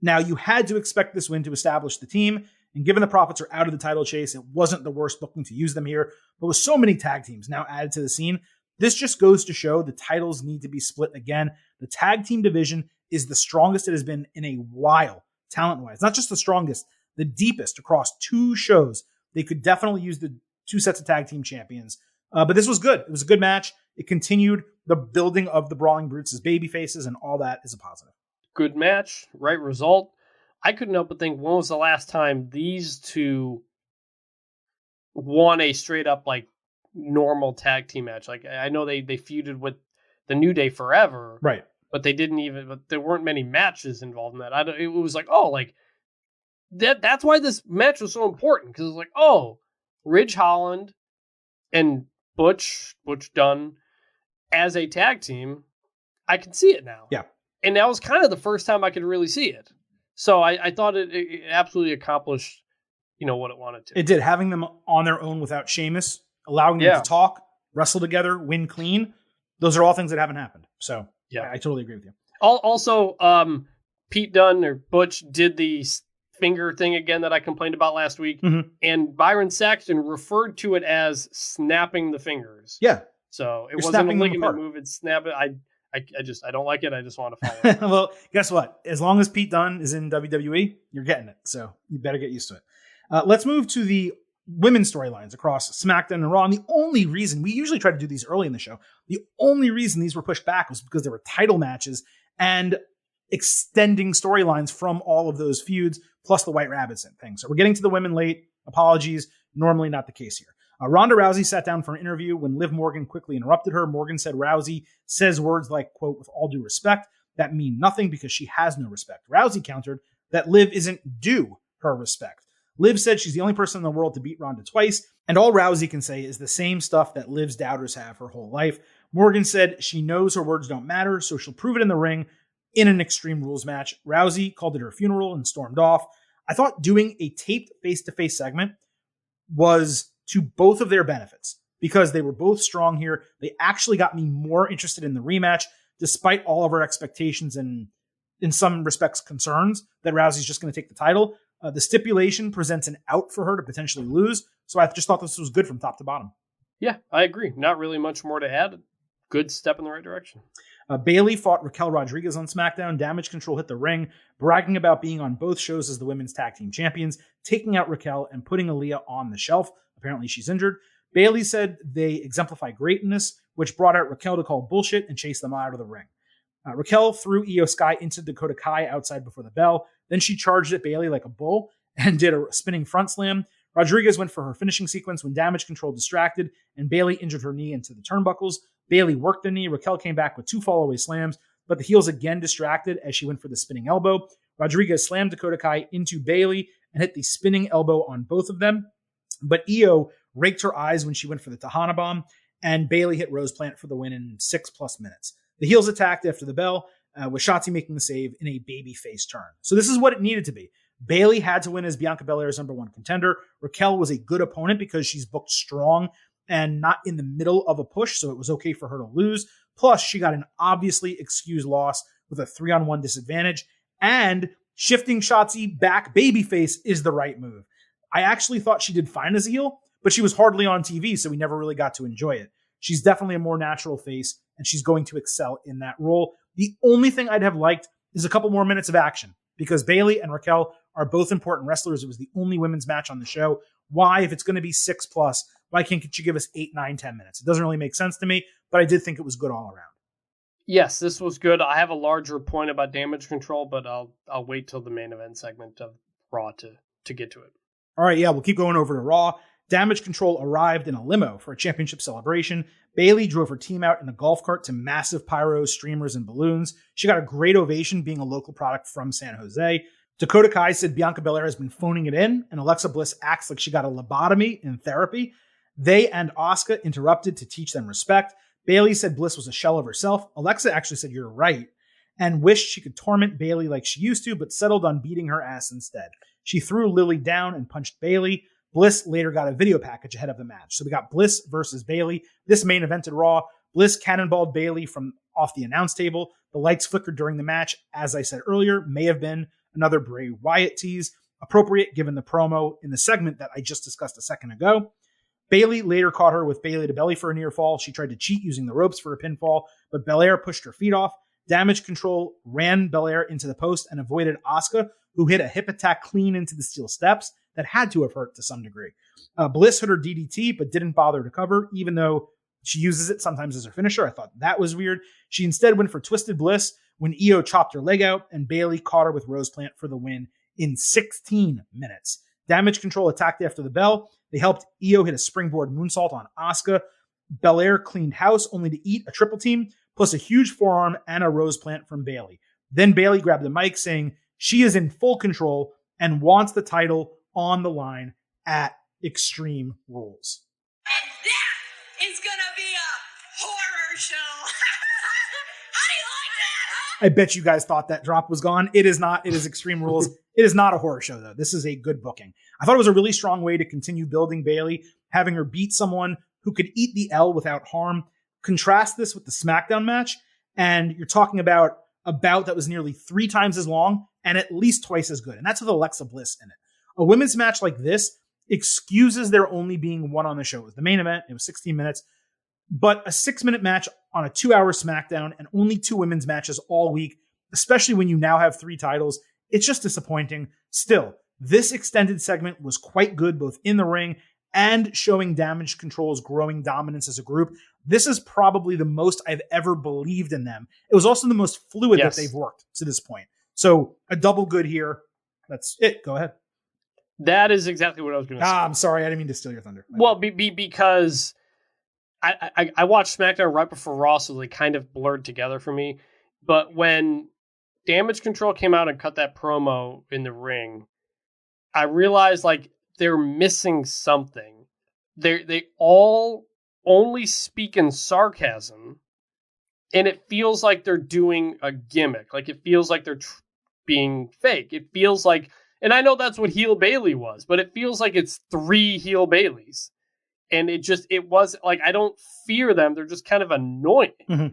Now, you had to expect this win to establish the team, and given the Profits are out of the title chase, it wasn't the worst booking to use them here. But with so many tag teams now added to the scene, this just goes to show the titles need to be split again. The tag team division is the strongest it has been in a while, talent-wise. Not just the strongest, the deepest across 2 shows. They could definitely use the 2 sets of tag team champions. But this was good. It was a good match. It continued the building of the Brawling Brutes as baby faces, and all that is a positive. Good match, right result. I couldn't help but think, when was the last time these two won a straight up normal tag team match? Like, I know they feuded with the New Day forever, right? But there weren't many matches involved in that. It was that's why this match was so important, because it was Ridge Holland and Butch Dunn as a tag team, I can see it now. Yeah. And that was kind of the first time I could really see it. So I thought it absolutely accomplished, what it wanted to. It did. Having them on their own without Sheamus, allowing them to talk, wrestle together, win clean. Those are all things that haven't happened. So yeah, I totally agree with you. Also, Pete Dunne or Butch did the finger thing again that I complained about last week. Mm-hmm. And Byron Saxton referred to it as snapping the fingers. Yeah. So it wasn't a ligament move. It's snap it. I don't like it. I just want to follow it. Well, guess what? As long as Pete Dunne is in WWE, you're getting it. So you better get used to it. Let's move to the women's storylines across SmackDown and Raw. And the only reason, we usually try to do these early in the show, the only reason these were pushed back was because there were title matches and extending storylines from all of those feuds, plus the White Rabbits and things. So we're getting to the women late. Apologies. Normally not the case here. Ronda Rousey sat down for an interview when Liv Morgan quickly interrupted her. Morgan said Rousey says words like, quote, with all due respect, that mean nothing because she has no respect. Rousey countered that Liv isn't due her respect. Liv said she's the only person in the world to beat Ronda twice, and all Rousey can say is the same stuff that Liv's doubters have her whole life. Morgan said she knows her words don't matter, so she'll prove it in the ring in an Extreme Rules match. Rousey called it her funeral and stormed off. I thought doing a taped face-to-face segment was to both of their benefits because they were both strong here. They actually got me more interested in the rematch, despite all of our expectations and, in some respects, concerns that Rousey's just going to take the title. The stipulation presents an out for her to potentially lose, so I just thought this was good from top to bottom. Yeah, I agree. Not really much more to add. Good step in the right direction. Bayley fought Raquel Rodriguez on SmackDown. Damage Control hit the ring, bragging about being on both shows as the women's tag team champions, taking out Raquel and putting Aaliyah on the shelf. Apparently she's injured. Bayley said they exemplify greatness, which brought out Raquel to call bullshit and chase them out of the ring. Raquel threw Io Sky into Dakota Kai outside before the bell. Then she charged at Bayley like a bull and did a spinning front slam. Rodriguez went for her finishing sequence when Damage Control distracted and Bayley injured her knee into the turnbuckles. Bayley worked the knee. Raquel came back with 2 fallaway slams, but the heels again distracted as she went for the spinning elbow. Rodriguez slammed Dakota Kai into Bayley and hit the spinning elbow on both of them. But Io raked her eyes when she went for the Tejana Bomb, and Bayley hit Rose Plant for the win in 6+ minutes. The heels attacked after the bell, with Shotzi making the save in a babyface turn. So this is what it needed to be. Bayley had to win as Bianca Belair's #1 contender. Raquel was a good opponent because she's booked strong and not in the middle of a push, so it was okay for her to lose. Plus, she got an obviously excused loss with a 3-on-1 disadvantage, and shifting Shotzi back babyface is the right move. I actually thought she did fine as a heel, but she was hardly on TV, so we never really got to enjoy it. She's definitely a more natural face, and she's going to excel in that role. The only thing I'd have liked is a couple more minutes of action, because Bayley and Raquel are both important wrestlers. It was the only women's match on the show. Why, if it's going to be 6+, why can't you give us 8, 9, 10 minutes? It doesn't really make sense to me, but I did think it was good all around. Yes, this was good. I have a larger point about Damage Control, but I'll wait till the main event segment of Raw to get to it. All right, yeah, we'll keep going over to Raw. Damage Control arrived in a limo for a championship celebration. Bayley drove her team out in a golf cart to massive pyros, streamers, and balloons. She got a great ovation being a local product from San Jose. Dakota Kai said Bianca Belair has been phoning it in, and Alexa Bliss acts like she got a lobotomy in therapy. They and Asuka interrupted to teach them respect. Bayley said Bliss was a shell of herself. Alexa actually said, "You're right," and wished she could torment Bayley like she used to, but settled on beating her ass instead. She threw Lily down and punched Bayley. Bliss later got a video package ahead of the match. So we got Bliss versus Bayley. This main evented Raw. Bliss cannonballed Bayley from off the announce table. The lights flickered during the match. As I said earlier, may have been another Bray Wyatt tease. Appropriate given the promo in the segment that I just discussed a second ago. Bayley later caught her with Bayley to belly for a near fall. She tried to cheat using the ropes for a pinfall, but Belair pushed her feet off. Damage Control ran Belair into the post and avoided Asuka, who hit a hip attack clean into the steel steps that had to have hurt to some degree. Bliss hit her DDT, but didn't bother to cover, even though she uses it sometimes as her finisher. I thought that was weird. She instead went for Twisted Bliss when Io chopped her leg out, and Bayley caught her with Rose Plant for the win in 16 minutes. Damage Control attacked after the bell. They helped Io hit a springboard moonsault on Asuka. Belair cleaned house, only to eat a triple team, plus a huge forearm and a Rose Plant from Bayley. Then Bayley grabbed the mic saying she is in full control and wants the title on the line at Extreme Rules. And that is gonna be a horror show. How do you like that, huh? I bet you guys thought that drop was gone. It is not. It is Extreme Rules. It is not a horror show, though. This is a good booking. I thought it was a really strong way to continue building Bayley, having her beat someone who could eat the L without harm. Contrast this with the SmackDown match, and you're talking about a bout that was nearly 3 times as long and at least twice as good. And that's with Alexa Bliss in it. A women's match like this excuses there only being one on the show. It was the main event. It was 16 minutes. But a 6-minute match on a 2-hour SmackDown and only 2 women's matches all week, especially when you now have 3 titles, it's just disappointing. Still, this extended segment was quite good, both in the ring and showing Damage Control's growing dominance as a group. This is probably the most I've ever believed in them. It was also the most fluid that they've worked to this point. So a double good here. That's it. Go ahead. That is exactly what I was going to say. I'm sorry. I didn't mean to steal your thunder. Well, because I watched SmackDown right before Raw, so they kind of blurred together for me. But when Damage Control came out and cut that promo in the ring, I realized like they're missing something. They all only speak in sarcasm, and it feels like they're doing a gimmick. Like it feels like they're being fake. It feels like, and I know that's what heel Bayley was, but it feels like it's 3 heel Baileys. And it was like, I don't fear them. They're just kind of annoying. Mm-hmm.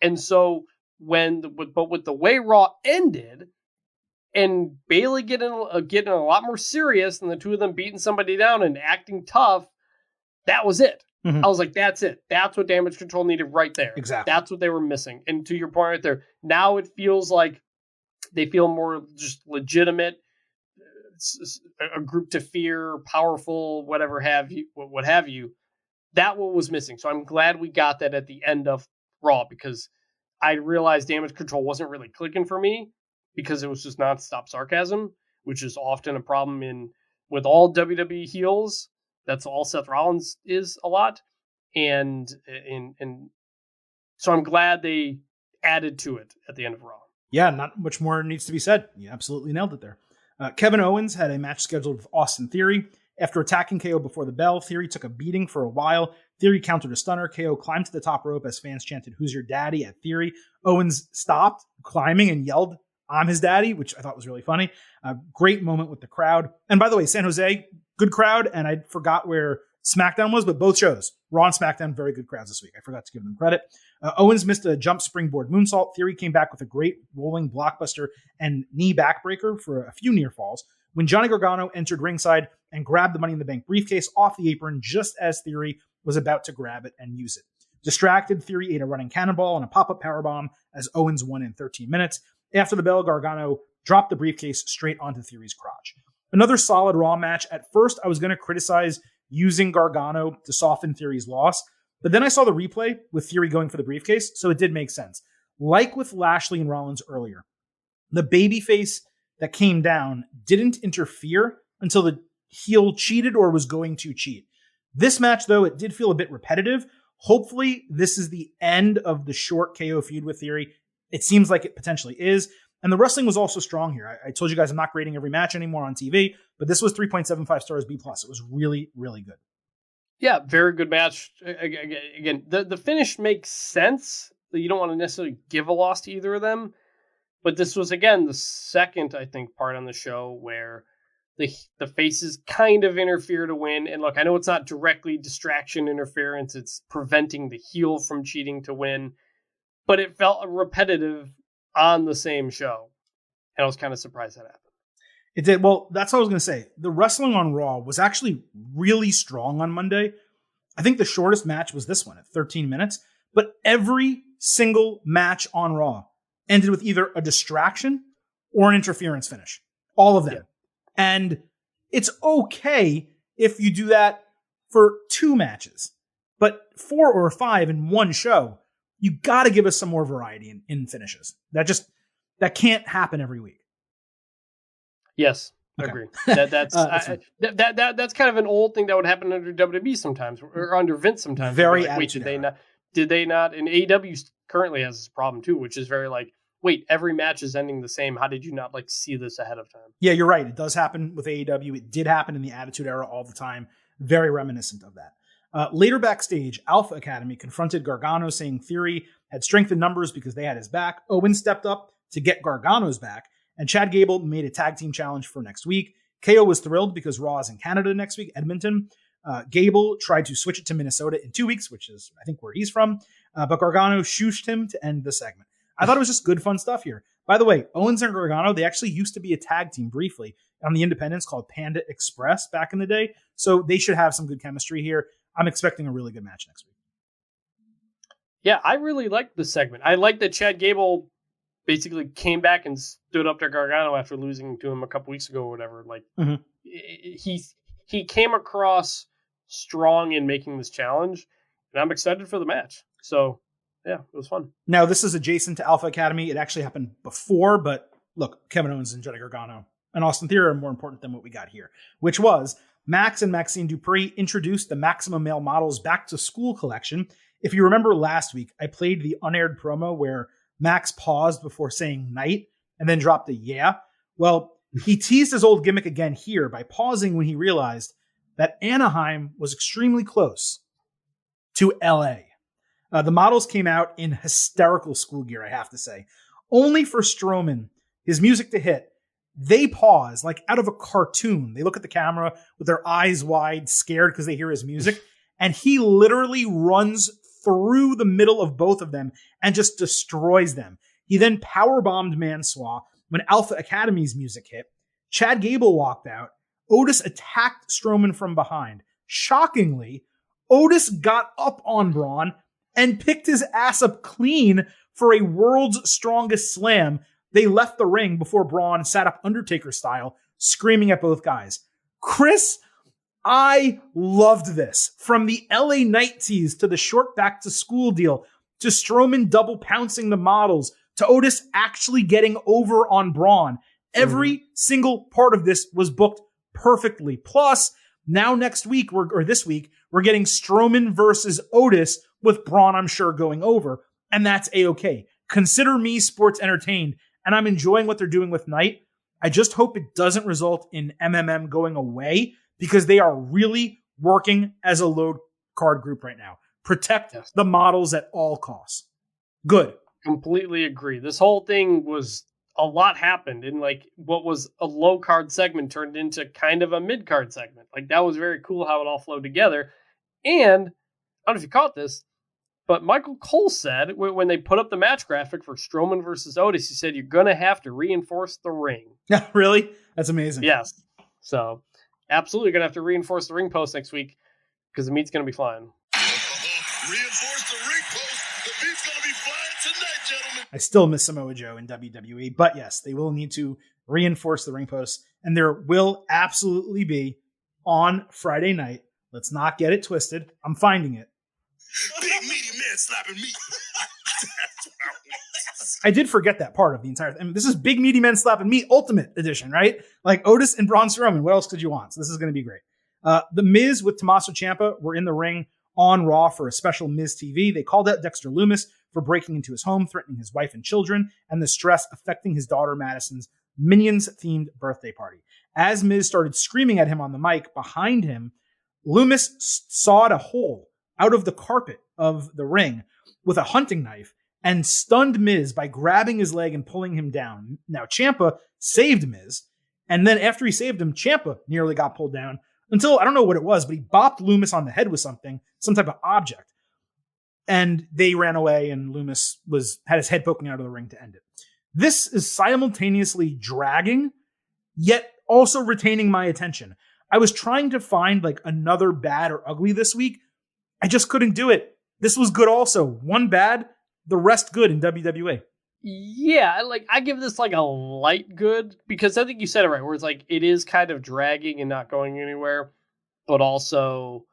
And so with the way Raw ended and Bayley getting a lot more serious and the 2 of them beating somebody down and acting tough, that was it. Mm-hmm. I was like, that's it. That's what Damage Control needed right there. Exactly. That's what they were missing. And to your point right there, now it feels like they feel more just legitimate, a group to fear, powerful, what have you. That what was missing. So I'm glad we got that at the end of Raw, because I realized Damage Control wasn't really clicking for me because it was just nonstop sarcasm. which is often a problem with all WWE heels. That's all Seth Rollins is a lot. And so I'm glad they added to it at the end of Raw. Yeah, not much more needs to be said. You absolutely nailed it there. Kevin Owens had a match scheduled with Austin Theory. After attacking KO before the bell, Theory took a beating for a while. Theory countered a stunner. KO climbed to the top rope as fans chanted, "Who's your daddy?" at Theory. Owens stopped climbing and yelled, "I'm his daddy," which I thought was really funny. Great moment with the crowd. And by the way, San Jose, good crowd. And I forgot where SmackDown was, but both shows, Raw and SmackDown, very good crowds this week. I forgot to give them credit. Owens missed a jump springboard moonsault. Theory came back with a great rolling blockbuster and knee backbreaker for a few near falls. When Johnny Gargano entered ringside and grabbed the Money in the Bank briefcase off the apron just as Theory was about to grab it and use it. Distracted, Theory ate a running cannonball and a pop-up powerbomb as Owens won in 13 minutes. After the bell, Gargano dropped the briefcase straight onto Theory's crotch. Another solid Raw match. At first, I was going to criticize using Gargano to soften Theory's loss, but then I saw the replay with Theory going for the briefcase, so it did make sense. Like with Lashley and Rollins earlier, the babyface that came down didn't interfere until the heel cheated or was going to cheat. This match, though, it did feel a bit repetitive. Hopefully, this is the end of the short KO feud with Theory. It seems like it potentially is. And the wrestling was also strong here. I told you guys I'm not grading every match anymore on TV, but this was 3.75 stars B+. It was really, really good. Yeah, very good match. Again, the finish makes sense. You don't want to necessarily give a loss to either of them. But this was, again, the second, I think, part on the show where the faces kind of interfere to win. And look, I know it's not directly distraction interference. It's preventing the heel from cheating to win. But it felt repetitive on the same show. And I was kind of surprised that happened. It did. Well, that's what I was going to say. The wrestling on Raw was actually really strong on Monday. I think the shortest match was this one at 13 minutes. But every single match on Raw ended with either a distraction or an interference finish. All of them. Yeah. And it's okay if you do that for 2 matches. But 4 or 5 in one show, you got to give us some more variety in finishes. That can't happen every week. Yes, okay. I agree. That's kind of an old thing that would happen under WWE sometimes, or under Vince sometimes. Very like, wait, did they not? And AEW currently has this problem too, which is very like, wait, every match is ending the same. How did you not see this ahead of time? Yeah, you're right. It does happen with AEW. It did happen in the Attitude Era all the time. Very reminiscent of that. Later backstage, Alpha Academy confronted Gargano, saying Theory had strength in numbers because they had his back. Owens stepped up to get Gargano's back, and Chad Gable made a tag team challenge for next week. KO was thrilled because Raw is in Canada next week, Edmonton. Gable tried to switch it to Minnesota in 2 weeks, which is, I think, where he's from. But Gargano shooshed him to end the segment. I thought it was just good, fun stuff here. By the way, Owens and Gargano, they actually used to be a tag team briefly on the Independents called Panda Express back in the day. So they should have some good chemistry here. I'm expecting a really good match next week. Yeah, I really liked the segment. I like that Chad Gable basically came back and stood up to Gargano after losing to him a couple weeks ago or whatever. Like he came across strong in making this challenge, and I'm excited for the match. So yeah, it was fun. Now, this is adjacent to Alpha Academy. It actually happened before, but look, Kevin Owens and Johnny Gargano and Austin Theory are more important than what we got here, which was Max and Maxine Dupree introduced the Maximum Male Models Back to School collection. If you remember last week, I played the unaired promo where Max paused before saying night and then dropped a yeah. Well, he teased his old gimmick again here by pausing when he realized that Anaheim was extremely close to LA. The models came out in hysterical school gear, I have to say. Only for Strowman, his music to hit, they pause like out of a cartoon. They look at the camera with their eyes wide, scared because they hear his music. And he literally runs through the middle of both of them and just destroys them. He then powerbombed Mansoor when Alpha Academy's music hit. Chad Gable walked out. Otis attacked Strowman from behind. Shockingly, Otis got up on Braun and picked his ass up clean for a world's strongest slam. They left the ring before Braun sat up Undertaker style, screaming at both guys. Chris, I loved this. From the LA Knight tease to the short back to school deal, to Strowman double pouncing the models, to Otis actually getting over on Braun. Every single part of this was booked perfectly. Plus, now next week, or this week, we're getting Strowman versus Otis with Braun, I'm sure, going over. And that's A-okay. Consider me sports entertained, and I'm enjoying what they're doing with Knight. I just hope it doesn't result in MMM going away, because they are really working as a low card group right now. Protect the models at all costs. Good. Completely agree. This whole thing was, a lot happened in like what was a low card segment turned into kind of a mid card segment. Like that was very cool how it all flowed together. And I don't know if you caught this, but Michael Cole said when they put up the match graphic for Strowman versus Otis, he said, you're going to have to reinforce the ring. Yeah, really? That's amazing. Yes. So absolutely going to have to reinforce the ring post next week because the meat's going to be flying. Reinforce the ring post. The meat's going to be flying tonight, gentlemen. I still miss Samoa Joe in WWE, but yes, they will need to reinforce the ring post, and there will absolutely be on Friday night. Let's not get it twisted. I'm finding it. Big meaty man slapping meat. That's what I want. I did forget that part of the entire thing. I mean, this is Big Meaty Men Slapping Meat Ultimate Edition, right? Like Otis and Braun Strowman. What else could you want? So this is going to be great. The Miz with Tommaso Ciampa were in the ring on Raw for a special Miz TV. They called out Dexter Lumis for breaking into his home, threatening his wife and children, and the stress affecting his daughter Madison's Minions-themed birthday party. As Miz started screaming at him on the mic, behind him, Lumis sawed a hole out of the carpet of the ring with a hunting knife and stunned Miz by grabbing his leg and pulling him down. Now, Ciampa saved Miz, and then after he saved him, Ciampa nearly got pulled down until, I don't know what it was, but he bopped Lumis on the head with something, some type of object. And they ran away, and Lumis had his head poking out of the ring to end it. This is simultaneously dragging, yet also retaining my attention. I was trying to find like another bad or ugly this week. I just couldn't do it. This was good also. One bad, the rest good in WWE. Yeah, like I give this like a light good because I think you said it right, where it's like it is kind of dragging and not going anywhere, but also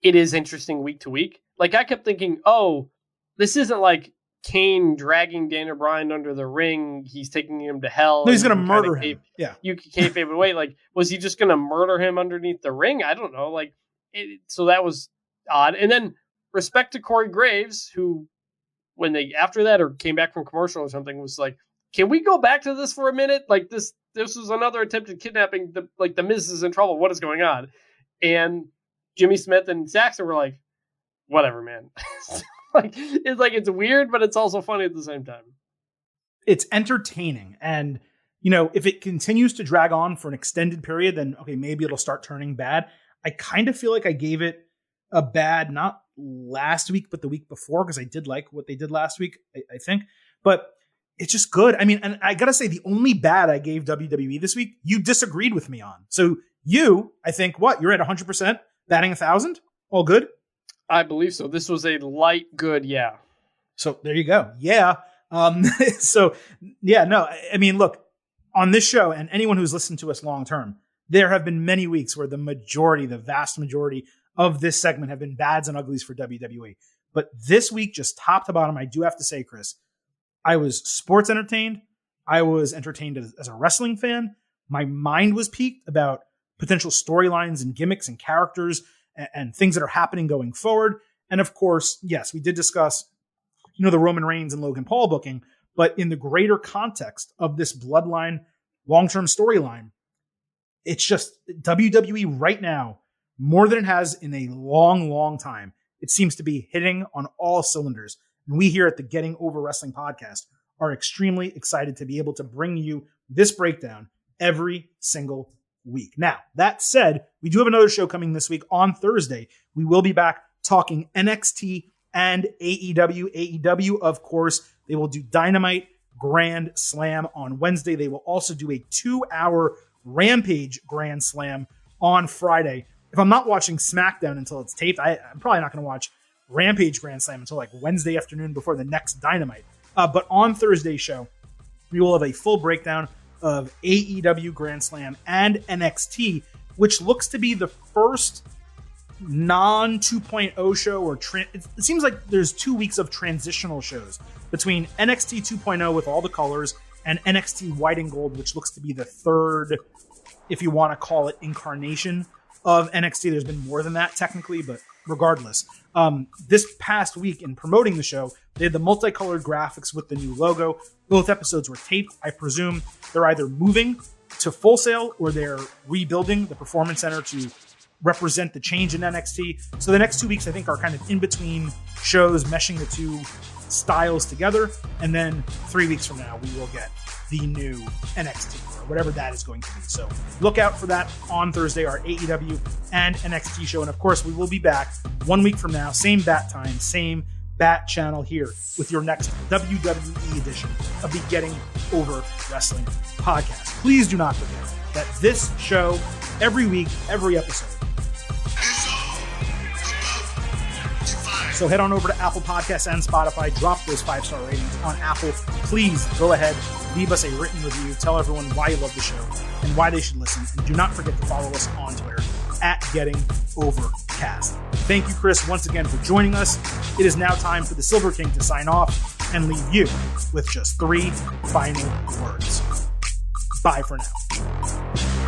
it is interesting week to week. Like I kept thinking, oh, this isn't like Kane dragging Daniel Bryan under the ring. He's taking him to hell. No, he's going to murder him. Yeah. You can't fade away. Like, was he just going to murder him underneath the ring? I don't know. Like, so that was odd. And then respect to Corey Graves, who, when they after that or came back from commercial or something, was like, "Can we go back to this for a minute? Like this was another attempted kidnapping. The Miz is in trouble. What is going on?" And Jimmy Smith and Saxon were like, "Whatever, man." It's weird, but it's also funny at the same time. It's entertaining, and if it continues to drag on for an extended period, then okay, maybe it'll start turning bad. I kind of feel like I gave it a bad, not last week, but the week before, because I did like what they did last week, I think. But it's just good. I mean, and I gotta say, the only bad I gave WWE this week, you disagreed with me on. So I think, you're at 100%, batting 1,000? All good? I believe so. This was a light good, yeah. So there you go. Yeah. I mean, look, on this show, and anyone who's listened to us long term, there have been many weeks where the vast majority of this segment have been bads and uglies for WWE. But this week, just top to bottom, I do have to say, Chris, I was sports entertained. I was entertained as a wrestling fan. My mind was piqued about potential storylines and gimmicks and characters and things that are happening going forward. And of course, yes, we did discuss, the Roman Reigns and Logan Paul booking, but in the greater context of this Bloodline long-term storyline, it's just WWE right now, more than it has in a long, long time. It seems to be hitting on all cylinders. And we here at the Getting Over Wrestling podcast are extremely excited to be able to bring you this breakdown every single week. Now, that said, we do have another show coming this week on Thursday. We will be back talking NXT and AEW. AEW, of course, they will do Dynamite Grand Slam on Wednesday. They will also do a 2-hour Rampage Grand Slam on Friday. If I'm not watching SmackDown until it's taped, I'm probably not going to watch Rampage Grand Slam until like Wednesday afternoon before the next Dynamite. But on Thursday's show, we will have a full breakdown of AEW Grand Slam and NXT, which looks to be the first non 2.0 show or it seems like there's 2 weeks of transitional shows between NXT 2.0 with all the colors and NXT White and Gold, which looks to be the third, if you want to call it, incarnation of NXT. There's been more than that technically, but regardless, this past week in promoting the show, they had the multicolored graphics with the new logo. Both episodes were taped. I presume they're either moving to Full Sail or they're rebuilding the Performance Center to represent the change in NXT. So the next 2 weeks, I think, are kind of in between shows, meshing the two styles together. And then 3 weeks from now, we will get the new NXT or whatever that is going to be. So look out for that on Thursday, our AEW and NXT show. And of course, we will be back 1 week from now, same bat time, same bat channel here with your next WWE edition of the Getting Over Wrestling podcast. Please do not forget that this show, every week, every episode. So head on over to Apple Podcasts and Spotify. Drop those 5-star ratings on Apple. Please go ahead, leave us a written review. Tell everyone why you love the show and why they should listen. And do not forget to follow us on Twitter at Getting Overcast. Thank you, Chris, once again for joining us. It is now time for the Silver King to sign off and leave you with just 3 final words. Bye for now.